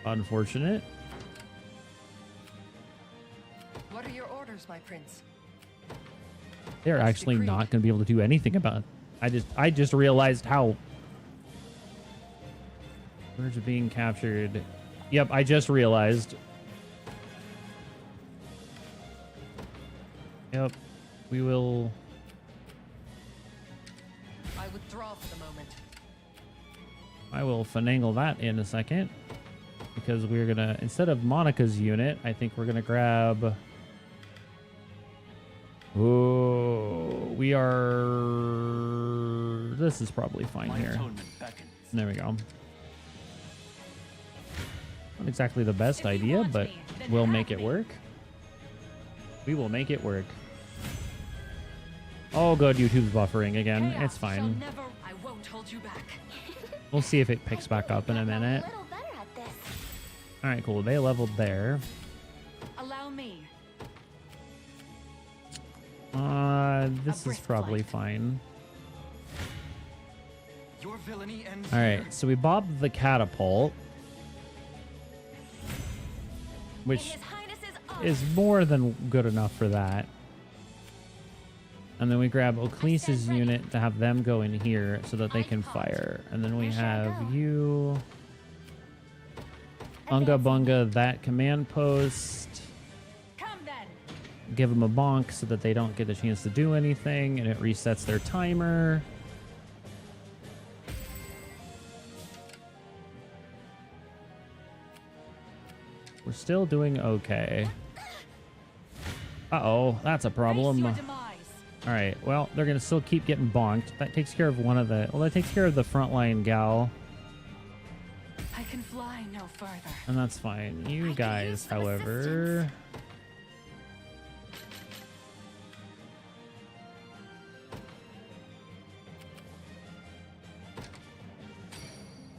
unfortunate. What are your orders, my prince? They're As actually decreed. not going to be able to do anything about it. I just realized how. Birds are being captured. Yep, I just realized. Yep, we will. I withdraw for the moment. I will finagle that in a second. Because we're going to, instead of Monica's unit, I think we're going to grab... Oh, we are... This is probably fine here. There we go. Not exactly the best idea, but we'll make it work. We will make it work. Oh, good. YouTube's buffering again. It's fine. I won't hold you back. We'll see if it picks back up in a minute. All right, cool. They leveled there. Allow me. This is probably fine. Your villainy ends All right, so we bobbed the catapult, which is more than good enough for that. And then we grab Oclese's unit to have them go in here so that they can fire. And then we have you, Unga Bunga, that command post. Give them a bonk so that they don't get a chance to do anything, and it resets their timer. We're still doing okay. Uh-oh, that's a problem. All right, well, they're going to still keep getting bonked. That takes care of one of the... Well, that takes care of the frontline gal. I can fly no further. And that's fine. You guys, however...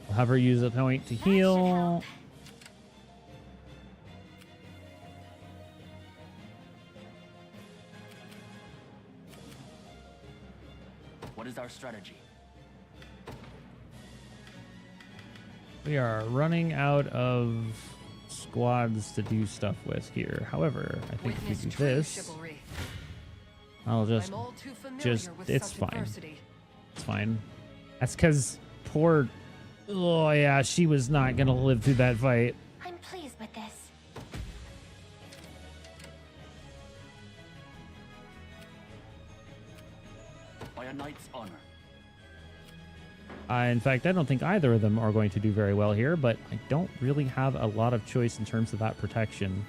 We'll have her use a point to heal. What is our strategy? We are running out of squads to do stuff with here. However, I think if we do this, I'll just it's fine. It's fine. That's because poor, oh yeah, she was not gonna live through that fight. I'm pleased with this. By a knight's honor. In fact, I don't think either of them are going to do very well here, but I don't really have a lot of choice in terms of that protection.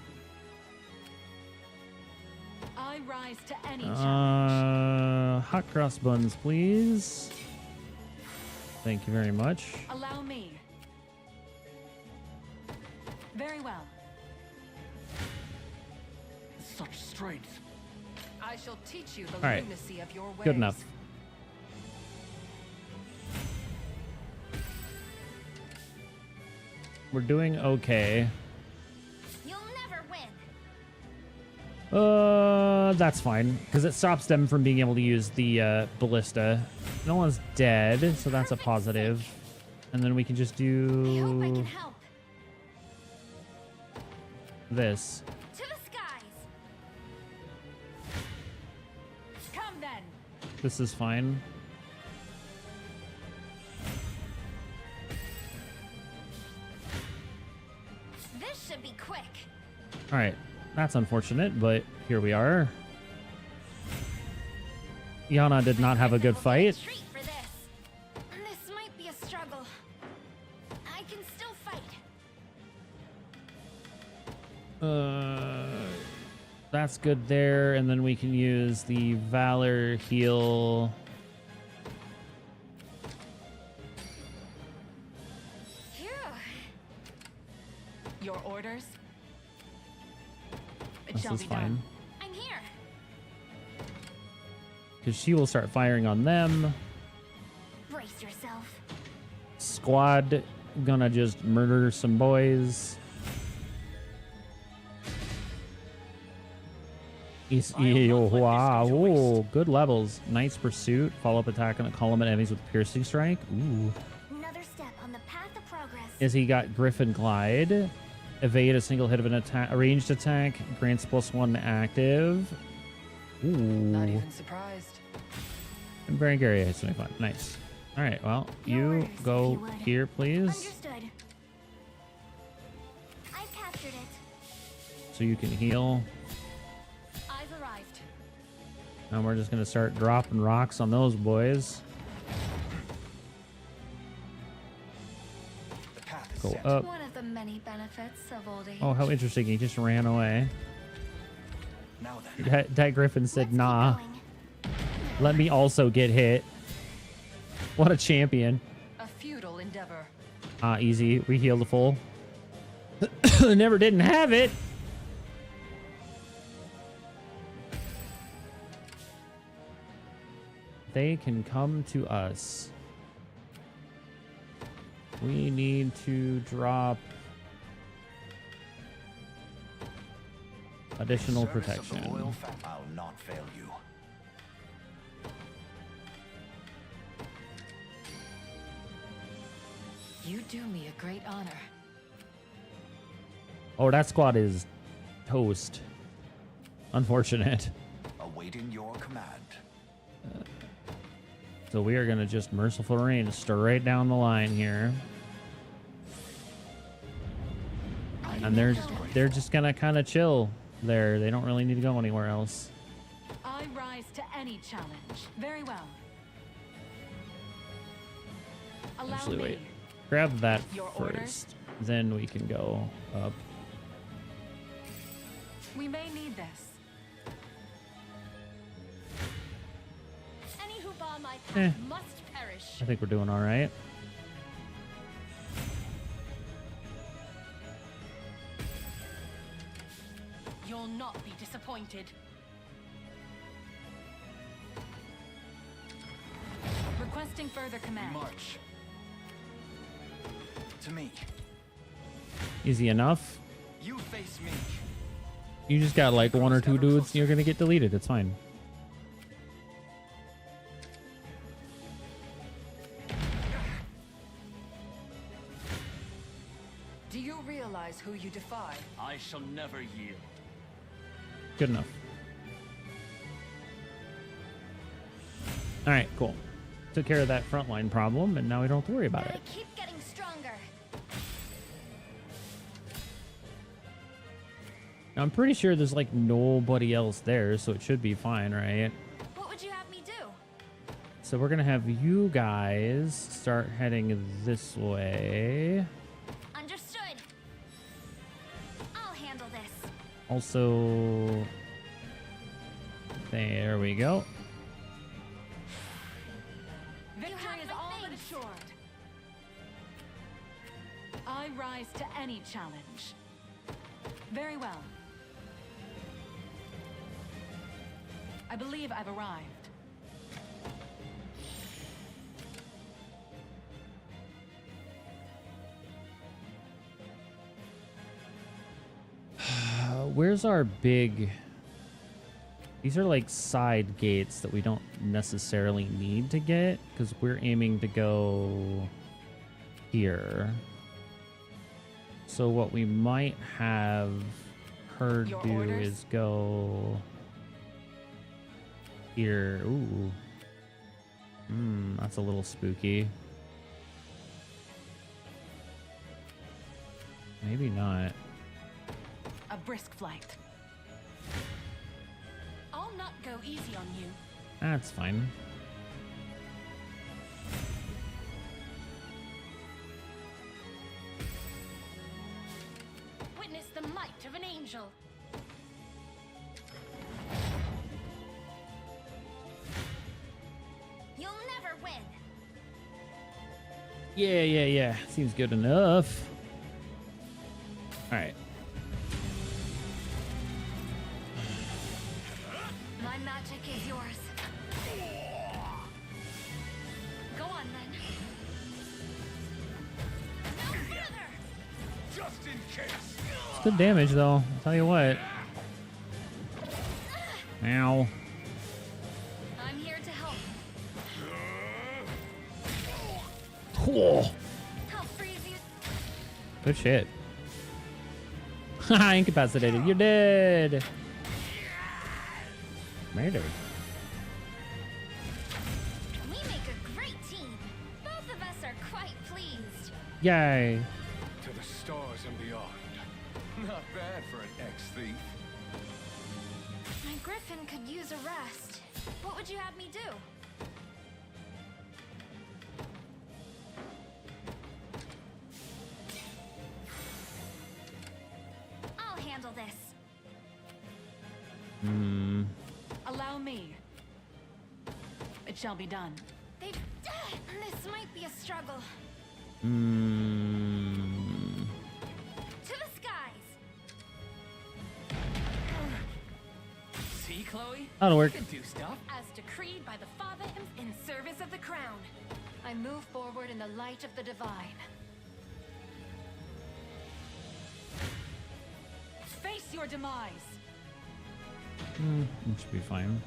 I rise to any challenge. Hot cross buns, please. Thank you very much. Allow me. Very well. Such strength. I shall teach you the All right. lunacy of your ways. Good enough. We're doing okay. You'll never win. That's fine, because it stops them from being able to use the ballista. No one's dead, so that's a positive. And then we can just I hope I do can help. this. To the skies. Come then. This is fine. This should be quick. All right, that's unfortunate, but here we are. Yana did not have a good fight. Treat for this. This might be a struggle. I can still fight. That's good there, and then we can use the Valor heal. Phew. Your orders? It This shall is be fine. done. I'm here. Because she will start firing on them. Brace yourself. Squad gonna just murder some boys. Wow, good levels. Knight's Pursuit. Follow-up attack on a column of enemies with Piercing Strike. Ooh. Another step on the path of progress. Is he got Griffin Glide. Evade a single hit of an attack, a ranged attack. Grants +1 active. Ooh. Not even surprised. And Baron Gary is 25. Nice. All right, well, you go here, please. Understood. I've captured it. So you can heal. I've arrived. And we're just going to start dropping rocks on those boys. Go up. One of the many benefits of old age. Oh, how interesting. He just ran away. Now then. That Griffin said, nah. Let me also get hit. What a champion. A futile endeavor. Easy. We healed the full. Never didn't have it. They can come to us. We need to drop additional protection. I'll not fail you. You do me a great honor. Oh, that squad is toast. Unfortunate. Awaiting your command. So we are going to just Merciful Rain straight down the line here. And they're just going to kind of chill there. They don't really need to go anywhere else. I rise to any challenge. Very well. Allow Actually, me. wait. Grab that Your first. orders? Then we can go up. We may need this. Any who bar my path Eh. must perish. I think we're doing all right. You'll not be disappointed. Requesting further command. March. To me. Easy enough. You face me. You just got like one or two dudes. You're going to get deleted. It's fine. Do you realize who you defy? I shall never yield. Good enough. All right, cool. Took care of that frontline problem, and now we don't have to worry about it. Keep getting stronger. Now, I'm pretty sure there's like nobody else there, so it should be fine, right? What would you have me do? So we're gonna have you guys start heading this way. Understood. I'll handle this. Also, there we go. Victory is all but assured. I rise to any challenge. Very well. I believe I've arrived. Where's our big... These are like side gates that we don't necessarily need to get because we're aiming to go here. So what we might have her Your do orders? is go here. Ooh. That's a little spooky. Maybe not. A brisk flight. I'll not go easy on you. That's fine. Witness the might of an angel. You'll never win. Yeah. Seems good enough. All right. My magic is yours. Go on then. It's good damage, though. I'll tell you what. Ow. I'm here to help. Cool. I'll freeze you. Good shit. Haha, incapacitated. You're dead. Murder. We make a great team. Both of us are quite pleased. Yay. To the stars and beyond. Not bad for an ex-thief. My griffin could use a rest. What would you have me do? I'll handle this. Hmm. Allow me. It shall be done. This might be a struggle. Hmm. To the skies. See, Chloe? That'll work. You can do stuff as decreed by the Father in service of the crown. I move forward in the light of the divine. Face your demise. It should be fine.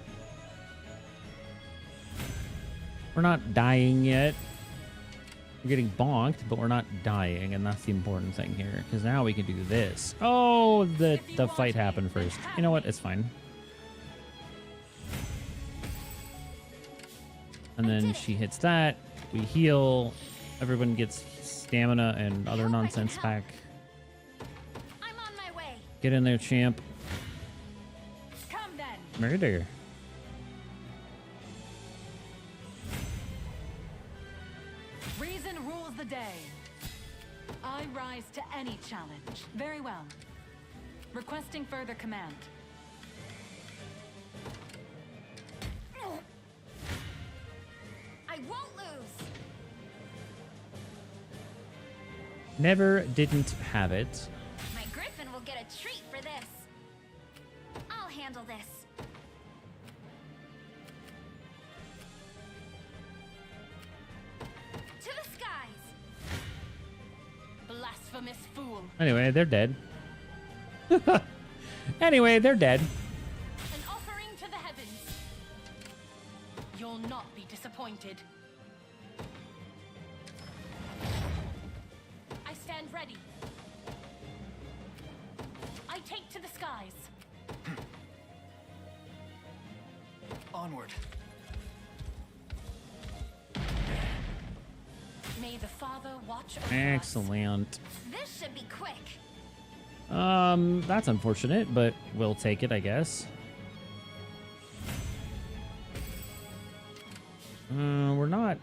We're not dying yet. We're getting bonked, but we're not dying, and that's the important thing here. Because now we can do this. Oh, the fight happened first. You know what? It's fine. And then she hits that. We heal. Everyone gets stamina and other nonsense back. I'm on my way. Get in there, champ. Come then. Murder. Reason rules the day. I rise to any challenge. Very well. Requesting further command. I won't lose. Never didn't have it. My griffin will get a treat for this. I'll handle this. To the skies. Blasphemous fool. Anyway, they're dead. Anyway, they're dead. An offering to the heavens. You'll not be disappointed. I stand ready. I take to the skies. Onward. May the Father watch over us. Excellent. This should be quick. That's unfortunate, but we'll take it, I guess. We're not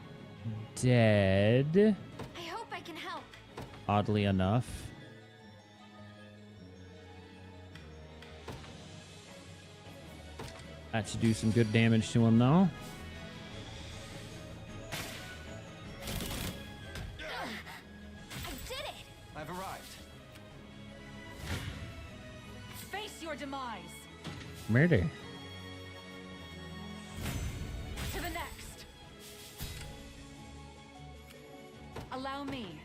dead, I hope I can help. oddly enough. That should do some good damage to him, though. I did it. I've arrived. Face your demise. Murder. To the next. Allow me.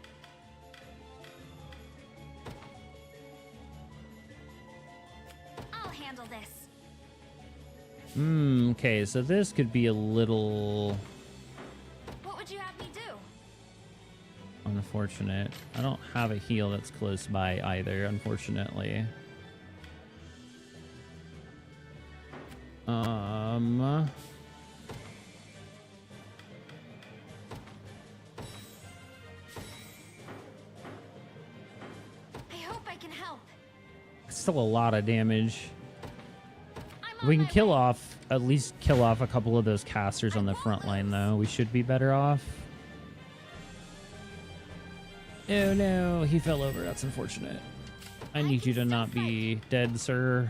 I'll handle this. Okay, so this could be a little What would you have me do? unfortunate. I don't have a heal that's close by either, unfortunately. I hope I can help. Still a lot of damage. I'm We on can my kill way. off, at least kill off a couple of those casters on the front line, though. We should be better off. Oh no, he fell over. That's unfortunate. I need you to not be dead, sir.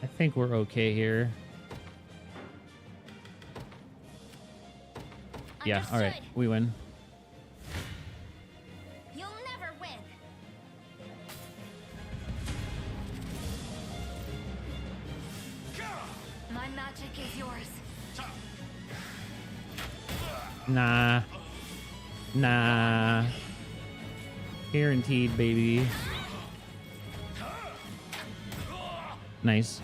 I think we're okay here. Yeah, all right, Understood. we win. You'll never win. My magic is yours. Nah. Nah. Guaranteed, baby. Nice.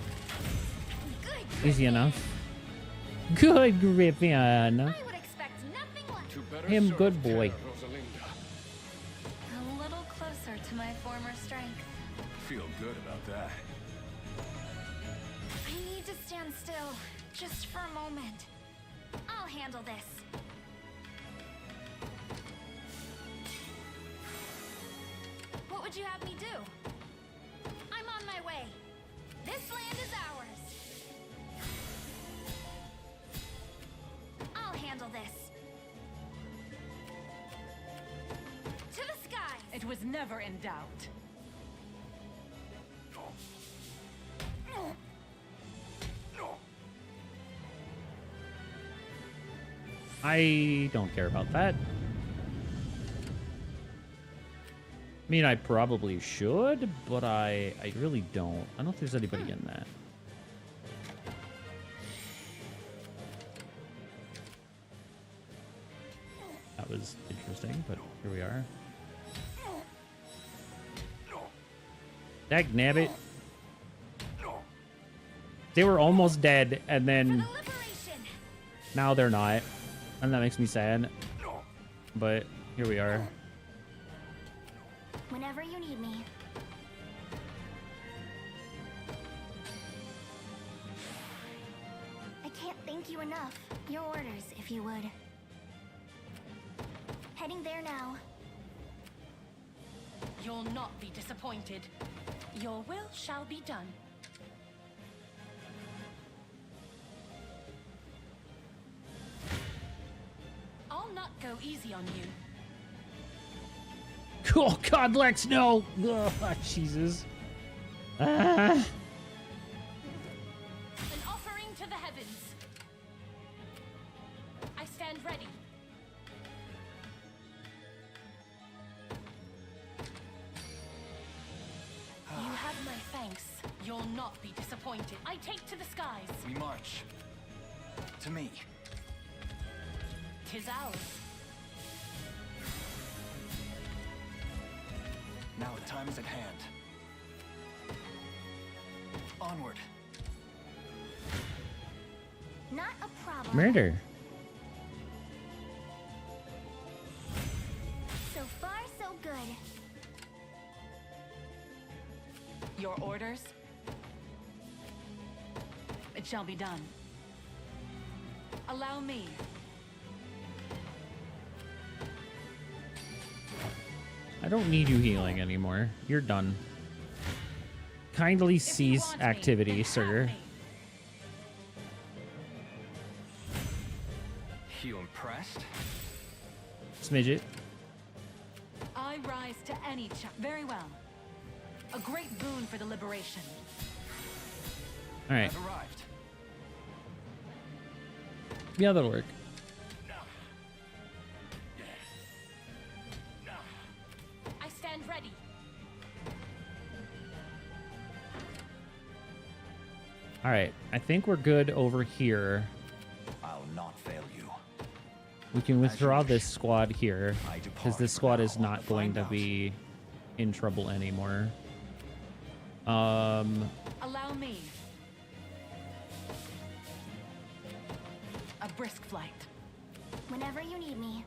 Easy enough. Good, Griffin. I would expect nothing less. Him, good boy. A little closer to my former strength. Feel good about that. I need to stand still, just for a moment. I'll handle this. What would you have me do? I'm on my way. This land is ours. I'll handle this. To the sky. It was never in doubt. I don't care about that. I mean, I probably should, but I really don't. I don't think there's anybody in that. That was interesting, but here we are. Dagnabbit. They were almost dead, and then now they're not. And that makes me sad. But here we are. Whenever you need me. I can't thank you enough. Your orders, if you would. Heading there now. You'll not be disappointed. Your will shall be done. I'll not go easy on you. Oh God, Lex, no! Oh, Jesus. Ah. An offering to the heavens. I stand ready. You have my thanks. You'll not be disappointed. I take to the skies. We march. To me. 'Tis ours. Now the time is at hand. Onward. Not a problem. Murder. So far, so good. Your orders? It shall be done. Allow me. I don't need you healing anymore. You're done. Kindly cease activity, sir. You impressed? Smidget. I rise to any very well. A great boon for the liberation. All right. I've arrived. Yeah, that'll work. I stand ready. All right. I think we're good over here. I'll not fail you. We can withdraw this squad here because this squad is not going to be in trouble anymore. Allow me. A brisk flight. Whenever you need me.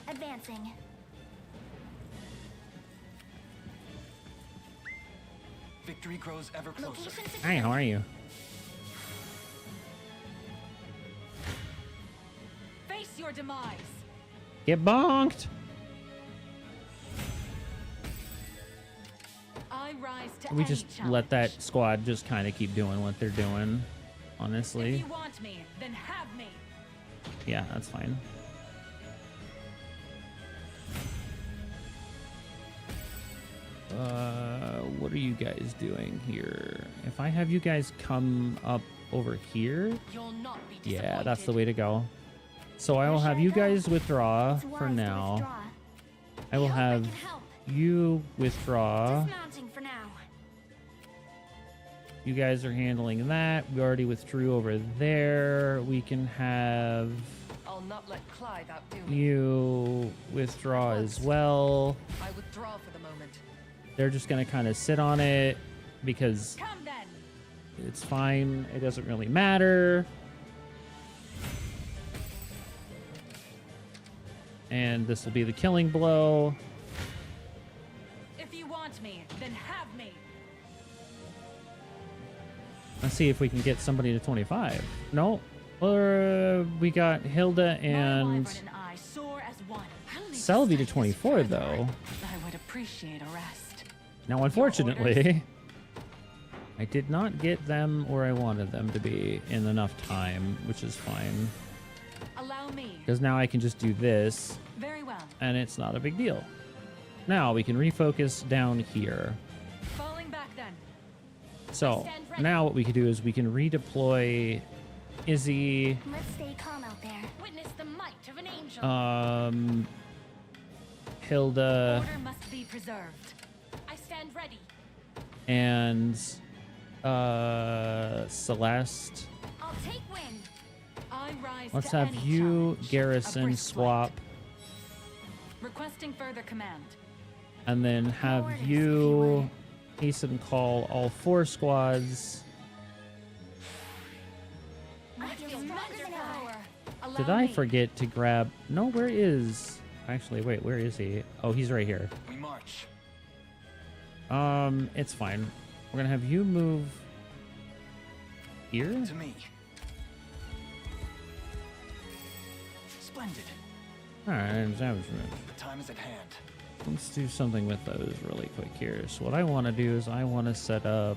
Advancing. Victory grows ever closer. Hi, how are you? Face your demise. Get bonked. I rise to We any just challenge. let that squad just kind of keep doing what they're doing, If honestly. you want me, then have me. Yeah, that's fine. What are you guys doing here? If I have you guys come up over here, You'll not be yeah, that's the disappointed. way to go. So I will have you guys withdraw It's wise for to now. withdraw. I will Hope I have can help. you withdraw. Dismounting for now. You guys are handling that. We already withdrew over there. We can have I'll not let Clive outdo me. you withdraw as well. I withdraw for the moment. They're just going to kind of sit on it because Come then. it's fine. It doesn't really matter. And this will be the killing blow. If you want me, then have me. Let's see if we can get somebody to 25. No. We got Hilda and I soar as one. Selby to 24, though. I would appreciate a rest. Now, unfortunately, I did not get them where I wanted them to be in enough time, which is fine. Allow me. Because now I can just do this, Very well. and it's not a big deal. Now we can refocus down here. Falling back then. So now what we can do is we can redeploy Izzy, Let's stay calm out there. Witness the might of an angel. Hilda, Order must be preserved. I stand ready. and Celeste. I'll take win. I rise Let's to have any you, challenge. A Garrison, brisk swap, flight. Requesting further command. and then have orders, if you you hasten call all 4 squads. I feel stronger than ever. Allow Did I me. forget to grab... No, where is... Actually, wait, where is he? Oh, he's right here. We march. It's fine. We're gonna have you move here. To me. Splendid. All right, The time is at hand. let's do something with those really quick here. So what I want to do is I want to set up.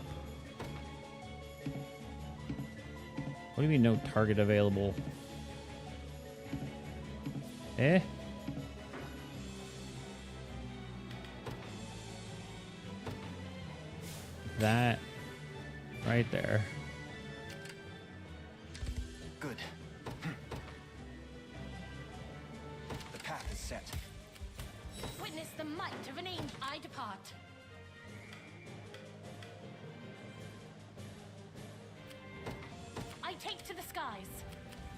What do you mean no target available? Eh? That right there. Good. The path is set. Witness the might of an angel. I depart. I take to the skies.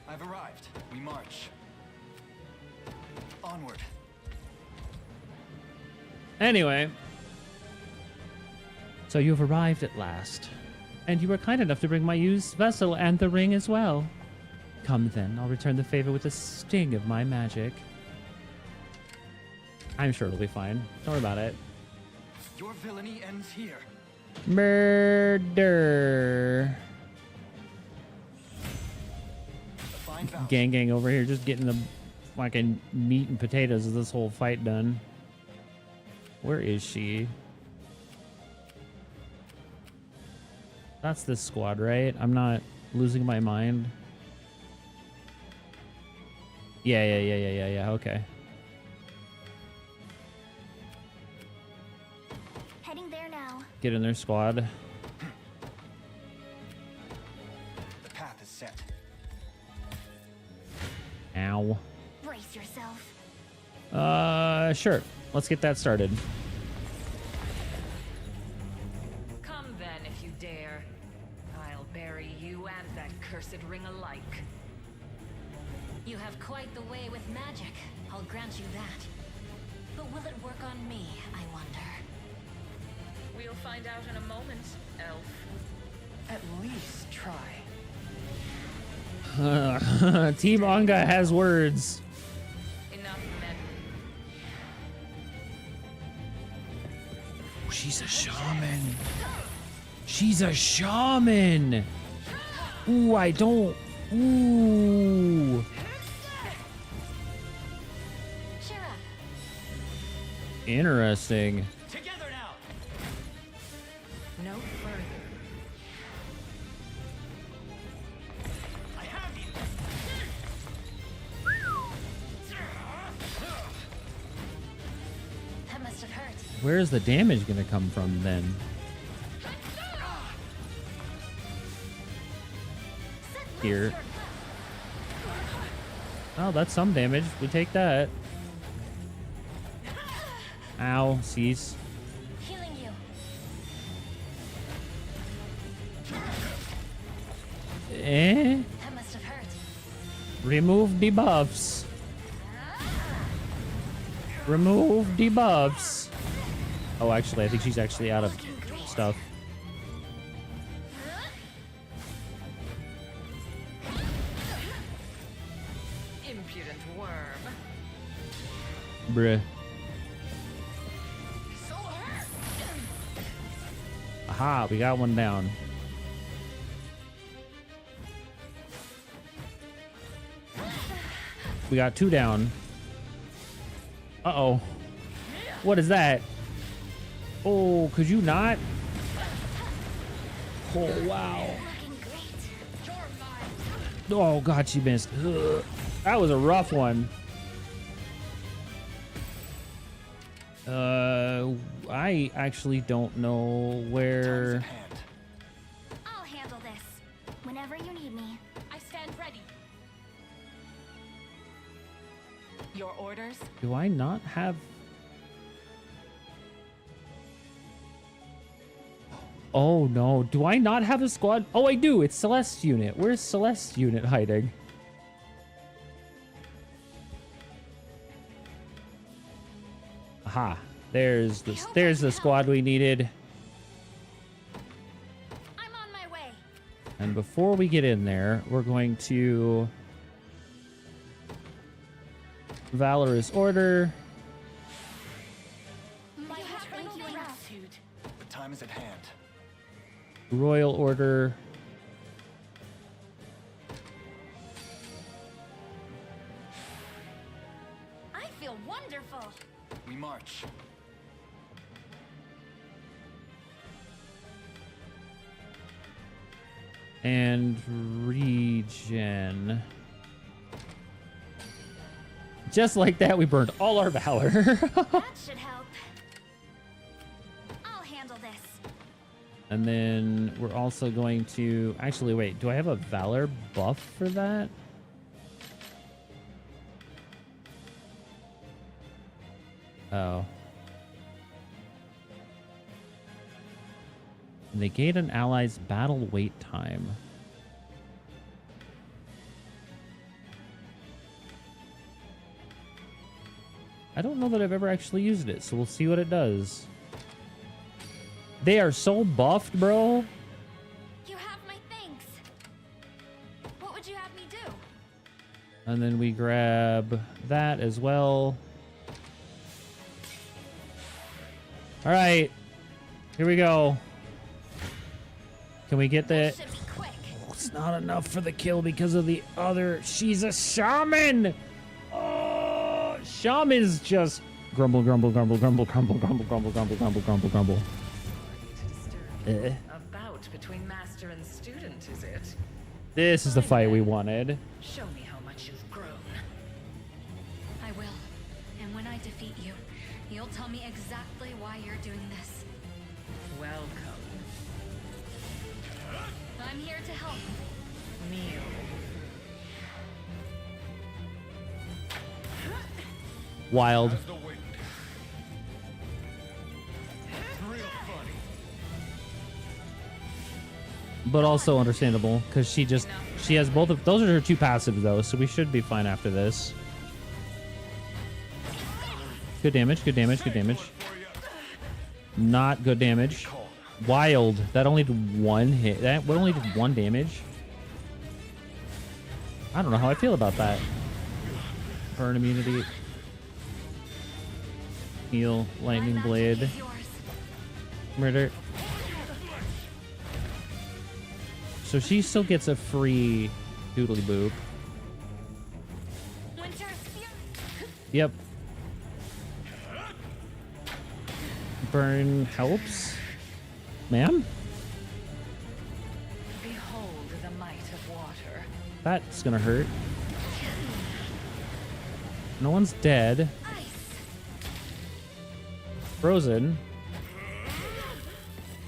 I've arrived. We march. Onward. Anyway, so you've arrived at last, and you were kind enough to bring my used vessel and the ring as well. Come then, I'll return the favor with a sting of my magic. I'm sure it'll be fine. Don't worry about it. Your villainy ends here. Murder. A fine bout. Gang over here just getting the fucking meat and potatoes of this whole fight done. Where is she? That's this squad, right? I'm not losing my mind. Yeah, okay. Heading there now. Get in their squad. The path is set. Ow. Brace yourself. Sure. Let's get that started. Come then, if you dare. I'll bury you and that cursed ring alike. You have quite the way with magic. I'll grant you that. But will it work on me, I wonder? We'll find out in a moment, elf. At least try. Team Anga has words. Enough meddling. She's a shaman. She's a shaman. Ooh, I don't. Ooh. Cheer up. Interesting. Together now. No further. I have you. That must have hurt. Where's the damage gonna come from then? Here. Oh, that's some damage. We take that. Ow, cease. Healing you. That must have hurt. Remove debuffs. Remove debuffs. Oh, actually, I think she's actually out of stuff. Impudent worm. Bruh. Aha, we got one down. We got 2 down. Uh-oh. What is that? Oh, could you not? Oh, wow. Oh, God, she missed. Ugh. That was a rough one. I actually don't know where... I'll handle this. Whenever you need me, I stand ready. Your orders? Do I not have... Oh, no. Do I not have a squad? Oh, I do. It's Celeste's unit. Where's Celeste's unit hiding? Aha. There's the squad we needed. I'm on my way. And before we get in there, we're going to... Valorous Order. The time is at hand. Royal Order. I feel wonderful. We march. And regen. Just like that, we burned all our valor. That should help. I'll handle this. And then we're also going to... Actually, wait. Do I have a valor buff for that? Oh. Negate an ally's battle wait time. I don't know that I've ever actually used it, so we'll see what it does. They are so buffed, bro. You have my thanks. What would you have me do? And then we grab that as well. All right. Here we go. Can we get that? Oh, it's not enough for the kill because of the other. She's a shaman. Oh, shaman's just grumble, grumble, grumble, grumble, grumble, grumble, grumble, grumble, grumble, grumble, grumble. A bout between master and student, is it? This is the fight we wanted. Show me how much you've grown. I will. And when I defeat you, you'll tell me exactly why you're doing this. Welcome. I'm here to help. Kneel. Wild. But also understandable because she has both of those are her 2 passives though, so we should be fine after this. Good damage, good damage, good damage. Not good damage. Wild. That only did 1 hit. That only did 1 damage. I don't know how I feel about that. Burn immunity. Heal. Lightning blade. Murder. So she still gets a free doodly boop. Yep. Burn helps. Ma'am? Behold the might of water. That's gonna hurt. No one's dead. Frozen.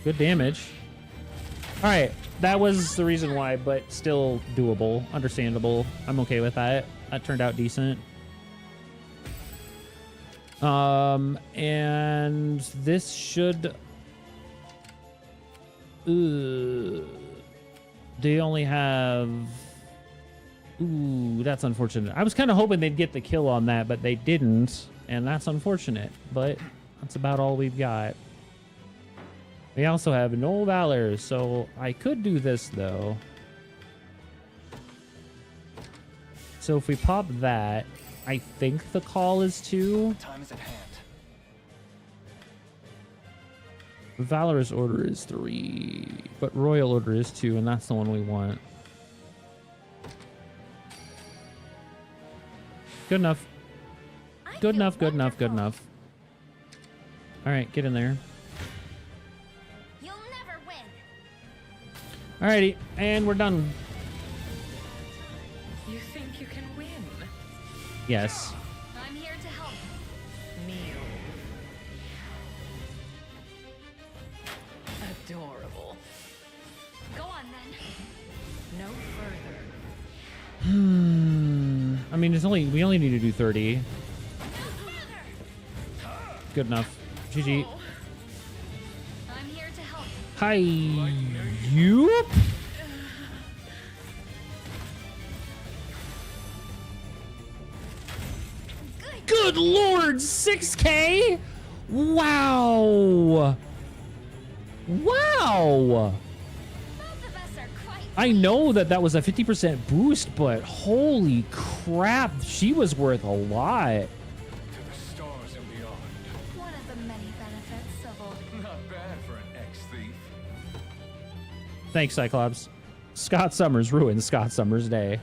Good damage. Alright, that was the reason why, but still doable. Understandable. I'm okay with that. That turned out decent. And this should... They only have... Ooh, that's unfortunate. I was kind of hoping they'd get the kill on that, but they didn't. And that's unfortunate. But that's about all we've got. We also have no valor, so I could do this, though. So if we pop that, I think the call is 2. Time is at hand. Valorous order is 3, but royal order is 2, and that's the one we want. Good enough. Good enough, good enough, good enough. All right, get in there. You'll never win. Alrighty, and we're done. You think you can win? Yes. I'm here to help. Kneel. Adorable. Go on then. No further. I mean, we only need to do 30. Good enough. GG. I'm here to help. Hi. Yup. Good lord, 6K? Wow. Wow. Both of us are quite. I know that was a 50% boost, but holy crap, she was worth a lot. To the stars and beyond. One of the many benefits of old. Not bad for an ex-thief. Thanks, Cyclops. Scott Summers ruined Scott Summers' day.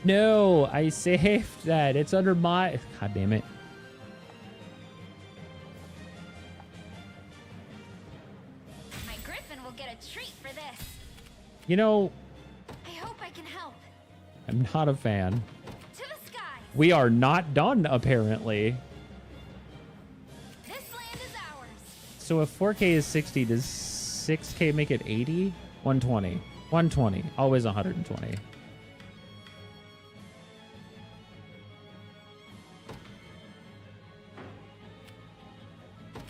No, I saved that. It's under my... God damn it. My griffin will get a treat for this. You know, I hope I can help. I'm not a fan. To the sky. We are not done, apparently. This land is ours. So if 4K is 60, does 6K make it 80? 120. 120. Always 120.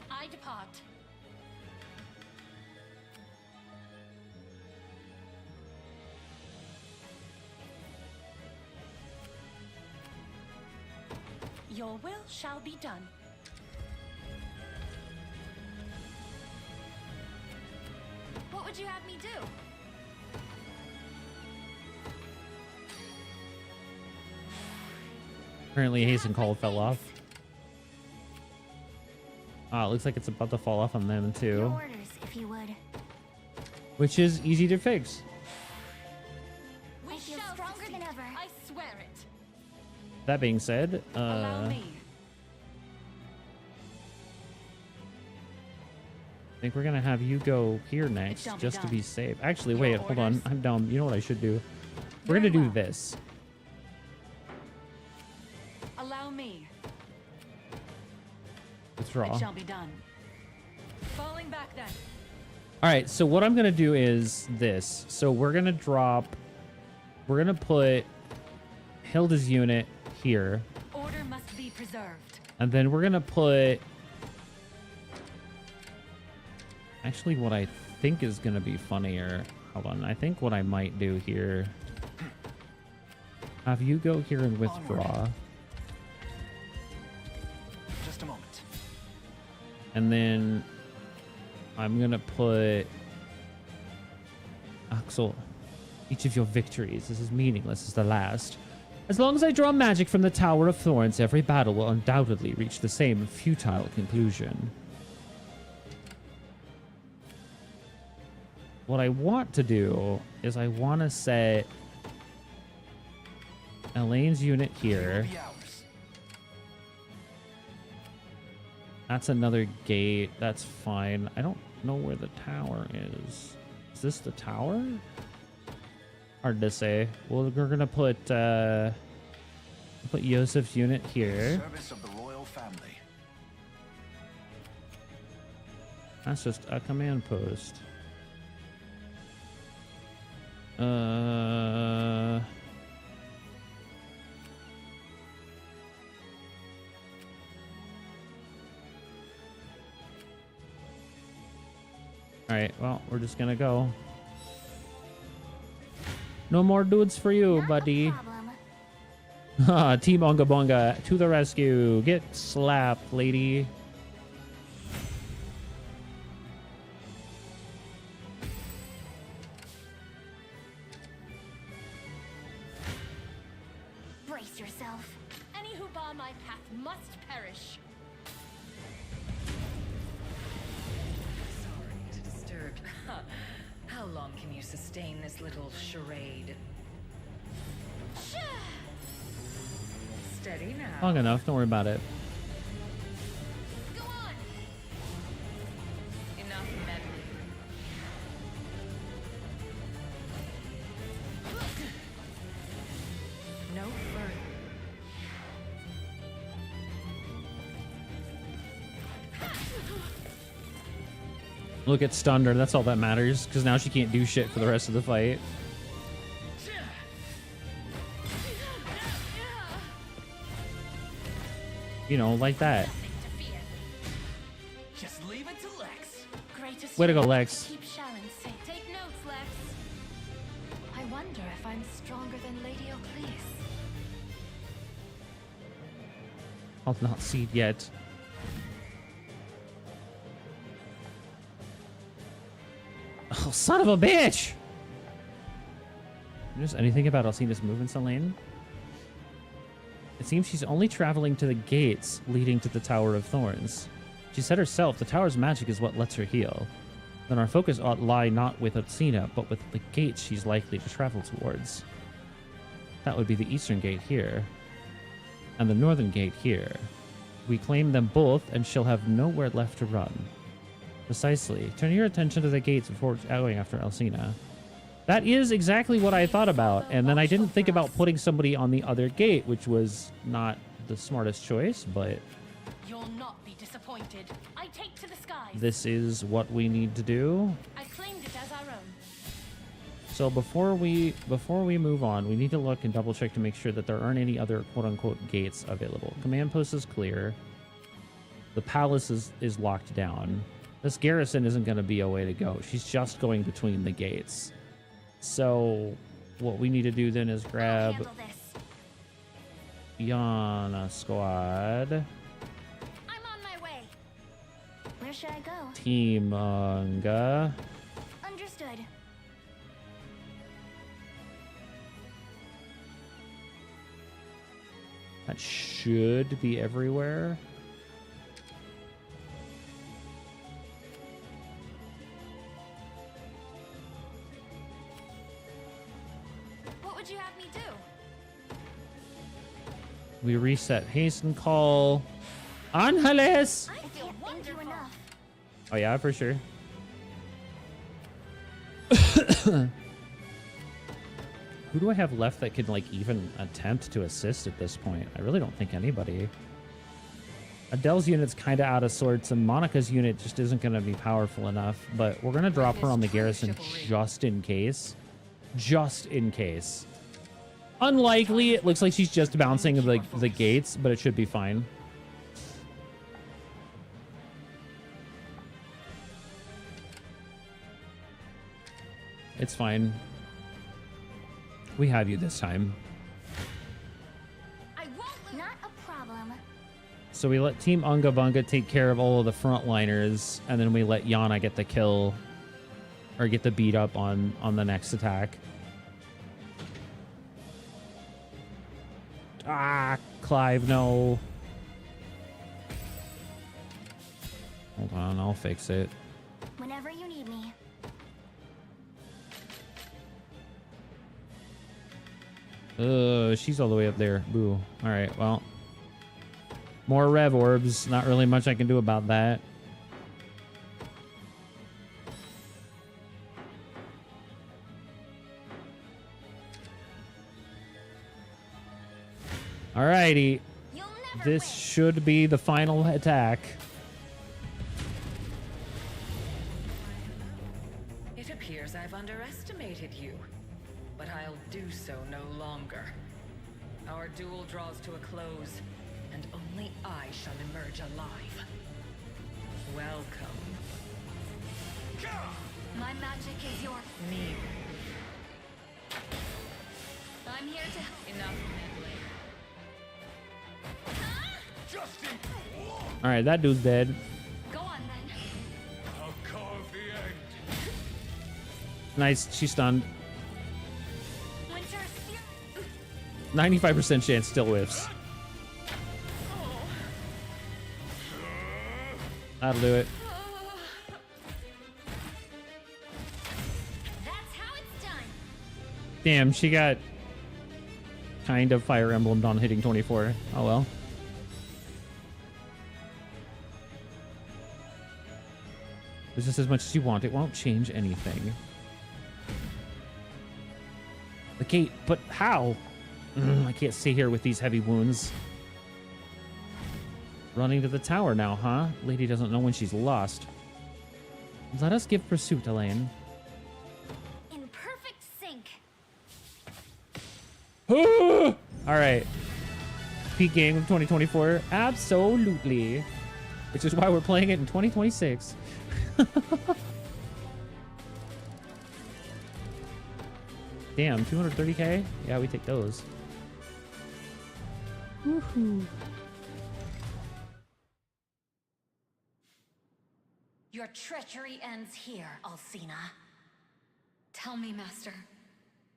I depart. Your will shall be done. What would you have me do? Apparently, Hasten Call fell off. Ah, it looks like it's about to fall off on them, Your too. orders, if you would. Which is easy to fix. I feel stronger than ever. I swear it. That being said, Allow me. I think we're gonna have you go here next, shall be just to done. be safe. Actually, Your wait, hold on. orders? I'm dumb. You know what I should do? We're Very gonna do well. this. Allow me. Withdraw. It shall be done. Falling back then. All right, so what I'm gonna do is this. So we're gonna put Hilda's unit here, Order must be preserved. and then we're gonna put. Actually, what I think is gonna be funnier. Hold on, I think what I might do here. Have you go here and withdraw, Onward. Just a moment. and then I'm gonna put Axel. Each of your victories is as meaningless as the last. As long as I draw magic from the Tower of Thorns, every battle will undoubtedly reach the same futile conclusion. What I want to do is I want to set Elaine's unit here. Be ours. That's another gate. That's fine. I don't know where the tower is. Is this the tower? Hard to say. Well, we're gonna put Yosef's unit here. Service of the royal family. That's just a command post. Alright, well, we're just gonna go. No more dudes for you, buddy. Team Onga Bonga to the rescue. Get slapped, lady. Brace yourself. Any who bar my path must perish. Sorry to disturb. How long can you sustain this little charade? Steady now. Long enough, don't worry about it. Go on. Enough meddling. No further. Look at stunned her, that's all that matters, because now she can't do shit for the rest of the fight. You know, like that. Just leave it to Lex. Greatest Way to go, Lex. Keep Sharon's safe. Take notes, Lex. I wonder if I'm stronger than Lady Ocleus. I'll not see it yet. Oh, son of a bitch! Just anything about Alcina's movements, Elaine? It seems she's only traveling to the gates leading to the Tower of Thorns. She said herself, the tower's magic is what lets her heal. Then our focus ought lie not with Alcina, but with the gates she's likely to travel towards. That would be the eastern gate here, and the northern gate here. We claim them both, and she'll have nowhere left to run. Precisely. Turn your attention to the gates before going after Alcina. That is exactly what I thought about, and then I didn't think about putting somebody on the other gate, which was not the smartest choice, but You'll not be disappointed. I take to the skies. this is what we need to do. I claimed it as our own. So before we move on, we need to look and double check to make sure that there aren't any other quote-unquote gates available. Command post is clear. The palace is locked down. This garrison isn't going to be a way to go. She's just going between the gates. So what we need to do then is grab Yana squad. I'm on my way. Where should I go? Team Onga. Understood. That should be everywhere. What would you have me do? We reset hasten call. Angeles! I can't thank you enough. Oh yeah, for sure. Who do I have left that could like even attempt to assist at this point? I really don't think anybody. Adele's unit's kind of out of sorts, and Monica's unit just isn't going to be powerful enough, but we're going to drop her on the garrison just in case. Just in case. Unlikely. It looks like she's just bouncing the gates, but it should be fine. It's fine. We have you this time. I won't. Not a problem. So we let Team Unga Bunga take care of all of the frontliners, and then we let Yana get the kill, or get the beat up on the next attack. Ah, Clive, no. Hold on, I'll fix it. Whenever you need me. She's all the way up there. Boo. All right, well. More rev orbs. Not really much I can do about that. Alrighty. This should be the final attack. It appears I've underestimated you, but I'll do so no longer. Our duel draws to a close, and only I shall emerge alive. Welcome. My magic is your... Me. I'm here to... Enough meddling. All right, that dude's dead. Go on then. I'll carve the end. Nice, she's stunned. Winter's fury. 95% chance still whiffs. That'll do it. That's how it's done. Damn, she got kind of Fire Emblemed on hitting 24. Oh well. It's just as much as you want. It won't change anything. The gate, but how? I can't stay here with these heavy wounds. Running to the tower now, huh? Lady doesn't know when she's lost. Let us give pursuit, Elaine. In perfect sync. All right. Peak game of 2024? Absolutely. Which is why we're playing it in 2026. Damn, 230k? Yeah, we take those. Woohoo. Your treachery ends here, Alcina. Tell me, Master.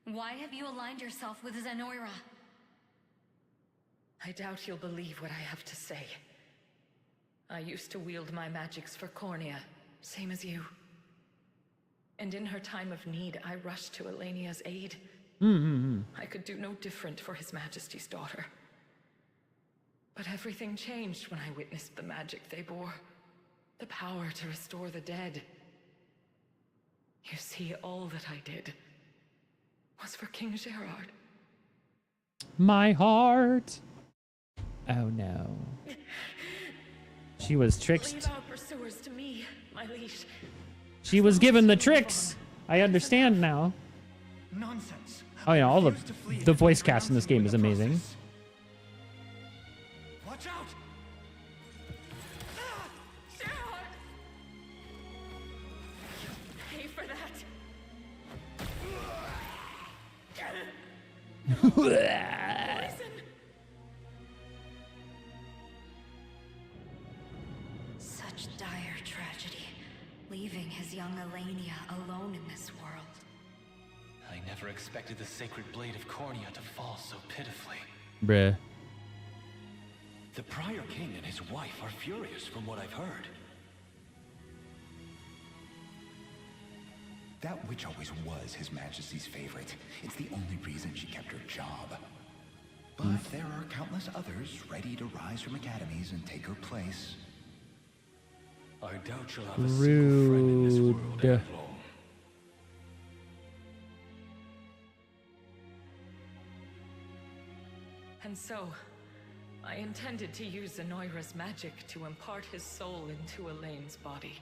Why have you aligned yourself with Zenoira? I doubt you'll believe what I have to say. I used to wield my magics for Cornea, same as you. And in her time of need, I rushed to Elenia's aid. I could do no different for His Majesty's daughter. But everything changed when I witnessed the magic they bore. The power to restore the dead. You see, all that I did was for King Gerard. My heart. Oh no. She was tricked. Leave our pursuers to me, my liege. She was given the tricks. I understand now. Nonsense. Oh yeah, all the voice cast in this game is amazing. Watch out! Gerard! Pay for that. Poison. Such dire tragedy, leaving his young Elenia alone in this world. I never expected the sacred blade of Cornea to fall so pitifully. Bruh. The prior king and his wife are furious from what I've heard. That witch always was His Majesty's favorite. It's the only reason she kept her job. But there are countless others ready to rise from academies and take her place. I doubt you'll have a single friend in this world Rude. any long. And so, I intended to use Zenoira's magic to impart his soul into Elaine's body.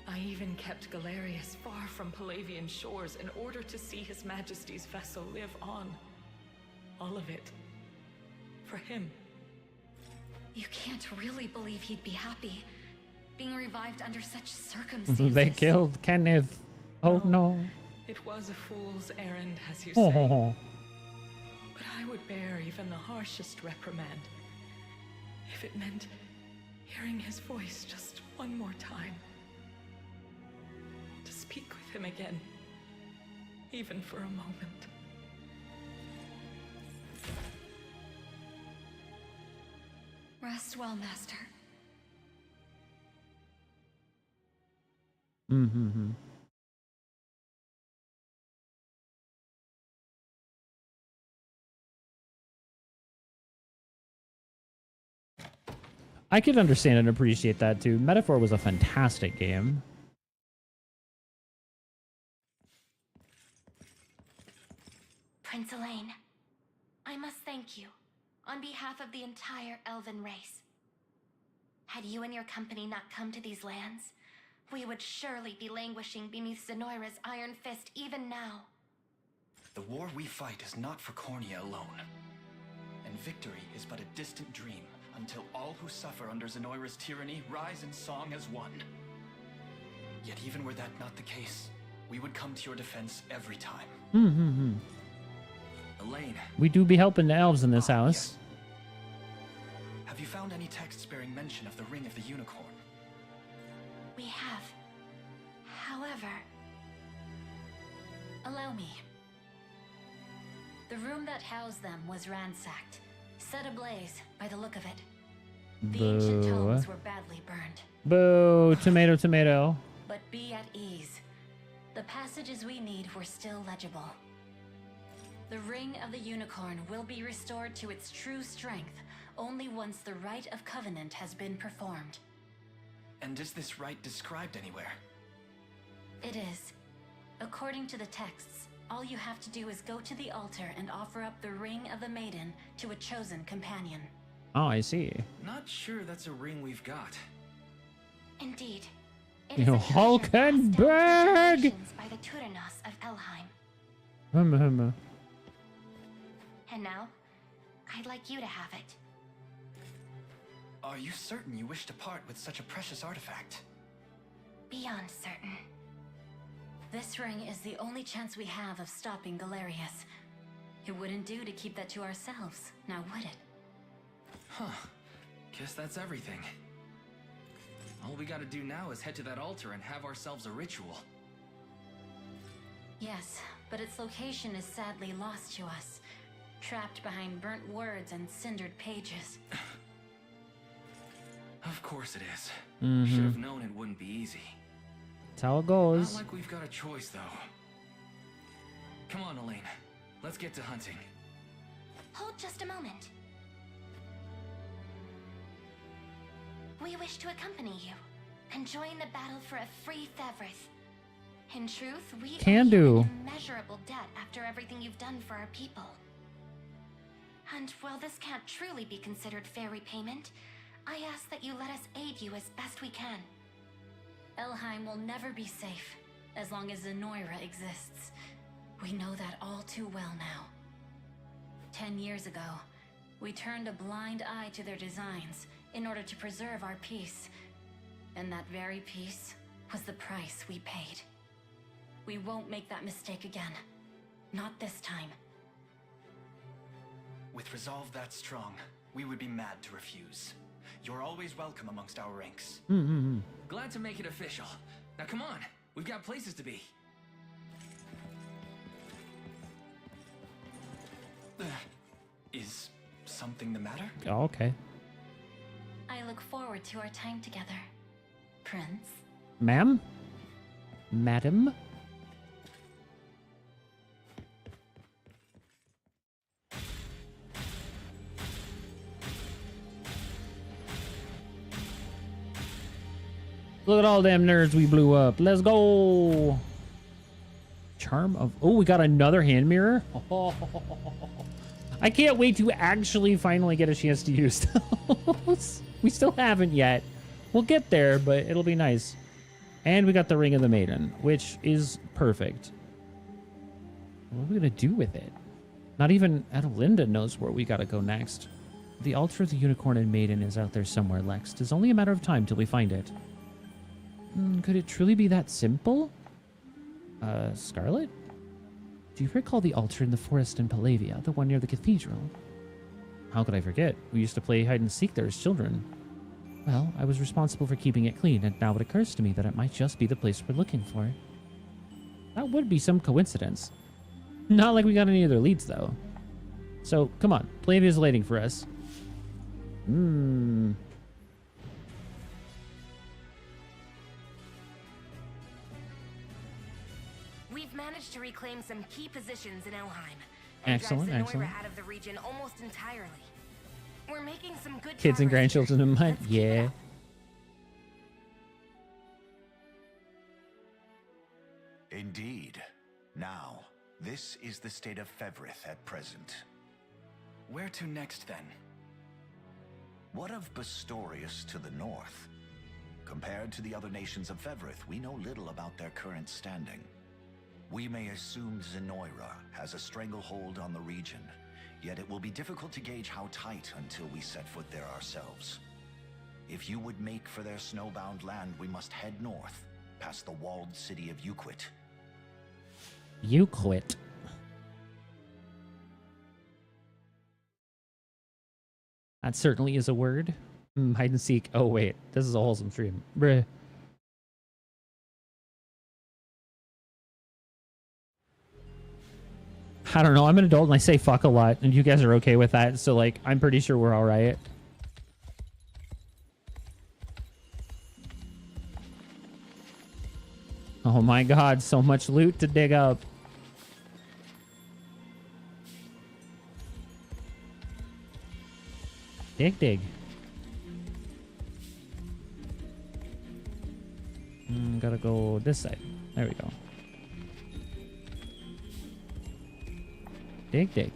I even kept Galerius far from Palavian shores in order to see His Majesty's vessel live on. All of it. For him. You can't really believe he'd be happy, being revived under such circumstances. They killed Kenneth. Oh no. It was a fool's errand, as you Oh. say. But I would bear even the harshest reprimand if it meant hearing his voice just one more time. To speak with him again, even for a moment. Rest well, Master. Mm-hmm. I could understand and appreciate that too. Metaphor was a fantastic game. Prince Elaine, I must thank you on behalf of the entire elven race. Had you and your company not come to these lands, we would surely be languishing beneath Zenoira's iron fist even now. The war we fight is not for Cornea alone. And victory is but a distant dream until all who suffer under Zenoira's tyranny rise in song as one. Yet even were that not the case, we would come to your defense every time. Elaine. We do be helping the elves in this house. Yes. Have you found any texts bearing mention of the Ring of the Unicorn? We have. However... Allow me. The room that housed them was ransacked, set ablaze by the look of it. The ancient tomes were badly burned. Boo! Tomato, tomato. But be at ease. The passages we need were still legible. The Ring of the Unicorn will be restored to its true strength only once the Rite of Covenant has been performed. And is this rite described anywhere? It is. According to the texts, all you have to do is go to the altar and offer up the Ring of the Maiden to a chosen companion. Oh, I see. Not sure that's a ring we've got. Indeed. You know, Hulkenberg! By the Turenos of Elheim. And now, I'd like you to have it. Are you certain you wish to part with such a precious artifact? Beyond certain. This ring is the only chance we have of stopping Galerius. It wouldn't do to keep that to ourselves, now would it? Huh. Guess that's everything. All we gotta do now is head to that altar and have ourselves a ritual. Yes, but its location is sadly lost to us. Trapped behind burnt words and cindered pages. Of course it is. Mm-hmm. Should have known it wouldn't be easy. That's how it goes. Not like we've got a choice, though. Come on, Elaine. Let's get to hunting. Hold just a moment. We wish to accompany you and join the battle for a free Thevrith. In truth, we Can owe do. you an immeasurable debt after everything you've done for our people. And while this can't truly be considered fair repayment, I ask that you let us aid you as best we can. Elheim will never be safe as long as Zenoira exists. We know that all too well now. 10 years ago, we turned a blind eye to their designs in order to preserve our peace. And that very peace was the price we paid. We won't make that mistake again. Not this time. With resolve that strong, we would be mad to refuse. You're always welcome amongst our ranks. Glad to make it official. Now come on, we've got places to be. Is something the matter? Oh, okay. I look forward to our time together, Prince. Ma'am? Madam? Look at all them nerds we blew up. Let's go. Charm of... Oh, we got another hand mirror. I can't wait to actually finally get a chance to use those. We still haven't yet. We'll get there, but it'll be nice. And we got the Ring of the Maiden, which is perfect. What are we going to do with it? Not even Adelinda knows where we got to go next. The altar of the Unicorn and Maiden is out there somewhere, Lex. It's only a matter of time till we find it. Could it truly be that simple? Scarlet? Do you recall the altar in the forest in Palavia, the one near the cathedral? How could I forget? We used to play hide and seek there as children. Well, I was responsible for keeping it clean, and now it occurs to me that it might just be the place we're looking for. That would be some coincidence. Not like we got any other leads, though. So, come on. Palavia's waiting for us. We've managed to reclaim some key positions in Elheim and Excellent, drive Zenoira excellent. out of the region almost entirely. We're making some good Kids and progress grandchildren in mind? Let's keep it Yeah. up. Indeed. Now, this is the state of Fevrith at present. Where to next, then? What of Bastorius to the north? Compared to the other nations of Fevrith, we know little about their current standing. We may assume Zenoira has a stranglehold on the region, yet it will be difficult to gauge how tight until we set foot there ourselves. If you would make for their snowbound land, we must head north, past the walled city of Euquit. You quit. That certainly is a word. Hide and seek. Oh, wait. This is a wholesome stream. Bruh. I don't know. I'm an adult and I say fuck a lot, and you guys are okay with that. So, like, I'm pretty sure we're all right. Oh my god, so much loot to dig up. Dig. Gotta go this side. There we go. Dig.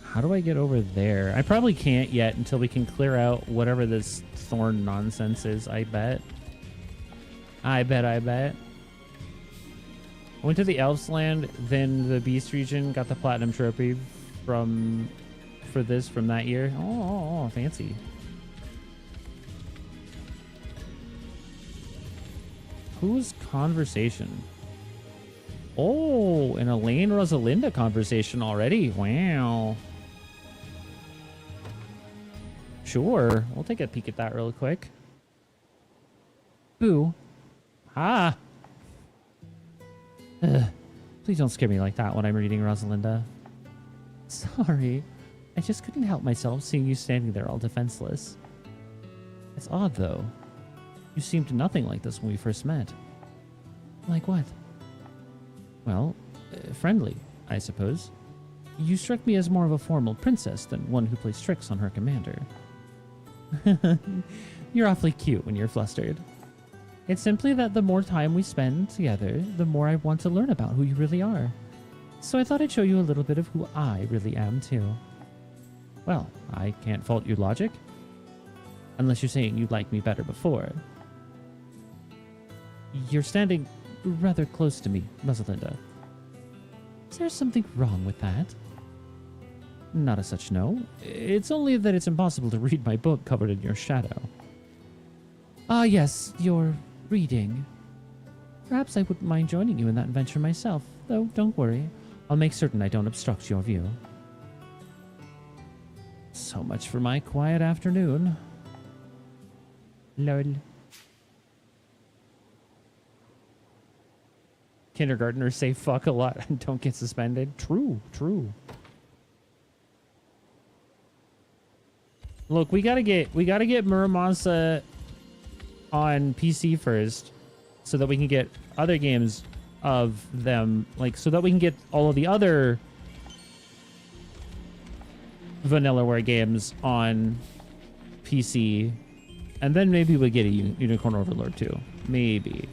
How do I get over there? I probably can't yet until we can clear out whatever this thorn nonsense is, I bet. I bet. I went to the Elves Land, then the Beast region, got the Platinum Trophy from that year. Oh, fancy. Whose conversation? Oh, an Elaine Rosalinda conversation already. Wow. Sure, we'll take a peek at that real quick. Boo. Ah. Ugh. Please don't scare me like that when I'm reading Rosalinda. Sorry. I just couldn't help myself seeing you standing there all defenseless. It's odd, though. You seemed nothing like this when we first met. Like what? Well, friendly, I suppose. You struck me as more of a formal princess than one who plays tricks on her commander. You're awfully cute when you're flustered. It's simply that the more time we spend together, the more I want to learn about who you really are. So I thought I'd show you a little bit of who I really am, too. Well, I can't fault your logic. Unless you're saying you liked me better before. You're standing rather close to me, Rosalinda. Is there something wrong with that? Not as such, no. It's only that it's impossible to read my book covered in your shadow. Ah, yes, your reading. Perhaps I wouldn't mind joining you in that adventure myself, though don't worry. I'll make certain I don't obstruct your view. So much for my quiet afternoon. Lol. Kindergartners say fuck a lot and don't get suspended. True. Look, we gotta get Muramasa on PC first, so that we can get other games of them, like, so that we can get all of the other Vanillaware games on PC, and then maybe we'll get a Unicorn Overlord too. Maybe.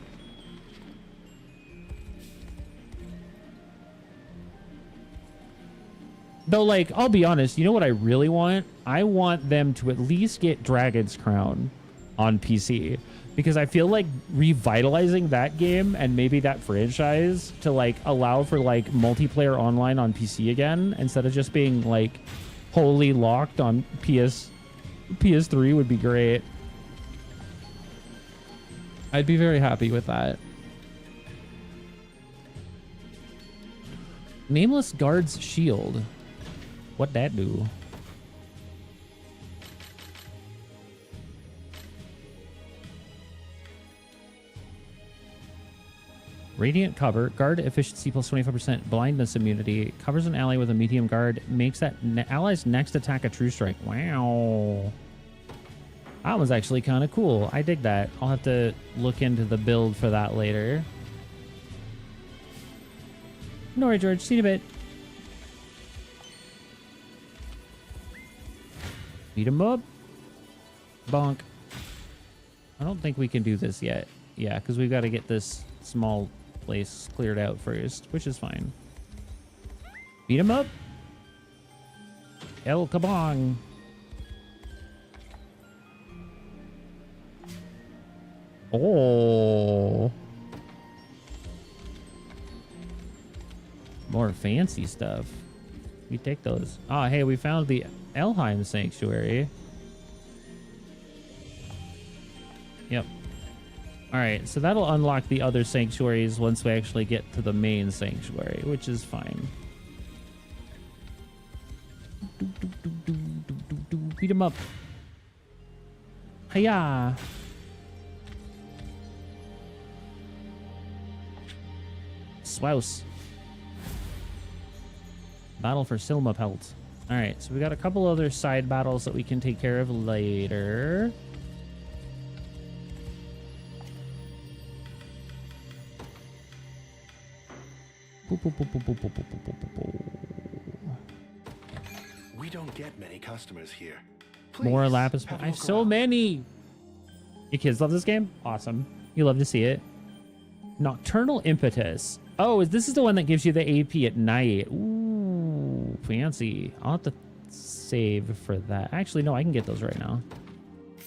Though, like, I'll be honest, you know what I really want? I want them to at least get Dragon's Crown on PC. Because I feel like revitalizing that game and maybe that franchise to, like, allow for, like, multiplayer online on PC again, instead of just being, like, wholly locked on PS3 would be great. I'd be very happy with that. Nameless Guard's Shield. What'd that do? Radiant cover. Guard efficiency plus 25%. Blindness immunity. Covers an ally with a medium guard. Makes that ally's next attack a true strike. Wow. That was actually kind of cool. I dig that. I'll have to look into the build for that later. No worry, George. See you in a bit. Beat him up. Bonk. I don't think we can do this yet. Yeah, because we've got to get this small place cleared out first, which is fine. Beat him up. El Kabong. Oh. More fancy stuff. We take those. Oh, hey, we found the Elheim Sanctuary. Yep. Alright, so that'll unlock the other sanctuaries once we actually get to the main sanctuary, which is fine. Beat him up. Hiya! Swouse. Battle for Silma Pelt. Alright, so we got a couple other side battles that we can take care of later. We don't get many customers here. More lapis. I have so many. Your kids love this game? Awesome. You love to see it. Nocturnal Impetus. Oh, this is the one that gives you the AP at night. Ooh, fancy. I'll have to save for that. Actually, no, I can get those right now.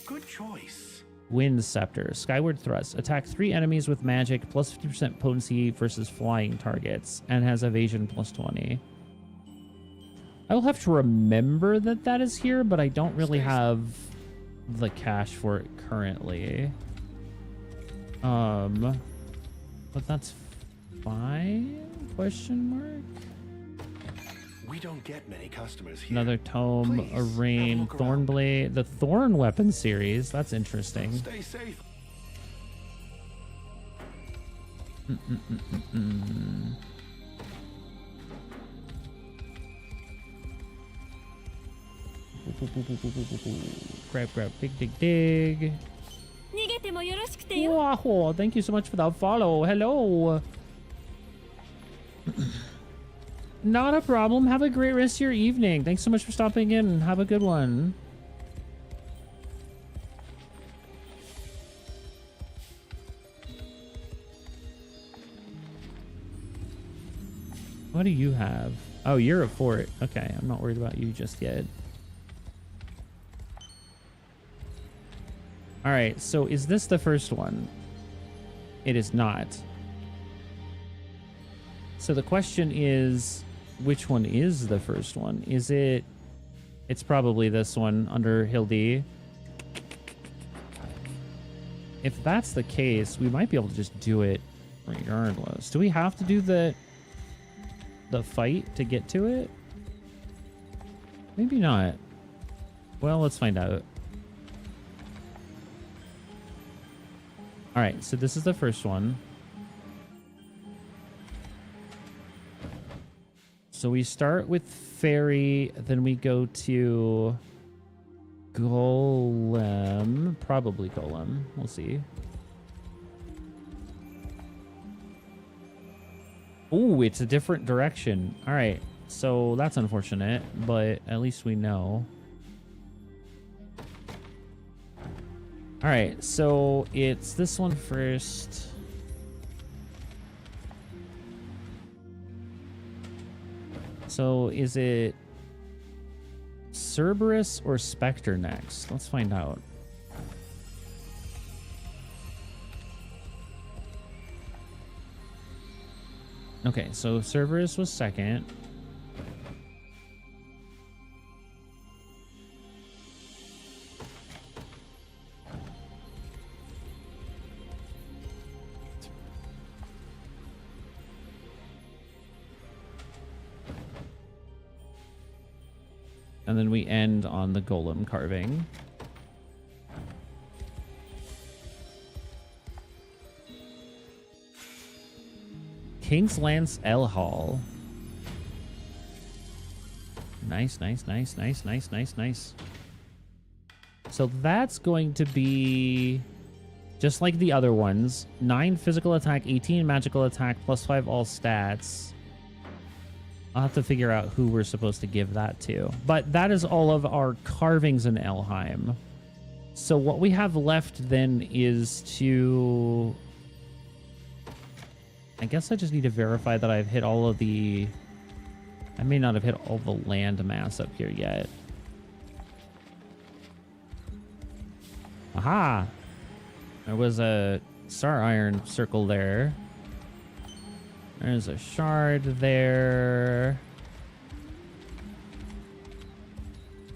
Good choice. Wind Scepter. Skyward Thrust. Attack 3 enemies with magic plus 50% potency versus flying targets. And has evasion plus 20. I will have to remember that that is here, but I don't really have the cash for it currently. But that's fine? Question mark? We don't get many customers here. Another tome, Please, a rain, Thornblade, the Thorn Weapon series. That's interesting. Stay safe. Grab, dig. Wow, thank you so much for that follow. Hello. Not a problem. Have a great rest of your evening. Thanks so much for stopping in. Have a good one. What do you have? Oh, you're a fort. Okay, I'm not worried about you just yet. All right, so is this the first one? It is not. So the question is, which one is the first one? Is it... It's probably this one under Hildy. If that's the case, we might be able to just do it regardless. Do we have to do the fight to get to it? Maybe not. Well, let's find out. All right, so this is the first one. So we start with Fairy, then we go to Golem, probably Golem. We'll see. Ooh, it's a different direction. All right, so that's unfortunate, but at least we know. All right, so it's this one first. So is it Cerberus or Spectre next? Let's find out. Okay, so Cerberus was second. And then we end on the golem carving. King's Lance L Hall. Nice, nice, nice, nice, nice, nice, nice. So that's going to be just like the other ones. 9 physical attack, 18 magical attack, +5 all stats. I'll have to figure out who we're supposed to give that to. But that is all of our carvings in Elheim. So what we have left then is to... I guess I just need to verify that I've hit all of the... I may not have hit all the land mass up here yet. Aha! There was a Star Iron circle there. There's a shard there.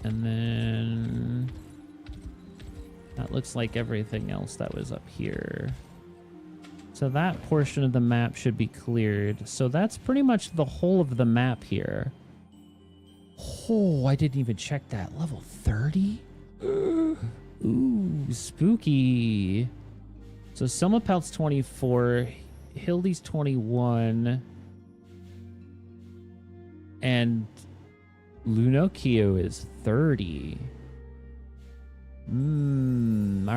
And then that looks like everything else that was up here. So that portion of the map should be cleared. So that's pretty much the whole of the map here. Oh, I didn't even check that. Level 30? Ooh, spooky. So Selma-Pelt's 24. Hildy's 21. And Lunokio is 30. All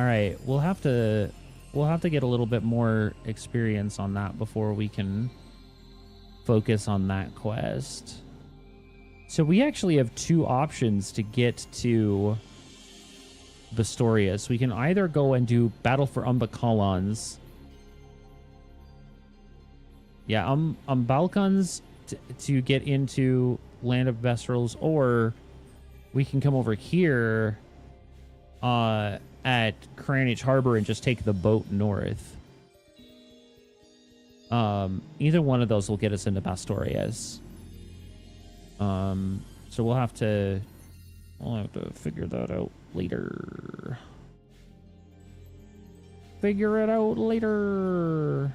right. We'll have to get a little bit more experience on that before we can focus on that quest. So we actually have two options to get to Bastoria. So we can either go and do Battle for Umbakalans. Yeah, Balkans to get into Land of Bestrels, or we can come over here at Cranage Harbor and just take the boat north. Either one of those will get us into Bastorias. So we'll have to figure that out later. Figure it out later.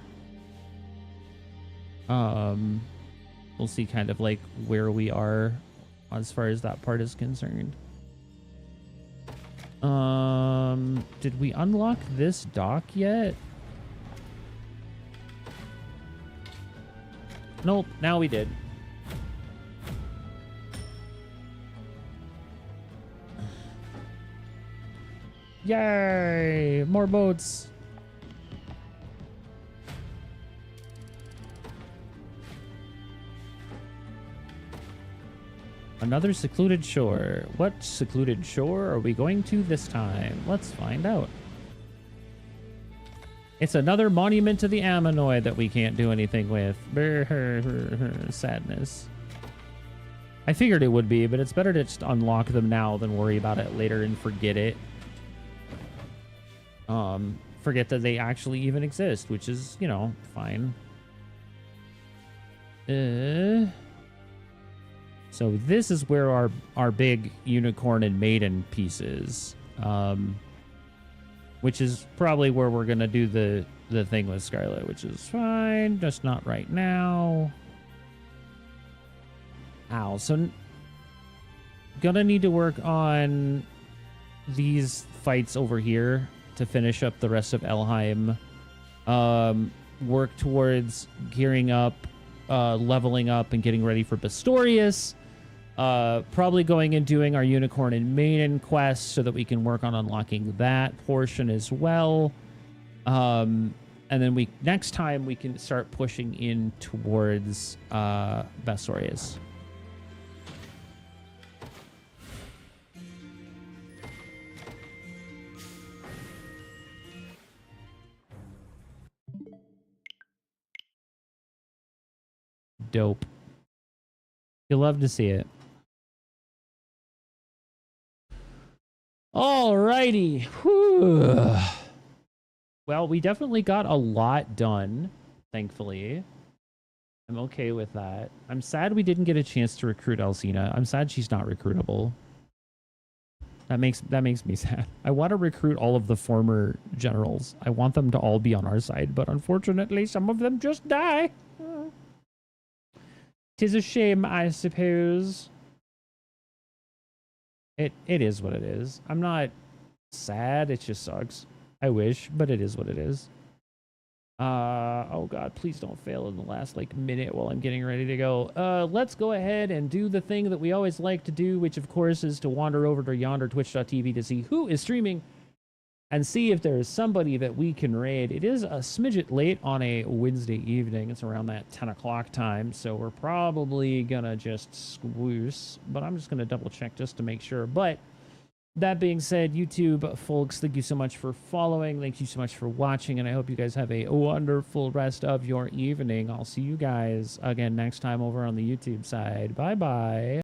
We'll see kind of like where we are as far as that part is concerned. Did we unlock this dock yet? Nope, now we did. Yay! More boats. Another secluded shore. What secluded shore are we going to this time? Let's find out. It's another monument to the Ammonoid that we can't do anything with. Sadness. I figured it would be, but it's better to just unlock them now than worry about it later and forget it. Forget that they actually even exist, which is, you know, fine. So this is where our big unicorn and maiden piece is. Which is probably where we're gonna do the thing with Scarlet, which is fine, just not right now. Ow, so gonna need to work on these fights over here to finish up the rest of Elheim. Work towards gearing up, leveling up, and getting ready for Bastorius. Probably going and doing our Unicorn and Maiden quest so that we can work on unlocking that portion as well. And then next time we can start pushing in towards Bastorius. Dope. You'll love to see it. Alrighty. Whew. Well, we definitely got a lot done, thankfully. I'm okay with that. I'm sad we didn't get a chance to recruit Alcina. I'm sad she's not recruitable. That makes me sad. I want to recruit all of the former generals. I want them to all be on our side, but unfortunately some of them just die. 'Tis a shame, I suppose. It is what it is. I'm not sad, it just sucks. I wish, but it is what it is. Oh god, please don't fail in the last like minute while I'm getting ready to go. Let's go ahead and do the thing that we always like to do, which of course is to wander over to yonder twitch.tv to see who is streaming and see if there is somebody that we can raid. It is a smidget late on a Wednesday evening. It's around that 10 o'clock time, so we're probably gonna just squoose, but I'm just gonna double check just to make sure. But that being said, YouTube folks, thank you so much for following. Thank you so much for watching, and I hope you guys have a wonderful rest of your evening. I'll see you guys again next time over on the YouTube side. Bye-bye.